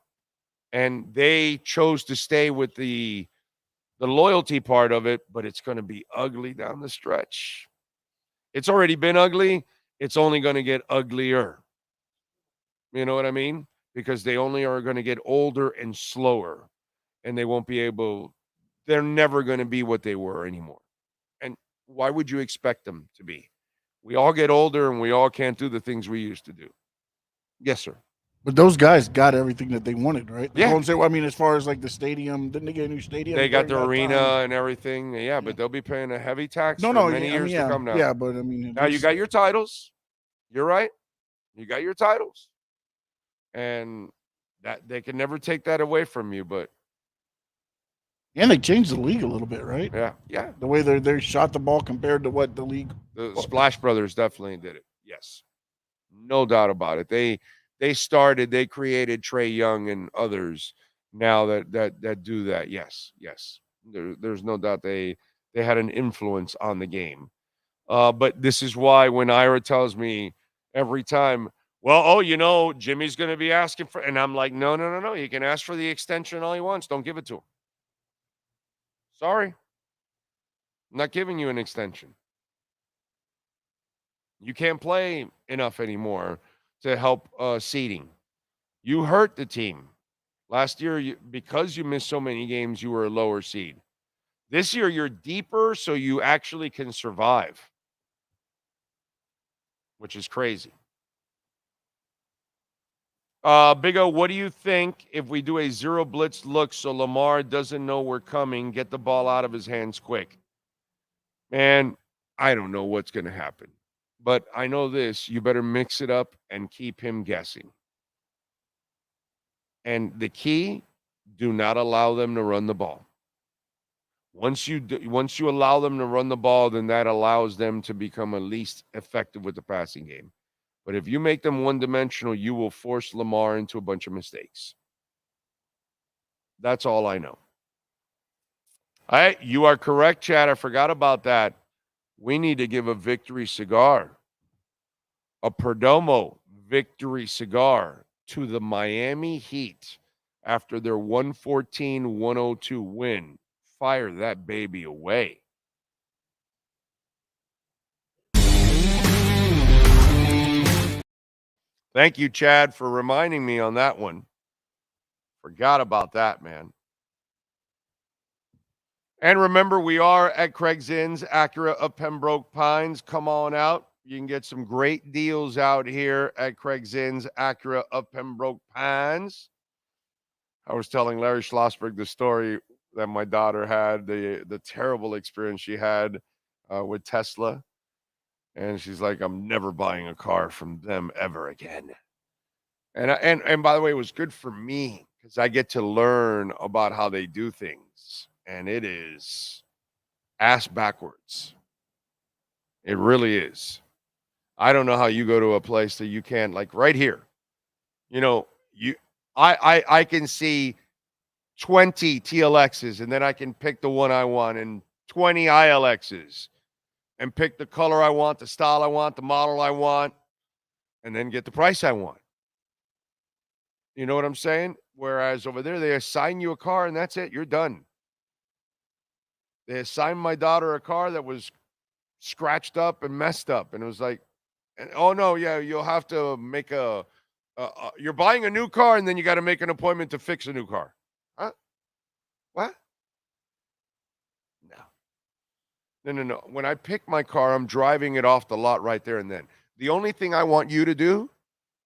And they chose to stay with the loyalty part of it, but it's going to be ugly down the stretch. It's already been ugly. It's only going to get uglier. You know what I mean? Because they only are going to get older and slower, and they're never going to be what they were anymore. And why would you expect them to be? We all get older, and we all can't do the things we used to do. Yes, sir. But those guys got everything that they wanted, right? Yeah. I mean, as far as like the stadium, didn't they get a new stadium? They got the arena and everything. Yeah, but they'll be paying a heavy tax for many years to come now. Yeah, but I mean. Now you got your titles. You're right. You got your titles. And that they can never take that away from you, but. And they changed the league a little bit, right? Yeah, yeah. The way they shot the ball compared to what the league. The Splash Brothers definitely did it. Yes. No doubt about it. They created Trae Young and others now that do that. Yes. There's no doubt they had an influence on the game. But this is why when Ira tells me every time, Jimmy's going to be asking for, and I'm like, no. He can ask for the extension all he wants. Don't give it to him. Sorry. I'm not giving you an extension. You can't play enough anymore to help seeding. You hurt the team. Last year, because you missed so many games, you were a lower seed. This year, you're deeper, so you actually can survive, which is crazy. Big O, what do you think if we do a zero blitz look so Lamar doesn't know we're coming, get the ball out of his hands quick? Man, I don't know what's going to happen. But I know this, you better mix it up and keep him guessing. And the key, do not allow them to run the ball. Once you allow them to run the ball, then that allows them to become at least effective with the passing game. But if you make them one-dimensional, you will force Lamar into a bunch of mistakes. That's all I know. All right, you are correct, Chad. I forgot about that. We need to give a victory cigar, a Perdomo victory cigar to the Miami Heat after their 114-102 win. Fire that baby away. Thank you, Chad, for reminding me on that one. Forgot about that, man. And remember, we are at Craig Zinn's Acura of Pembroke Pines. Come on out. You can get some great deals out here at Craig Zinn's Acura of Pembroke Pines. I was telling Larry Schlossberg the story that my daughter had, the terrible experience she had with Tesla. And she's like, I'm never buying a car from them ever again. And by the way, it was good for me because I get to learn about how they do things. And it is ass backwards. It really is. I don't know how you go to a place that you can't, like right here. You know, I can see 20 TLXs and then I can pick the one I want, and 20 ILXs and pick the color I want, the style I want, the model I want, and then get the price I want. You know what I'm saying? Whereas over there, they assign you a car and that's it. You're done. They assigned my daughter a car that was scratched up and messed up. And it was like, oh, no, yeah, you'll have to make you're buying a new car and then you got to make an appointment to fix a new car. Huh? What? No. When I pick my car, I'm driving it off the lot right there and then. The only thing I want you to do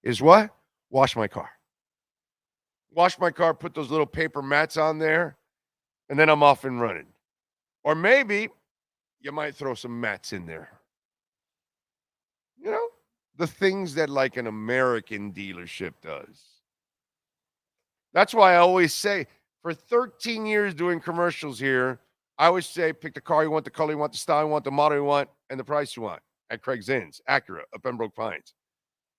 is what? Wash my car. Wash my car, put those little paper mats on there, and then I'm off and running. Or maybe you might throw some mats in there. You know, the things that like an American dealership does. That's why I always say, for 13 years doing commercials here, I always say, pick the car you want, the color you want, the style you want, the model you want, and the price you want at Craig Zinn's, Acura of Pembroke Pines.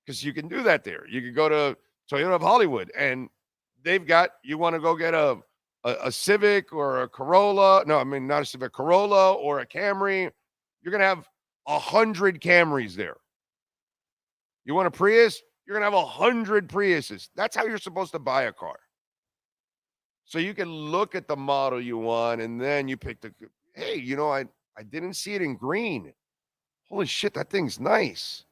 Because you can do that there. You can go to Toyota of Hollywood, and they've got, you want to go get a Civic or a Corolla. No, I mean, not a Civic, Corolla or a Camry. You're going to have 100 Camrys there. You want a Prius? You're going to have 100 Priuses. That's how you're supposed to buy a car. So you can look at the model you want, and then you pick hey, you know, I didn't see it in green. Holy shit, that thing's nice.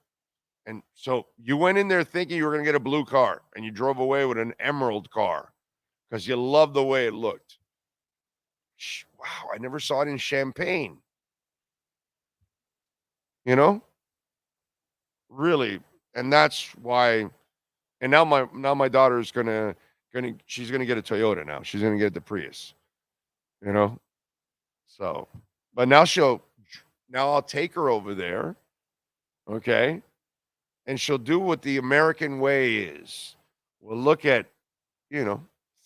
And so you went in there thinking you were going to get a blue car, and you drove away with an emerald car because you love the way it looked. Wow, I never saw it in champagne. You know? Really. And that's why. And now my daughter's she's gonna get a Toyota now. She's gonna get the Prius. You know? So, but now I'll take her over there. Okay? And she'll do what the American way is. We'll look at,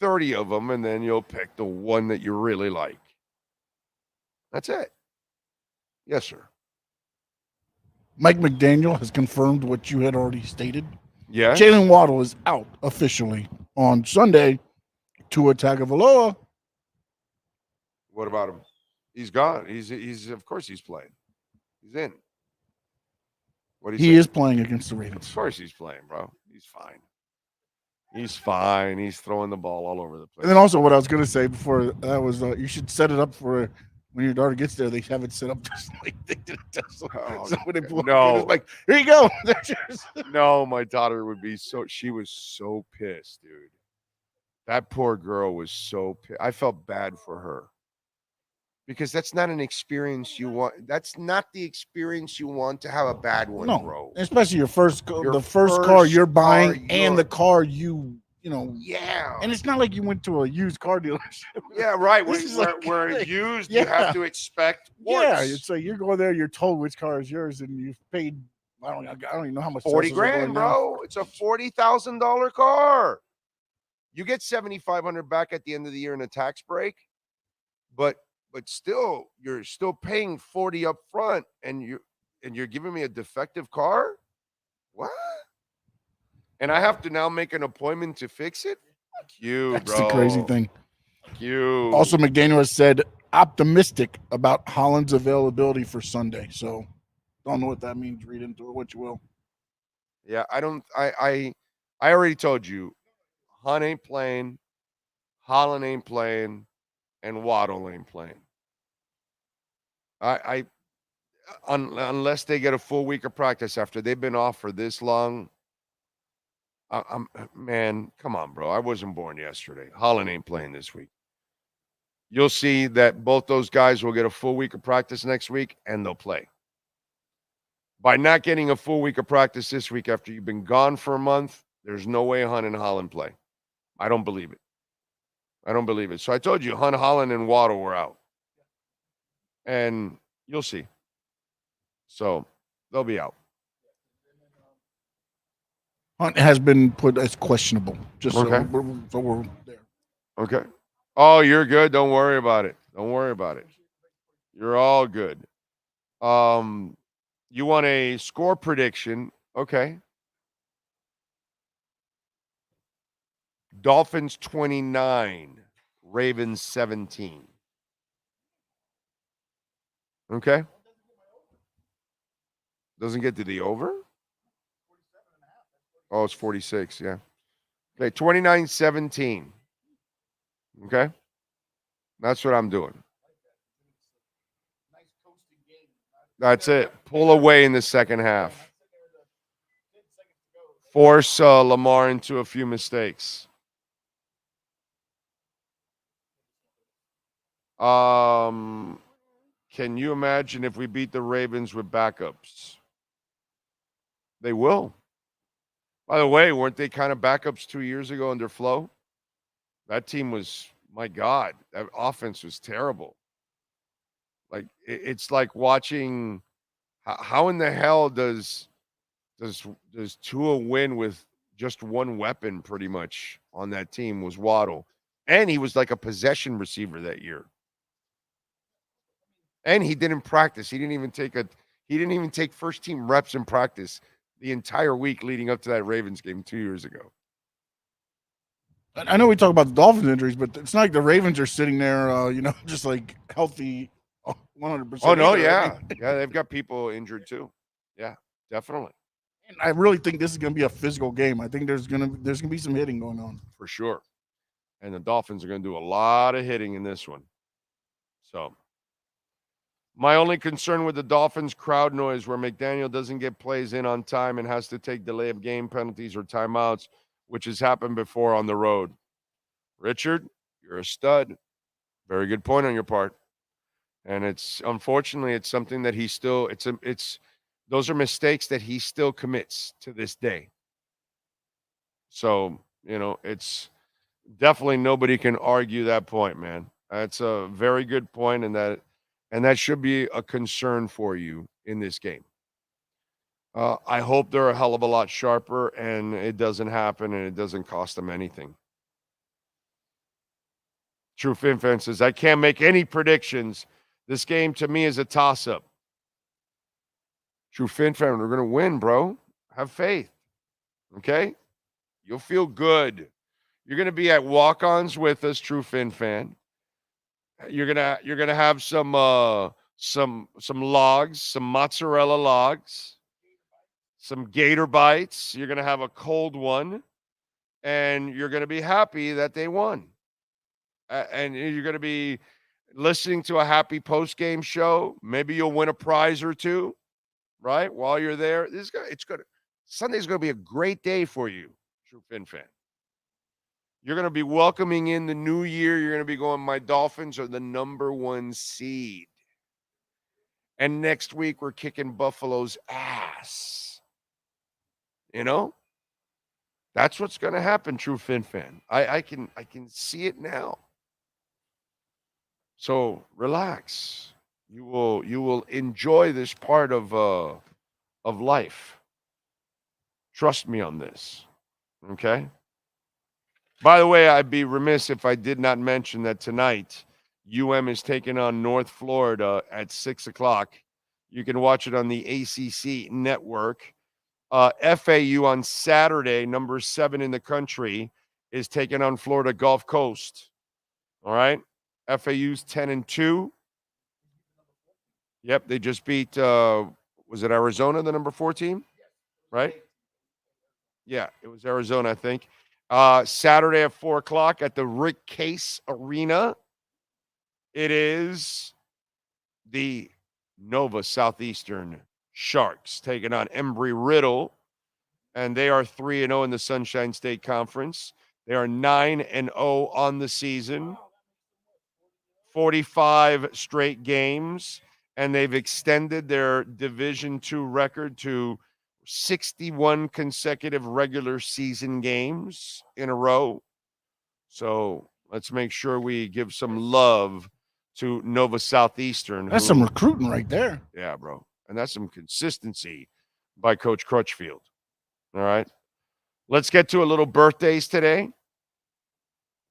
30 of them, and then you'll pick the one that you really like. That's it. Yes, sir. Mike McDaniel has confirmed what you had already stated. Yeah. Jalen Waddle is out officially on Sunday. Tua Tagovailoa. What about him? He's gone. He's of course he's playing. He's in. He is playing against the Ravens. Of course he's playing, bro. He's fine. He's fine. He's throwing the ball all over the place. And then also what I was going to say before that was you should set it up for when your daughter gets there, they have it set up just like they did at Tesla. So when they pull no. it's like, here you go. No, my daughter would be she was so pissed, dude. That poor girl was so pissed. I felt bad for her. because that's not an experience you want. That's not the experience you want to have a bad one, No, bro. especially the first Your car you're buying car and the car you know. Yeah. And it's not like you went to a used car dealership. Yeah, right. This is Where like, used, yeah. you have to expect warts. Yeah, it's like you're going there, you're told which car is yours, and you've paid. I don't even know how much. 40 Teslas are grand, going bro. now. It's a $40,000 car. You get $7,500 back at the end of the year in a tax break, but still, you're still paying 40 up front, and you're giving me a defective car? What? And I have to now make an appointment to fix it? Fuck you, That's bro. the crazy thing. Fuck you. Also, McDaniel has said optimistic about Holland's availability for Sunday. So, don't know what that means. Read into it what you will. Yeah, I already told you, Hunt ain't playing, Holland ain't playing, and Waddle ain't playing. Unless they get a full week of practice after they've been off for this long. Man, come on, bro. I wasn't born yesterday. Holland ain't playing this week. You'll see that both those guys will get a full week of practice next week, and they'll play. By not getting a full week of practice this week after you've been gone for a month, there's no way Hunt and Holland play. I don't believe it. I don't believe it. So I told you, Hunt, Holland, and Waddle were out. And you'll see. So they'll be out. Hunt has been put as questionable. Just Okay. so we're there. Okay. Oh, you're good. Don't worry about it. Don't worry about it. You're all good. You want a score prediction? Okay. Dolphins 29, Ravens 17. Okay. Doesn't get to the over? Oh, it's 46, yeah. Okay, 29-17. Okay? That's what I'm doing. That's it. Pull away in the second half. Force Lamar into a few mistakes. Can you imagine if we beat the Ravens with backups? They will. By the way, weren't they kind of backups 2 years ago under Flo? That team was, my God, that offense was terrible. Like, it's like watching, how in the hell does Tua win with just one weapon pretty much on that team was Waddle. And he was like a possession receiver that year. And he didn't practice. He didn't even take first team reps in practice the entire week leading up to that Ravens game 2 years ago. I know we talk about the Dolphins injuries, but it's not like the Ravens are sitting there, just like healthy 100%. Oh, no, yeah. Yeah, they've got people injured too. Yeah, definitely. And I really think this is going to be a physical game. I think there's going to be some hitting going on. For sure. And the Dolphins are going to do a lot of hitting in this one. So, my only concern with the Dolphins crowd noise where McDaniel doesn't get plays in on time and has to take delay of game penalties or timeouts, which has happened before on the road. Richard, you're a stud. Very good point on your part. And it's unfortunately it's something that he still those are mistakes that he still commits to this day. So, it's definitely nobody can argue that point, man. That's a very good point, and that should be a concern for you in this game. I hope they're a hell of a lot sharper and it doesn't happen and it doesn't cost them anything. True Fin Fan says, I can't make any predictions. This game to me is a toss-up. True Fin Fan, we're going to win, bro. Have faith. Okay? You'll feel good. You're going to be at walk-ons with us, True Fin Fan. You're gonna have some logs, some mozzarella logs, some gator bites. You're gonna have a cold one, and you're gonna be happy that they won. And you're gonna be listening to a happy post-game show. Maybe you'll win a prize or two, right? While you're there, Sunday's gonna be a great day for you, True Fin Fan. You're going to be welcoming in the new year. You're going to be going, my Dolphins are the number 1 seed. And next week, we're kicking Buffalo's ass. You know? That's what's going to happen, true Fin fan. I can see it now. So relax. You will enjoy this part of life. Trust me on this. Okay? By the way, I'd be remiss if I did not mention that tonight is taking on North Florida at 6:00. You can watch it on the ACC network. FAU on Saturday, number 7 in the country, is taking on Florida Gulf Coast. All right? FAU's 10-2. Yep, they just beat, was it Arizona, the number 4 team? Right? Yeah, it was Arizona, I think. Saturday at 4:00 at the Rick Case Arena. It is the Nova Southeastern Sharks taking on Embry-Riddle, and they are 3-0 in the Sunshine State Conference. They are 9-0 on the season, 45 straight games, and they've extended their Division II record to 61 consecutive regular season games in a row. So let's make sure we give some love to Nova Southeastern. That's some recruiting right there. Yeah, bro. And that's some consistency by Coach Crutchfield. All right. Let's get to a little birthdays today.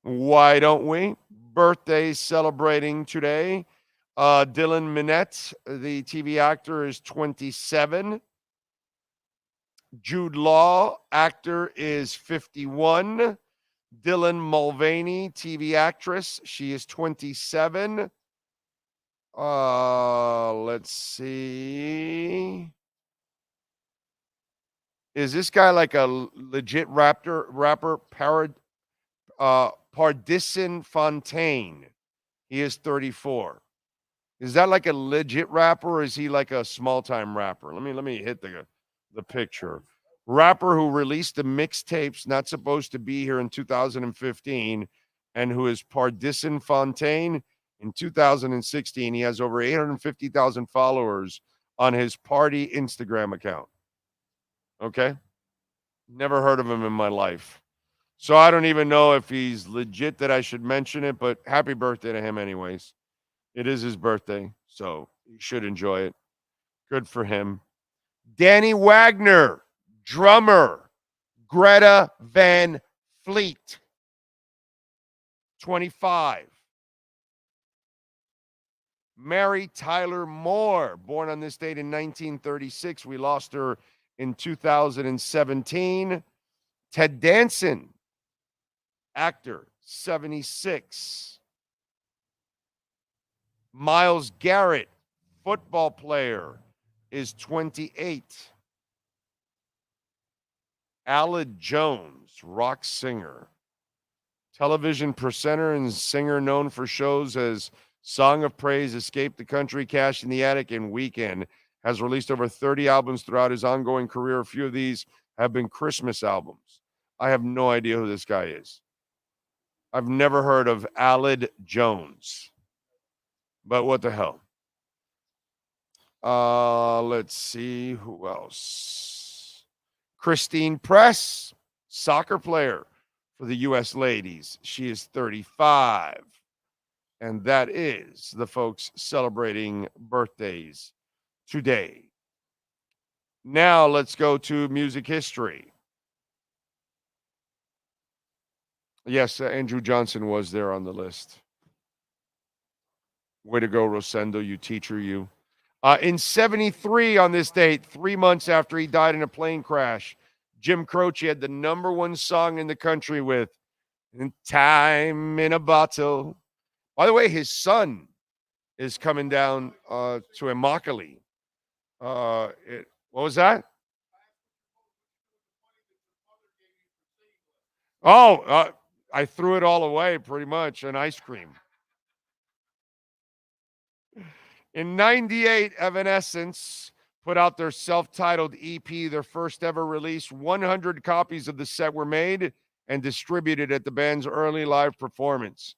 Why don't we? Birthdays celebrating today. Dylan Minnette, the TV actor, is 27. Jude Law, actor, is 51. Dylan Mulvaney, TV actress, she is 27. Let's see. Is this guy like a legit rapper? Pardison Fontaine. He is 34. Is that like a legit rapper, or is he like a small-time rapper? Let me hit the picture. Rapper who released the mixtapes Not Supposed to Be Here in 2015, and who is Pardison Fontaine in 2016. He has over 850,000 followers on his Party Instagram account. Okay? Never heard of him in my life. So I don't even know if he's legit that I should mention it, but happy birthday to him anyways. It is his birthday, so he should enjoy it. Good for him. Danny Wagner, drummer, Greta Van Fleet, 25. Mary Tyler Moore, born on this date in 1936. We lost her in 2017. Ted Danson, actor, 76. Myles Garrett, football player, is 28. Aled Jones, rock singer, television presenter and singer known for shows as Song of Praise, Escape the Country, Cash in the Attic, and Weekend, has released over 30 albums throughout his ongoing career. A few of these have been Christmas albums. I have no idea who this guy is. I've never heard of Aled Jones. But what the hell? Let's see who else. Christine Press, soccer player for the U.S. ladies. She is 35. And that is the folks celebrating birthdays today. Now let's go to music history. Yes, Andrew Johnson was there on the list. Way to go, Rosendo, you teacher, you. In 73 on this date, 3 months after he died in a plane crash, Jim Croce had the number 1 song in the country with Time in a Bottle. By the way, his son is coming down to Immokalee. What was that? Oh, I threw it all away pretty much, an ice cream. In 98, Evanescence put out their self-titled EP, their first ever release. 100 copies of the set were made, and distributed at the band's early live performance.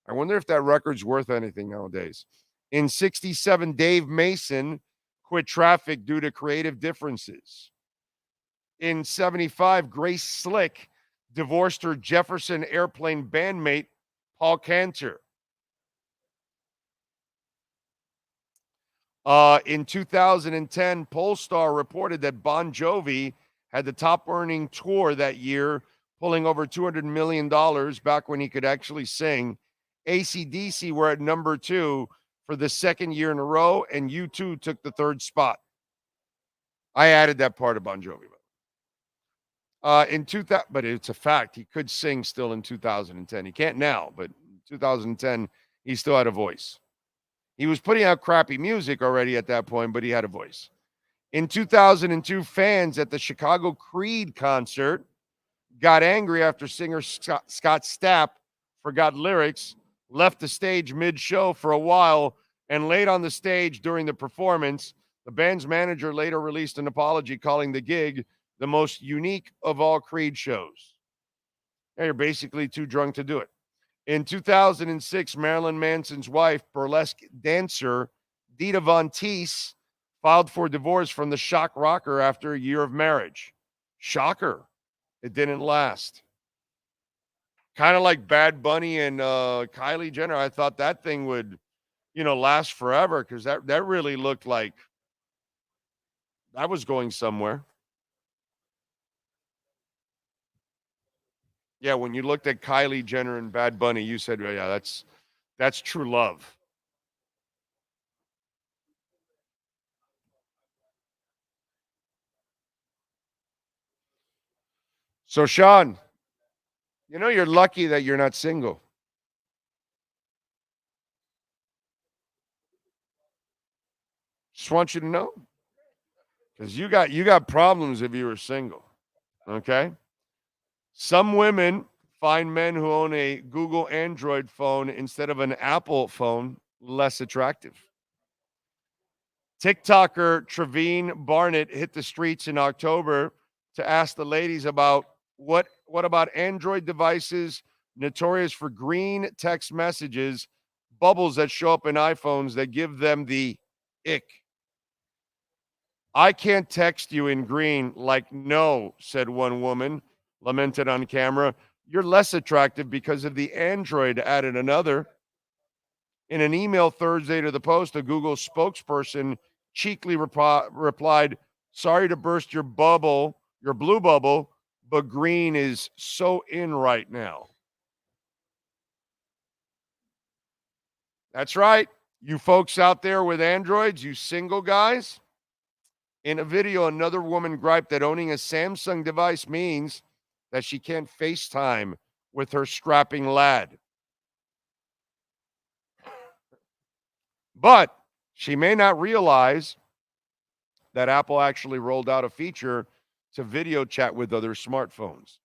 I wonder if that record's worth anything nowadays. In 67, Dave Mason quit Traffic due to creative differences. In 75, Grace Slick divorced her Jefferson Airplane bandmate, Paul Cantor. In 2010, Polestar reported that Bon Jovi had the top earning tour that year, pulling over $200 million back when he could actually sing. AC/DC were at number 2 for the second year in a row, and U2 took the third spot. I added that part of Bon Jovi. But it's a fact. He could sing still in 2010. He can't now, but in 2010, he still had a voice. He was putting out crappy music already at that point, but he had a voice. In 2002, fans at the Chicago Creed concert got angry after singer Scott Stapp forgot lyrics, left the stage mid-show for a while, and laid on the stage during the performance. The band's manager later released an apology, calling the gig the most unique of all Creed shows. You're basically too drunk to do it. In 2006, Marilyn Manson's wife, burlesque dancer Dita Von Teese, filed for divorce from the shock rocker after a year of marriage. Shocker. It didn't last. Kind of like Bad Bunny and Kylie Jenner. I thought that thing would, last forever, because that really looked like that was going somewhere. Yeah, when you looked at Kylie Jenner and Bad Bunny, you said, well, yeah, that's true love. So, Sean, you're lucky that you're not single. Just want you to know. Because you got problems if you were single. Okay? Some women find men who own a Google Android phone instead of an Apple phone less attractive. TikToker Trevine Barnett hit the streets in October to ask the ladies about what about Android devices notorious for green text messages, bubbles that show up in iPhones that give them the ick. I can't text you in green. Like, no, said one woman, lamented on camera. You're less attractive because of the Android, added another. In an email Thursday to the Post, a Google spokesperson cheekily replied, sorry to burst your bubble, your blue bubble, but green is so in right now. That's right. You folks out there with Androids, you single guys. In a video, another woman griped that owning a Samsung device means that she can't FaceTime with her strapping lad. But she may not realize that Apple actually rolled out a feature to video chat with other smartphones.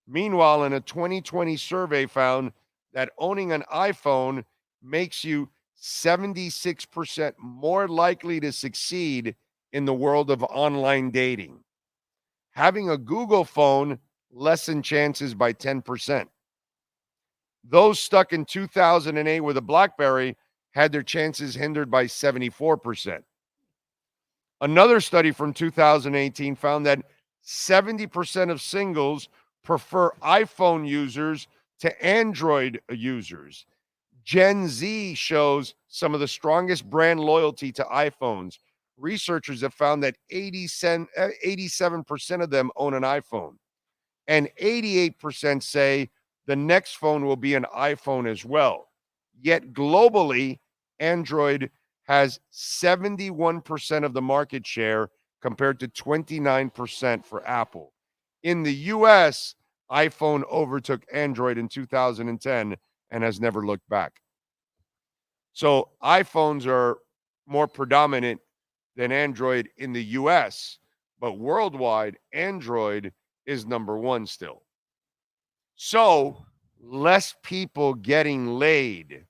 Meanwhile, in a 2020 survey found that owning an iPhone makes you 76% more likely to succeed in the world of online dating. Having a Google phone lessened chances by 10%. Those stuck in 2008 with a BlackBerry had their chances hindered by 74%. Another study from 2018 found that 70% of singles prefer iPhone users to Android users. Gen Z shows some of the strongest brand loyalty to iPhones. Researchers have found that 87% of them own an iPhone, and 88% say the next phone will be an iPhone as well. Yet globally, Android has 71% of the market share compared to 29% for Apple. In the US, iPhone overtook Android in 2010 and has never looked back. So iPhones are more predominant than Android in the US, but worldwide, Android is number one still. So less people getting laid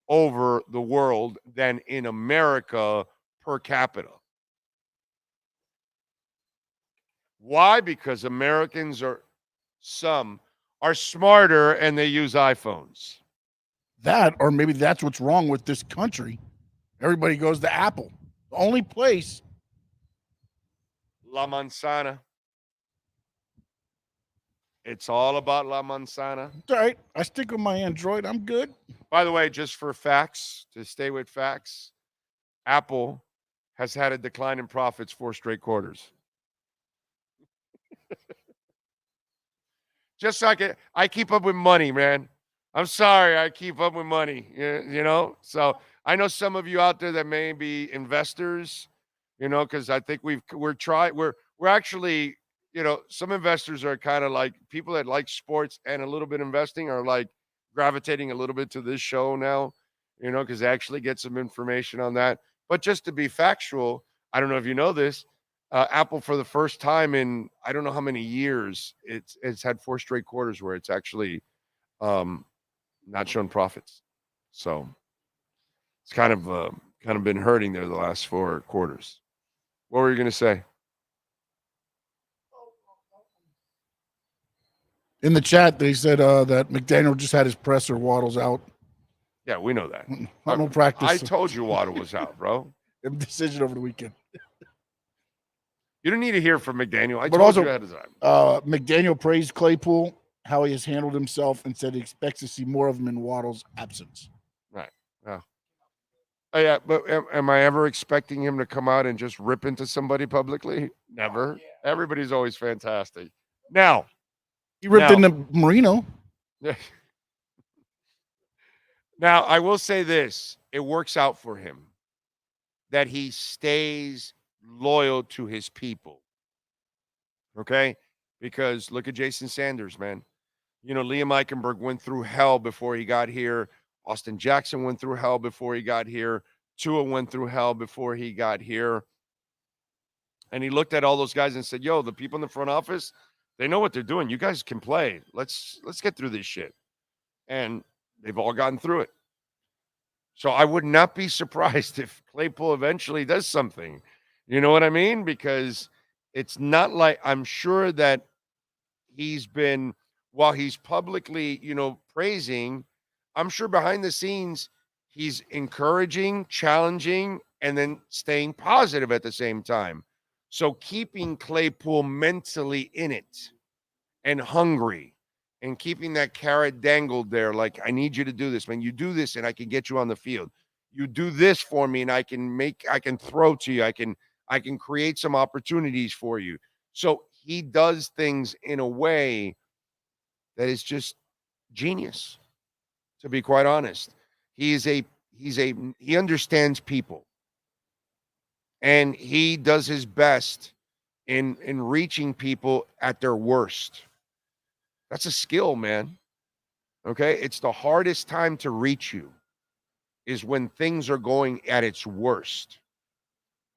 over the world than in America per capita. Why? Because Americans are some are smarter and they use iPhones. That, or maybe that's what's wrong with this country. Everybody goes to Apple. The only place. La Manzana. It's all about La Manzana. All right. I stick with my Android. I'm good. By the way, just for facts, to stay with facts, Apple has had a decline in profits 4 straight quarters. Just like I keep up with money, man. I'm sorry, I keep up with money, you know? So I know some of you out there that may be investors, you know, because I think we're actually, you know, some investors are kind of like people that like sports and a little bit investing are like gravitating a little bit to this show now, you know, because they actually get some information on that. But just to be factual, I don't know if you know this, Apple for the first time in I don't know how many years, it's had 4 straight quarters where it's actually not shown profits. So it's kind of been hurting there the last 4 quarters. What were you going to say? In the chat, they said that McDaniel just had his presser. Waddle's out. Yeah, we know that. No practice. I told you Waddle was out, bro. Decision over the weekend. You don't need to hear from McDaniel. I told you ahead of time. McDaniel praised Claypool, how he has handled himself, and said he expects to see more of him in Waddle's absence. Right. Yeah. Oh, yeah, but am I ever expecting him to come out and just rip into somebody publicly? Never. Yeah. Everybody's always fantastic. Now. He ripped into Marino. Now, I will say this. It works out for him that he stays loyal to his people. Okay? Because look at Jason Sanders, man. You know, Liam Eichenberg went through hell before he got here. Austin Jackson went through hell before he got here. Tua went through hell before he got here. And he looked at all those guys and said, yo, the people in the front office, they know what they're doing. You guys can play. Let's get through this shit. And they've all gotten through it. So I would not be surprised if Claypool eventually does something. You know what I mean? Because it's not like I'm sure that he's been, while he's publicly, you know, praising, I'm sure behind the scenes he's encouraging, challenging, and then staying positive at the same time. So keeping Claypool mentally in it and hungry and keeping that carrot dangled there, like, I need you to do this, man. You do this and I can get you on the field. You do this for me and I can throw to you. I can create some opportunities for you. So he does things in a way that is just genius, to be quite honest. He understands people. And he does his best in reaching people at their worst. That's a skill, man. Okay? It's the hardest time to reach you is when things are going at its worst.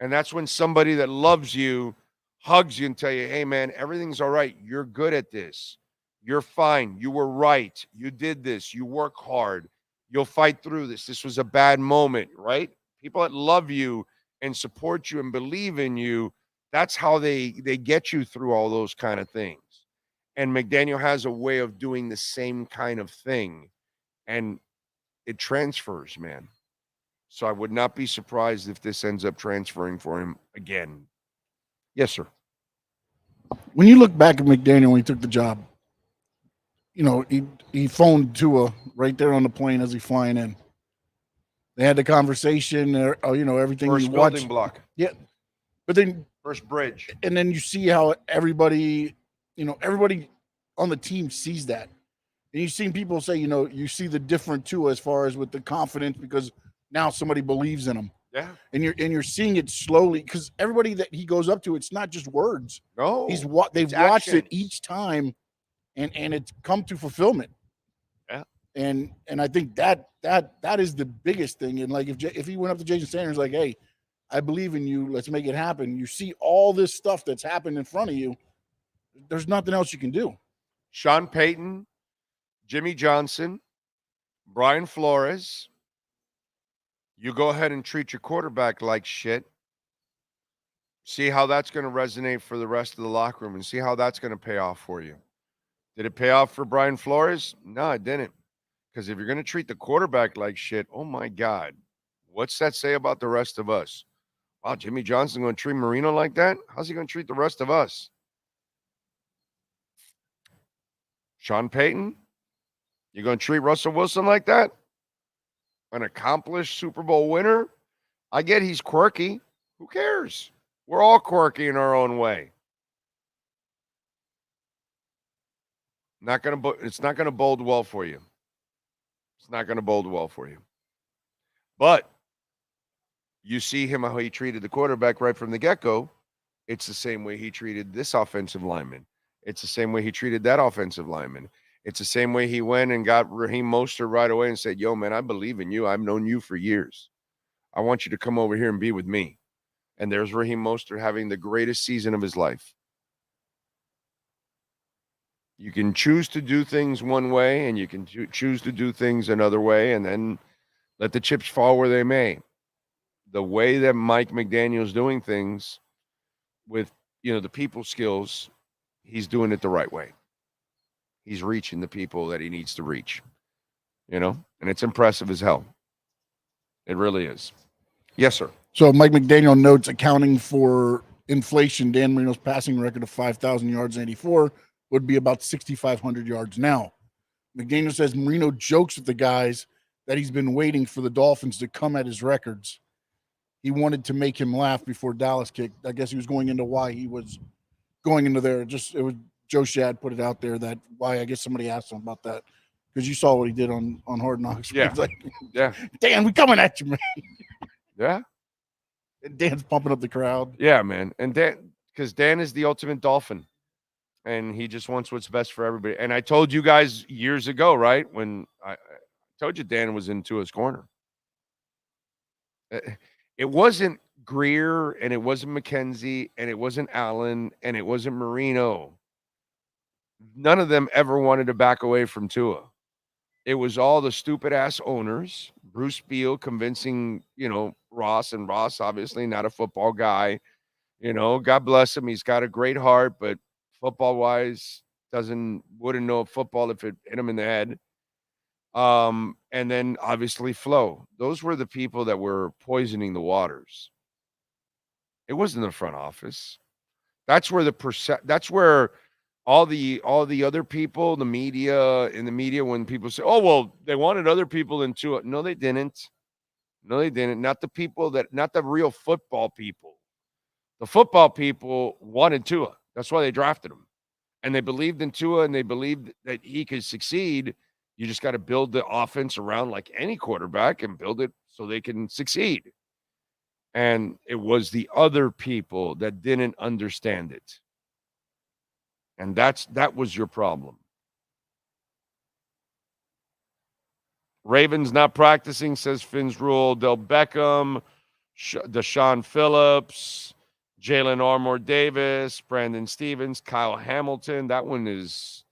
And that's when somebody that loves you hugs you and tell you, hey, man, everything's all right. You're good at this. You're fine. You were right. You did this. You work hard. You'll fight through this. This was a bad moment, right? People that love you and support you and believe in you, that's how they get you through all those kind of things. And McDaniel has a way of doing the same kind of thing. And it transfers, man. So I would not be surprised if this ends up transferring for him again. Yes, sir. When you look back at McDaniel when he took the job, you know, he phoned Tua right there on the plane as he's flying in. They had the conversation, you know, everything. First building block. Yeah. But then first bridge. And then you see how everybody on the team sees that. And you've seen people say, you know, you see the different Tua as far as with the confidence because now somebody believes in him. Yeah. And you're seeing it slowly because everybody that he goes up to, it's not just words. No. They've watched it each time and it's come to fulfillment. Yeah. And I think that is the biggest thing. And like if he went up to Jason Sanders like, hey, I believe in you, let's make it happen. You see all this stuff that's happened in front of you. There's nothing else you can do. Sean Payton, Jimmy Johnson, Brian Flores. You go ahead and treat your quarterback like shit. See how that's going to resonate for the rest of the locker room and see how that's going to pay off for you. Did it pay off for Brian Flores? No, it didn't. Because if you're going to treat the quarterback like shit, oh my God, what's that say about the rest of us? Wow, Jimmy Johnson going to treat Marino like that? How's he going to treat the rest of us? Sean Payton, you going to treat Russell Wilson like that? An accomplished Super Bowl winner? I get he's quirky. Who cares? We're all quirky in our own way. It's not going to bode well for you. It's not going to bode well for you. But you see him how he treated the quarterback right from the get-go. It's the same way he treated this offensive lineman. It's the same way he treated that offensive lineman. It's the same way he went and got Raheem Mostert right away and said, yo, man, I believe in you. I've known you for years. I want you to come over here and be with me. And there's Raheem Mostert having the greatest season of his life. You can choose to do things one way and you can choose to do things another way and then let the chips fall where they may. The way that Mike McDaniel's doing things with, the people skills, he's doing it the right way. He's reaching the people that he needs to reach, and it's impressive as hell. It really is. Yes, sir. So Mike McDaniel notes accounting for inflation, Dan Marino's passing record of 5,000 yards in 84 would be about 6,500 yards now. McDaniel says Marino jokes with the guys that he's been waiting for the Dolphins to come at his records. He wanted to make him laugh before Dallas kicked. I guess he was going into why he was going into there. It was Joe Shad put it out there that why I guess somebody asked him about that because you saw what he did on Hard Knocks. Yeah. Yeah. Dan, we coming at you, man. Yeah. And Dan's pumping up the crowd. Yeah, man. And because Dan is the ultimate Dolphin. And he just wants what's best for everybody. And I told you guys years ago, right, when I told you Dan was in Tua's corner. It wasn't Greer, and it wasn't McKenzie, and it wasn't Allen, and it wasn't Marino. None of them ever wanted to back away from Tua. It was all the stupid-ass owners. Bruce Beal convincing, Ross, and Ross, obviously not a football guy. God bless him. He's got a great heart, but football-wise, wouldn't know football if it hit him in the head. And then obviously Flo. Those were the people that were poisoning the waters. It wasn't the front office. That's where that's where all the other people, in the media, when people say, oh, well, they wanted other people into it. No, they didn't. Not the real football people. The football people wanted Tua. That's why they drafted him. And they believed in Tua, and they believed that he could succeed. You just got to build the offense around like any quarterback and build it so they can succeed. And it was the other people that didn't understand it. And that was your problem. Ravens not practicing, says Finn's Rule. Del Beckham, Deshaun Phillips, Jalen Armour Davis, Brandon Stevens, Kyle Hamilton. That one is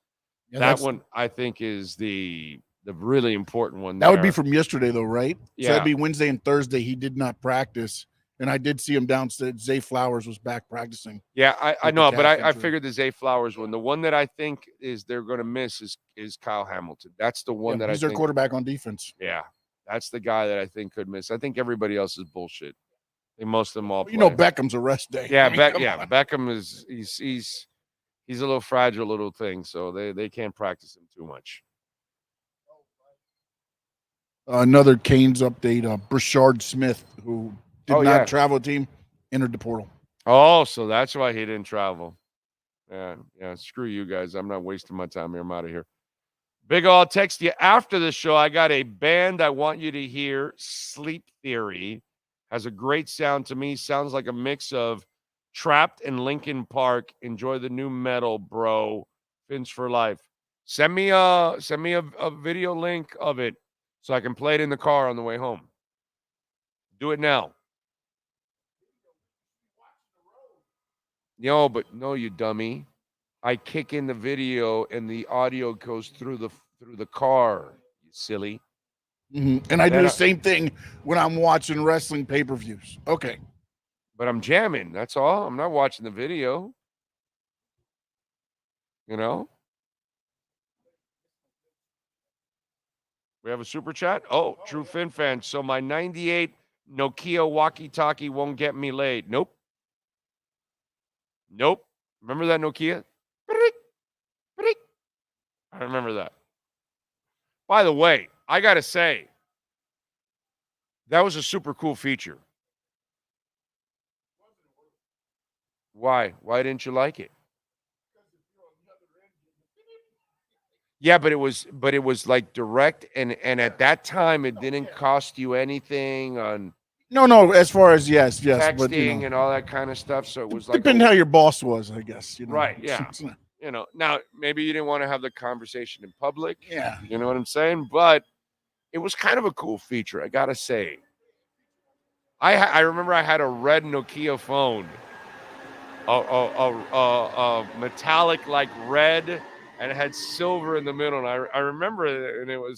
one I think is the really important one. That would be from yesterday though, right? Yeah. So that'd be Wednesday and Thursday. He did not practice. And I did see him downstairs. Zay Flowers was back practicing. Yeah, I know, but I figured the Zay Flowers one. The one that I think they're going to miss is Kyle Hamilton. That's the one that he's their quarterback on defense. Yeah, that's the guy that I think could miss. I think everybody else is bullshit. I think most of them all play. Beckham's a rest day. Yeah, Beckham is he's a little fragile little thing, so they can't practice him too much. Another Canes update. Brashard Smith, who did not travel team, entered the portal. Oh, so that's why he didn't travel. Yeah, screw you guys. I'm not wasting my time here. I'm out of here. Big O, I'll text you after the show. I got a band I want you to hear. Sleep Theory has a great sound to me. Sounds like a mix of Trapped and Linkin Park. Enjoy the new metal, bro. Fins for life. Send me a video link of it so I can play it in the car on the way home. Do it now. No, you dummy. I kick in the video and the audio goes through the car, you silly. Mm-hmm. And I do the same thing when I'm watching wrestling pay-per-views. Okay. But I'm jamming. That's all. I'm not watching the video. We have a super chat? Oh, true Fin fan. So my 98 Nokia walkie-talkie won't get me laid. Nope. Nope. Remember that Nokia? I remember that. By the way, I got to say, that was a super cool feature. Why? Why didn't you like it? Yeah, but it was like direct, and at that time it didn't cost you anything on No. As far as yes, texting but and all that kind of stuff. So it was like depending how your boss was, I guess. Right? Yeah. Now maybe you didn't want to have the conversation in public. Yeah. You know what I'm saying? But it was kind of a cool feature, I gotta say. I remember I had a red Nokia phone, a metallic like red. And it had silver in the middle. And I remember it, and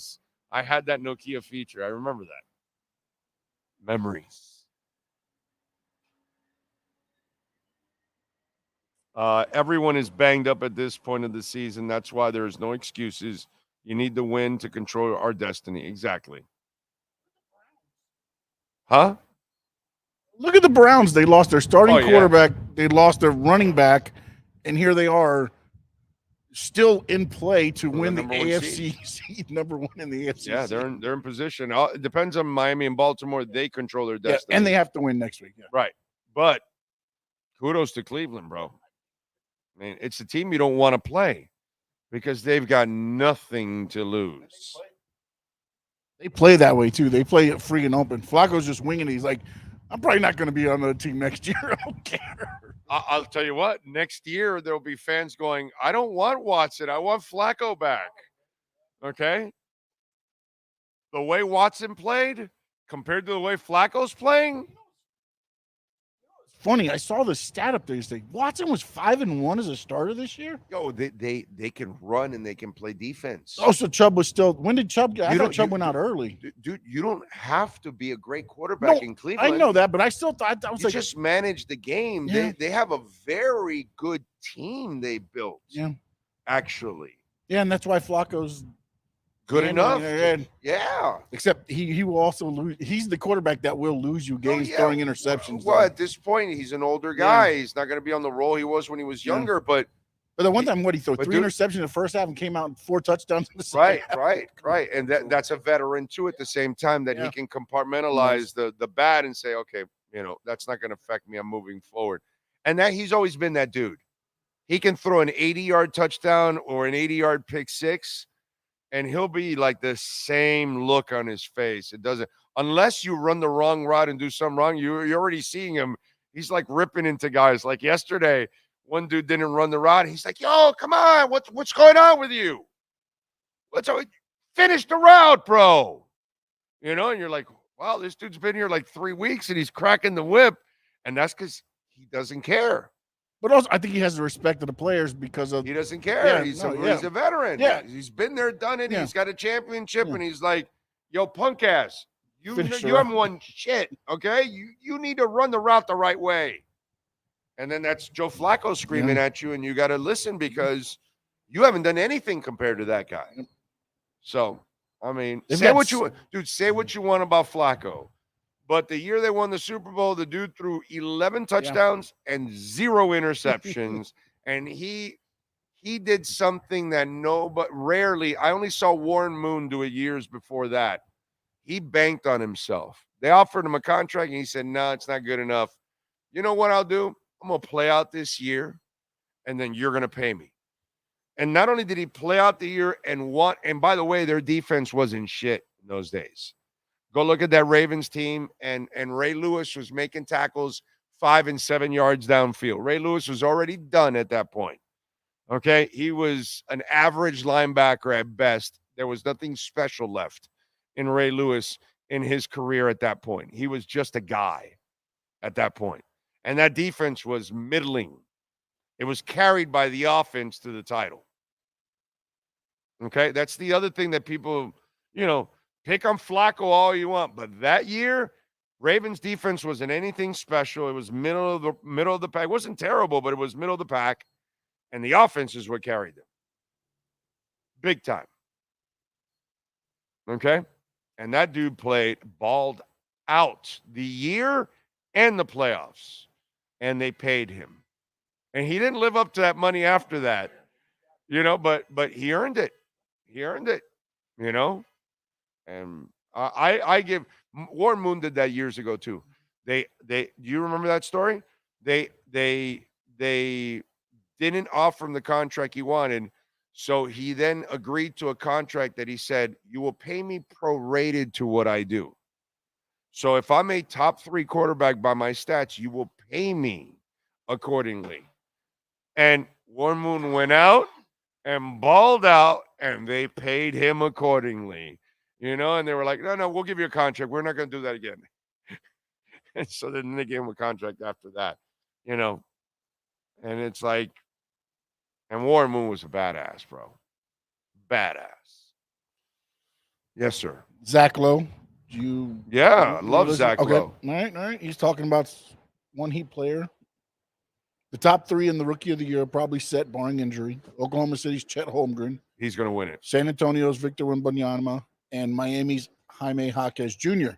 I had that Nokia feature. I remember that. Memories. Everyone is banged up at this point of the season. That's why there's no excuses. You need the win to control our destiny. Exactly. Huh? Look at the Browns. They lost their starting quarterback. Yeah. They lost their running back. And here they are, still in play to win the AFC seed, number one in the AFC. Yeah, they're in position. It depends on Miami and Baltimore. They control their destiny. Yeah, and they have to win next week. Yeah. Right. But kudos to Cleveland, bro. I mean, it's a team you don't want to play because they've got nothing to lose. They play that way, too. They play it free and open. Flacco's just winging it. He's like, I'm probably not going to be on the team next year. I don't care. I'll tell you what, next year there'll be fans going, I don't want Watson. I want Flacco back. Okay? The way Watson played compared to the way Flacco's playing. Funny, I saw the stat up there. Watson was 5-1 as a starter this year. Yo, they can run and they can play defense. Oh, so Chubb was still. When did Chubb get? I thought Chubb went out early. Dude, you don't have to be a great quarterback in Cleveland. I know that, but I still thought I was you just manage the game. Yeah. They have a very good team they built. Yeah, actually. Yeah, and that's why Flacco's good enough. Yeah. Except he will also lose. He's the quarterback that will lose you games throwing interceptions. Well, at this point, he's an older guy. Yeah. He's not going to be on the role he was when he was younger. But the one time, he threw 3 interceptions in the first half and came out 4 touchdowns in the second half. Right. And that's a veteran too. At the same time, that he can compartmentalize the bad and say, okay, that's not going to affect me. I'm moving forward. And that he's always been that dude. He can throw an 80-yard touchdown or an 80-yard pick six. And he'll be like the same look on his face. It doesn't, unless you run the wrong route and do something wrong, you're already seeing him. He's like ripping into guys. Like yesterday, one dude didn't run the route. He's like, yo, come on. What's going on with you? Finish the route, bro. And you're like, wow, this dude's been here like 3 weeks and he's cracking the whip. And that's because he doesn't care. But also, I think he has the respect of the players because of he doesn't care. Yeah, he's a veteran. Yeah, he's been there, done it. Yeah. He's got a championship, and he's like, "Yo, punk ass, you haven't won shit. Okay, you need to run the route the right way." And then that's Joe Flacco screaming at you, and you got to listen because you haven't done anything compared to that guy. So, I mean, say what you want about Flacco. But the year they won the Super Bowl, the dude threw 11 touchdowns and 0 interceptions. And he did something that rarely, I only saw Warren Moon do it years before that. He banked on himself. They offered him a contract, and he said, no, it's not good enough. You know what I'll do? I'm going to play out this year, and then you're going to pay me. And not only did he play out the year and by the way, their defense wasn't shit in those days. Go look at that Ravens team, and Ray Lewis was making tackles 5 and 7 yards downfield. Ray Lewis was already done at that point. Okay, he was an average linebacker at best. There was nothing special left in Ray Lewis in his career at that point. He was just a guy at that point. And that defense was middling. It was carried by the offense to the title. Okay, that's the other thing that people, pick on Flacco all you want, but that year, Ravens defense wasn't anything special. It was middle of the pack. It wasn't terrible, but it was middle of the pack, and the offense is what carried them. Big time. Okay? And that dude balled out the year and the playoffs. And they paid him. And he didn't live up to that money after that. But he earned it. He earned it, you know? And I give Warren Moon did that years ago too. They do you remember that story? They didn't offer him the contract he wanted, so he then agreed to a contract that he said, "You will pay me prorated to what I do. So if I'm a top 3 quarterback by my stats, you will pay me accordingly." And Warren Moon went out and balled out, and they paid him accordingly. And they were like, no, we'll give you a contract. We're not going to do that again. And so then they gave him a contract after that, and it's like, and Warren Moon was a badass, bro. Badass. Yes, sir. Zach Lowe. I love Zach Lowe. All right. He's talking about one Heat player. The top 3 in the Rookie of the Year probably set, barring injury. Oklahoma City's Chet Holmgren. He's going to win it. San Antonio's Victor Wembanyama. And Miami's Jaime Jaquez Jr.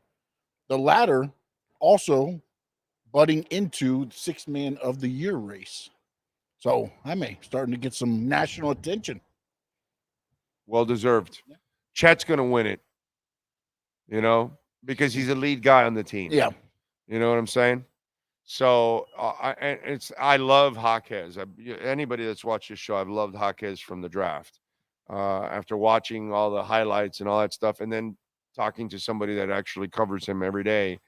The latter also budding into the 6th Man of the Year race. So Jaime starting to get some national attention. Well deserved. Yeah. Chet's going to win it, because he's a lead guy on the team. Yeah. You know what I'm saying? So I love Jaquez. Anybody that's watched this show, I've loved Jaquez from the draft. After watching all the highlights and all that stuff, and then talking to somebody that actually covers him every day,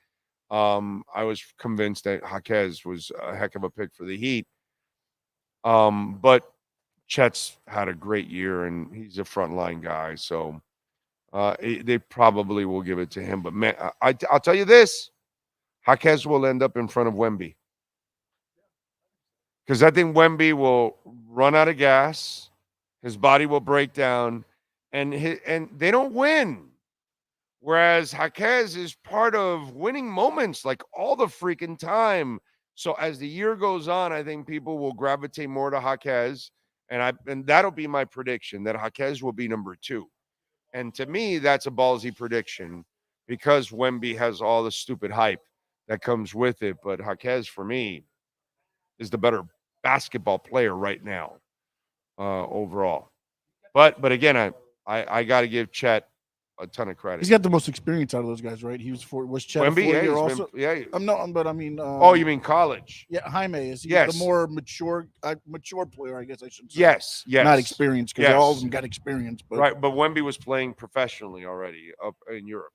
I was convinced that Jaquez was a heck of a pick for the Heat. But Chet's had a great year, and he's a frontline guy, so they probably will give it to him. But man, I'll tell you this: Jaquez will end up in front of Wemby, because I think Wemby will run out of gas. His body will break down, and they don't win. Whereas Jaquez is part of winning moments like all the freaking time. So as the year goes on, I think people will gravitate more to Jaquez, and that'll be my prediction, that Jaquez will be number 2. And to me, that's a ballsy prediction, because Wemby has all the stupid hype that comes with it. But Jaquez, for me, is the better basketball player right now. Overall, but again, I got to give Chet a ton of credit. He's got the most experience out of those guys, right? Was Chet Wemby, a 4-year also? But I mean, oh, you mean college? Yeah, Jaime is he the more mature player? I guess I should say. Yes, not experienced, because all of them got experience. But right, but Wemby was playing professionally already up in Europe.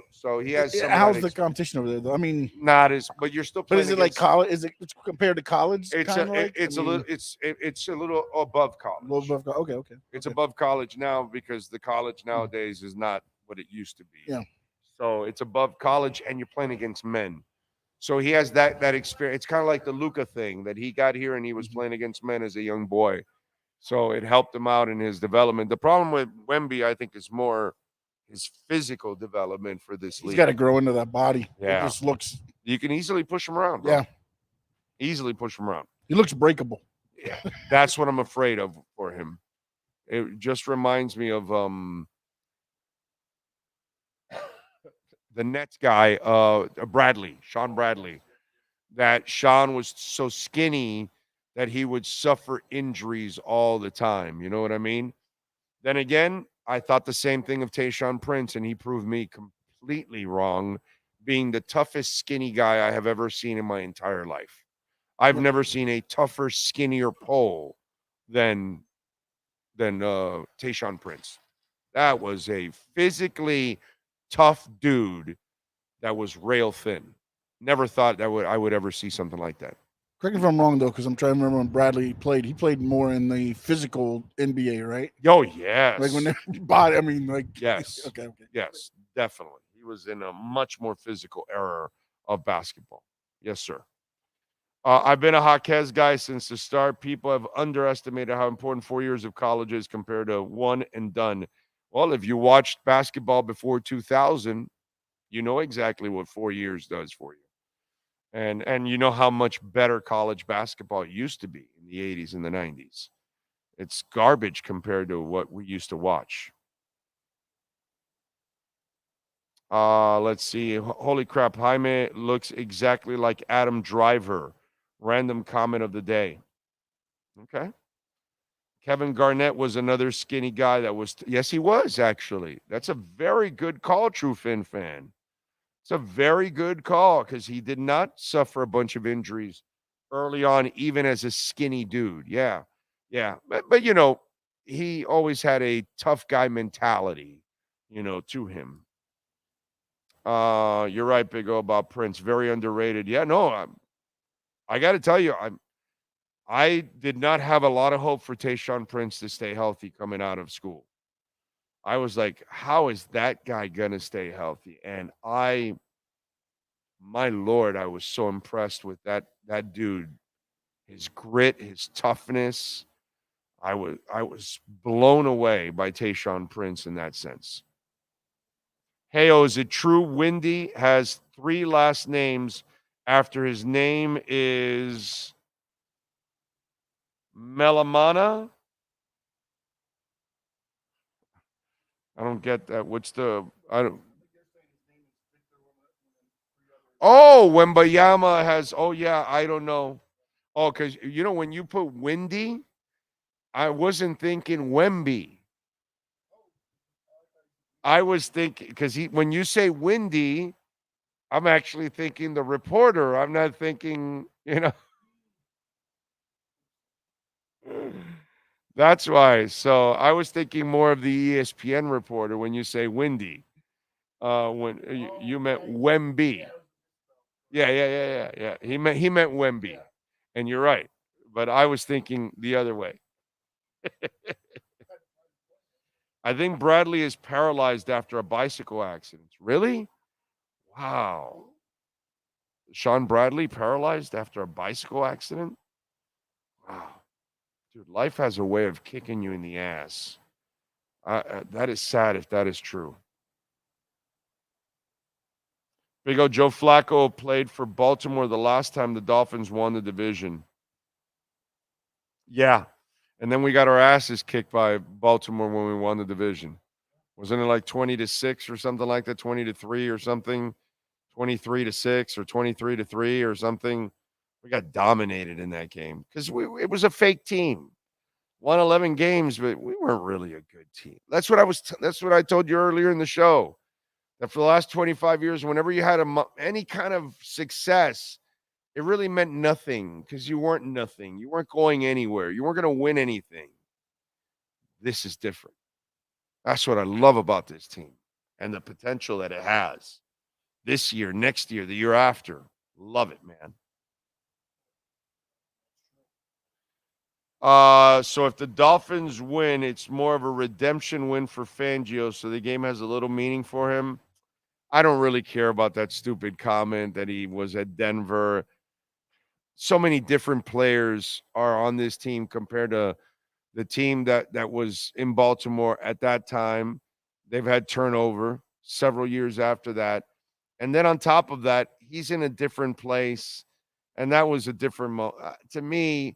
So he has. How's the competition over there, though? I mean, not as, but you're still playing. But is it like college? Is it compared to college? It's a little above college. Okay. It's above college now, because the college nowadays is not what it used to be. Yeah. So it's above college, and you're playing against men. So he has that experience. It's kind of like the Luka thing, that he got here and he was playing against men as a young boy. So it helped him out in his development. The problem with Wemby, I think, is more his physical development for this league. He's got to grow into that body. Yeah. It just looks. You can easily push him around, bro. Yeah. Easily push him around. He looks breakable. Yeah. That's what I'm afraid of for him. It just reminds me of the Nets guy, Sean Bradley. That Sean was so skinny that he would suffer injuries all the time. You know what I mean? Then again, I thought the same thing of Tayshaun Prince, and he proved me completely wrong, being the toughest skinny guy I have ever seen in my entire life. I've never seen a tougher, skinnier pole than Tayshaun Prince. That was a physically tough dude that was rail thin. Never thought that I would ever see something like that. Correct me if I'm wrong, though, because I'm trying to remember when Bradley played. He played more in the physical NBA, right? Oh, yes. Like when they're body, I mean, like. Yes. Okay. Yes, definitely. He was in a much more physical era of basketball. Yes, sir. I've been a Jaquez guy since the start. People have underestimated how important 4 years of college is compared to one and done. Well, if you watched basketball before 2000, you know exactly what 4 years does for you. And you know how much better college basketball used to be in the 80s and the 90s. It's garbage compared to what we used to watch. Let's see. Holy crap. Jaime looks exactly like Adam Driver. Random comment of the day. Okay. Kevin Garnett was another skinny guy that was. Yes, he was, actually. That's a very good call, True Fin fan. It's a very good call because he did not suffer a bunch of injuries early on, even as a skinny dude. Yeah. Yeah. But you know, he always had a tough guy mentality, you know, to him. You're right, Big O, about Prince. Very underrated. Yeah, no, I got to tell you, I did not have a lot of hope for Tayshaun Prince to stay healthy coming out of school. I was like, how is that guy gonna stay healthy? And my Lord, I was so impressed with that dude, his grit, his toughness. I was blown away by Tayshaun Prince in that sense. Hey, is it true Windy has 3 last names after his name is Melamana? I don't get that. I don't. Oh, Wembayama has, oh yeah, I don't know. Oh, because you know, when you put Windy, I wasn't thinking Wemby. I was thinking, because when you say Windy, I'm actually thinking the reporter. I'm not thinking, you know. That's why. So I was thinking more of the ESPN reporter when you say Windy. When you meant Wemby. Yeah. He meant Wemby. And you're right. But I was thinking the other way. I think Bradley is paralyzed after a bicycle accident. Really? Wow. Sean Bradley paralyzed after a bicycle accident? Wow. Dude, life has a way of kicking you in the ass. That is sad if that is true. Big O, Joe Flacco played for Baltimore the last time the Dolphins won the division. Yeah. And then we got our asses kicked by Baltimore when we won the division. Wasn't it like 20-6 or something like that? 20-3 or something? 23-6 or 23-3 or something? We got dominated in that game because it was a fake team. Won 11 games, but we weren't really a good team. That's what I told you earlier in the show. That for the last 25 years, whenever you had any kind of success, it really meant nothing because you weren't nothing. You weren't going anywhere. You weren't going to win anything. This is different. That's what I love about this team and the potential that it has this year, next year, the year after. Love it, man. So if the Dolphins win, it's more of a redemption win for Fangio, so the game has a little meaning for him. I don't really care about that stupid comment that he was at Denver. So many different players are on this team compared to the team that was in Baltimore at that time. They've had turnover several years after that. And then on top of that, he's in a different place. And that was a different to me,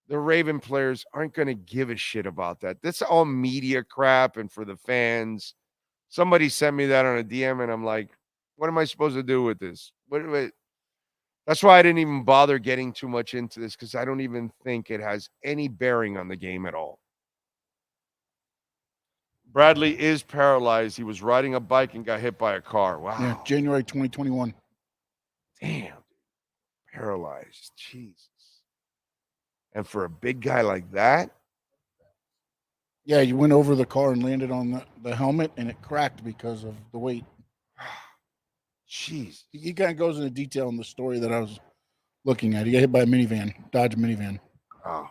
the Raven players aren't going to give a shit about that. That's all media crap and for the fans. Somebody sent me that on a DM, and I'm like, what am I supposed to do with this? That's why I didn't even bother getting too much into this because I don't even think it has any bearing on the game at all. Bradley is paralyzed. He was riding a bike and got hit by a car. Wow. Yeah, January 2021. Damn. Paralyzed. Jesus. And for a big guy like that? Yeah, you went over the car and landed on the helmet, and it cracked because of the weight. Jeez. He kind of goes into detail in the story that I was looking at. He got hit by a minivan, Dodge minivan. Oh.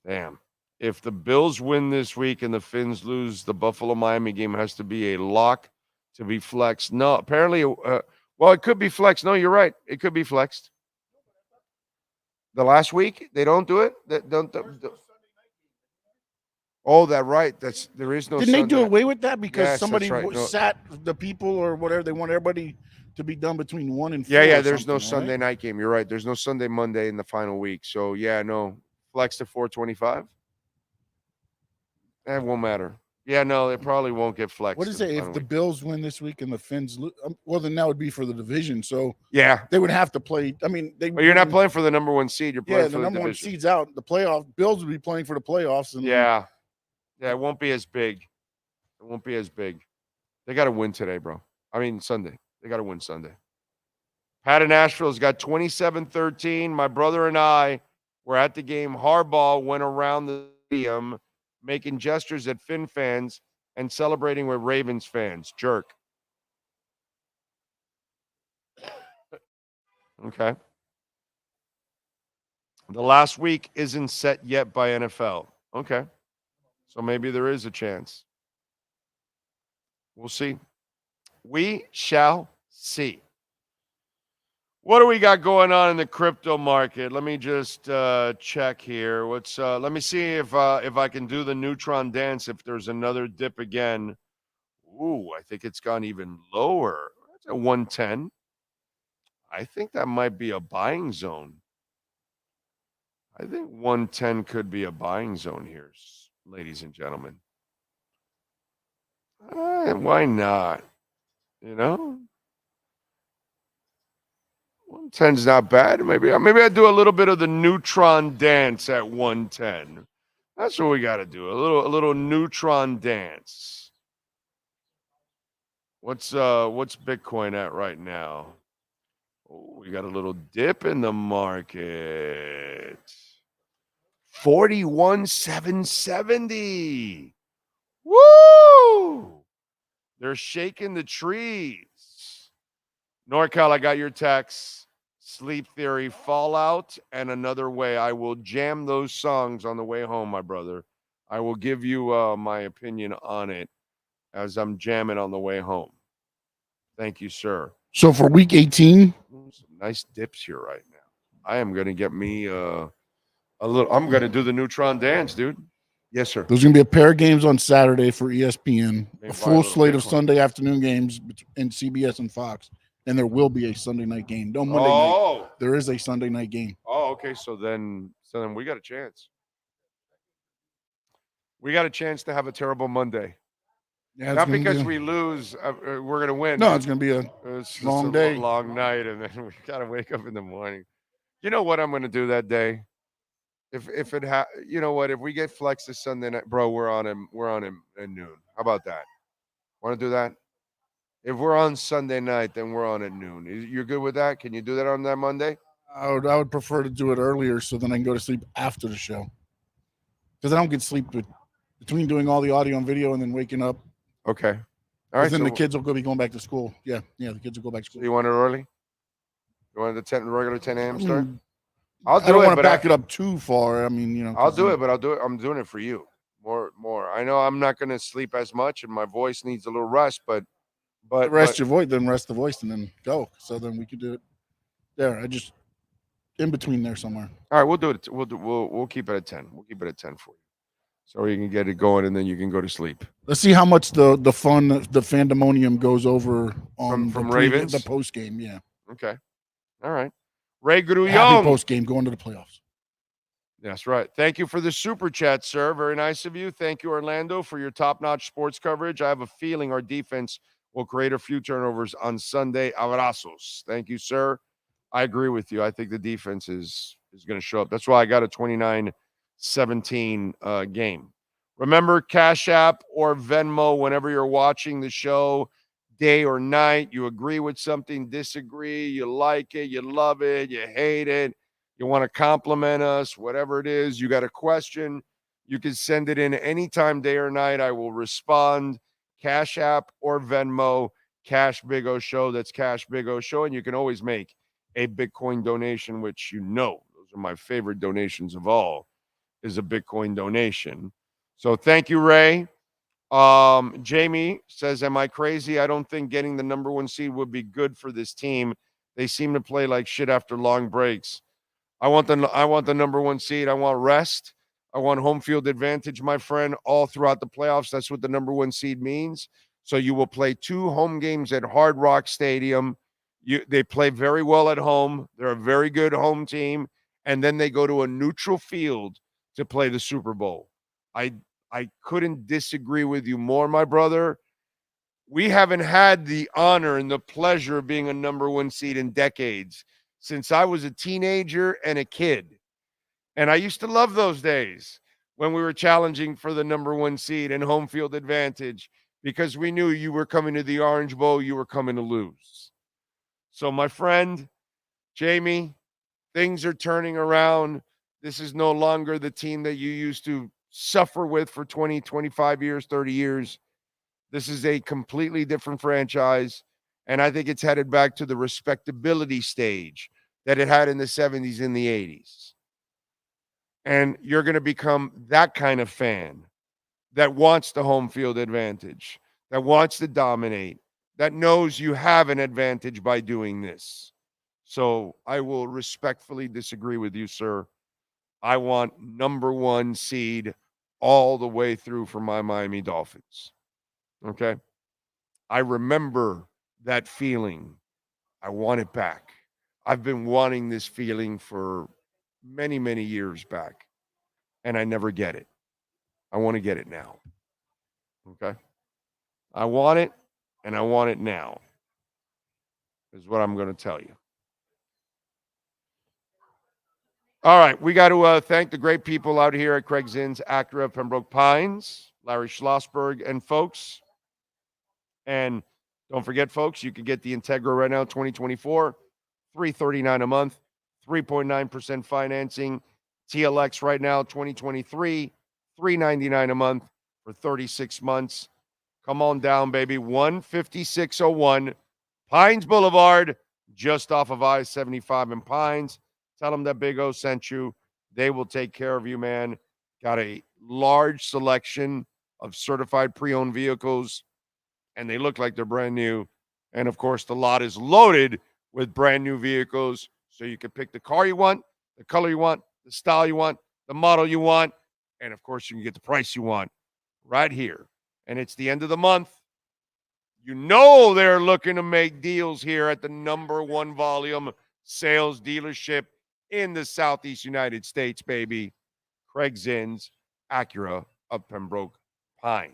Damn. If the Bills win this week and the Finns lose, the Buffalo-Miami game has to be a lock to be flexed. No, apparently, well, it could be flexed. No, you're right. It could be flexed. The last week, they don't do it? Oh, that right. There is no. Didn't they do away with that because yes, somebody right. sat the people or whatever? They want everybody to be done between 1 and 4. Yeah. There's no Sunday night game. You're right. There's no Sunday, Monday in the final week. So yeah, no. Flex to 425. That won't matter. Yeah, no, it probably won't get flexed. What is it? If the Bills win this week and the Finns lose, well, then that would be for the division. So yeah, they would have to play. I mean, but you're not playing for the number 1 seed. You're playing for the number division. 1 seed's out. The playoff Bills would be playing for the playoffs. And yeah, it won't be as big. It won't be as big. They got to win today, bro. I mean Sunday. They got to win Sunday. Pat in Nashville's got 27-13. My brother and I were at the game. Harbaugh went around the stadium making gestures at Finn fans and celebrating with Ravens fans. Jerk. Okay. The last week isn't set yet by NFL. Okay. So maybe there is a chance. We'll see. We shall see. What do we got going on in the crypto market? Let me just check here. Let me see if I can do the neutron dance. If there's another dip again. Ooh, I think it's gone even lower. That's at 110. I think that might be a buying zone. I think 110 could be a buying zone here, ladies and gentlemen. Why not? You know? 110's not bad. Maybe I do a little bit of the neutron dance at 110. That's what we got to do. A little neutron dance. What's Bitcoin at right now? Oh, we got a little dip in the market. 41,770. Woo! They're shaking the trees. NorCal, I got your text. Sleep Theory, Fallout, and Another Way. I will jam those songs on the way home, my brother. I will give you my opinion on it as I'm jamming on the way home. Thank you, sir. So for week 18, some nice dips here right now. I am going to get me a little. I'm going to do the neutron dance, dude. Yes, sir. There's going to be a pair of games on Saturday for ESPN, a full slate of Sunday afternoon games in CBS and Fox. And there will be a Sunday night game. No, Monday night. There is a Sunday night game. Oh, okay. So then we got a chance. We got a chance to have a terrible Monday. Yeah, not because we lose, we're going to win. No, it's going to be a long day. Long night, and then we got to wake up in the morning. You know what I'm going to do that day? If it you know what? If we get flex this Sunday night, bro, we're on him at noon. How about that? Want to do that? If we're on Sunday night, then we're on at noon. You're good with that? Can you do that on that Monday? I would prefer to do it earlier so then I can go to sleep after the show. Because I don't get sleep between doing all the audio and video and then waking up. Okay. All right. Then the kids will be going back to school. Yeah, the kids will go back to school. So you want it early? You want the regular 10 a.m. start? I don't want to back it up too far. I mean, I'll do it, but I'll do it. I'm doing it for you. More. I know I'm not going to sleep as much, and my voice needs a little rest, but rest your voice, then rest the voice, and then go. So then we could do it there. I just in between there somewhere. All right, we'll do it. We'll keep it at 10. We'll keep it at 10 for you, so you can get it going, and then you can go to sleep. Let's see how much the fandemonium goes over on from Ravens, the post game. Yeah. Okay. All right. Ray Guru Happy Young. Post game going to the playoffs. That's right. Thank you for the super chat, sir. Very nice of you. Thank you, Orlando, for your top-notch sports coverage. I have a feeling our defense will create a few turnovers on Sunday. Abrazos. Thank you, sir. I agree with you. I think the defense is going to show up. That's why I got a 29-17 game. Remember, Cash App or Venmo, whenever you're watching the show, day or night, you agree with something, disagree, you like it, you love it, you hate it, you want to compliment us, whatever it is, you got a question, you can send it in anytime, day or night. I will respond. Cash App or Venmo, Cash Big O Show. That's Cash Big O Show. And you can always make a Bitcoin donation, which those are my favorite donations of all, is a Bitcoin donation. So thank you, Ray. Jamie says, am I crazy? I don't think getting the number 1 seed would be good for this team. They seem to play like shit after long breaks. I want the number 1 seed. I want rest. I want home field advantage, my friend, all throughout the playoffs. That's what the number 1 seed means. So you will play 2 home games at Hard Rock Stadium. They play very well at home. They're a very good home team. And then they go to a neutral field to play the Super Bowl. I couldn't disagree with you more, my brother. We haven't had the honor and the pleasure of being a number one seed in decades, since I was a teenager and a kid. And I used to love those days when we were challenging for the number one seed and home field advantage, because we knew you were coming to the Orange Bowl, you were coming to lose. So, my friend, Jamie, things are turning around. This is no longer the team that you used to suffer with for 20, 25 years, 30 years. This is a completely different franchise, and I think it's headed back to the respectability stage that it had in the 70s and the 80s. And you're going to become that kind of fan that wants the home field advantage, that wants to dominate, that knows you have an advantage by doing this. So I will respectfully disagree with you, sir. I want number one seed all the way through for my Miami Dolphins. Okay? I remember that feeling. I want it back. I've been wanting this feeling for many, many years back, and I never get it. I want to get it now. Okay? I want it, and I want it now, is what I'm going to tell you. All right, we got to thank the great people out here at Craig Zinn's Acura Pembroke Pines, Larry Schlossberg, and folks. And don't forget, folks, you can get the Integra right now, 2024, $339 a month, 3.9% financing. TLX right now, 2023, $399 a month for 36 months. Come on down, baby. 15601 Pines Boulevard, just off of I-75 in Pines. Tell them that Big O sent you. They will take care of you, man. Got a large selection of certified pre-owned vehicles, and they look like they're brand new. And, of course, the lot is loaded with brand new vehicles, so you can pick the car you want, the color you want, the style you want, the model you want, and, of course, you can get the price you want right here. And it's the end of the month. You know they're looking to make deals here at the number one volume sales dealership in the Southeast United States, baby. Craig Zinn's Acura of Pembroke Pines.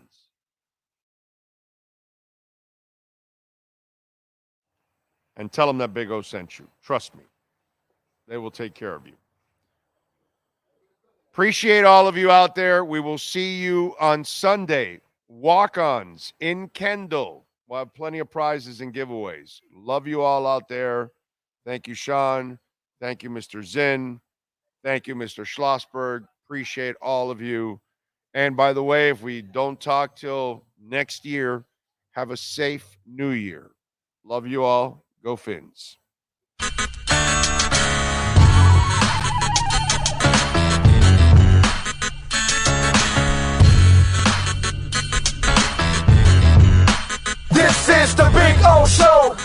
And tell them that Big O sent you. Trust me. They will take care of you. Appreciate all of you out there. We will see you on Sunday. Walk-ons in Kendall. We'll have plenty of prizes and giveaways. Love you all out there. Thank you, Sean. Thank you, Mr. Zinn. Thank you, Mr. Schlossberg. Appreciate all of you. And by the way, if we don't talk till next year, have a safe new year. Love you all. Go Fins. This is the Big O Show.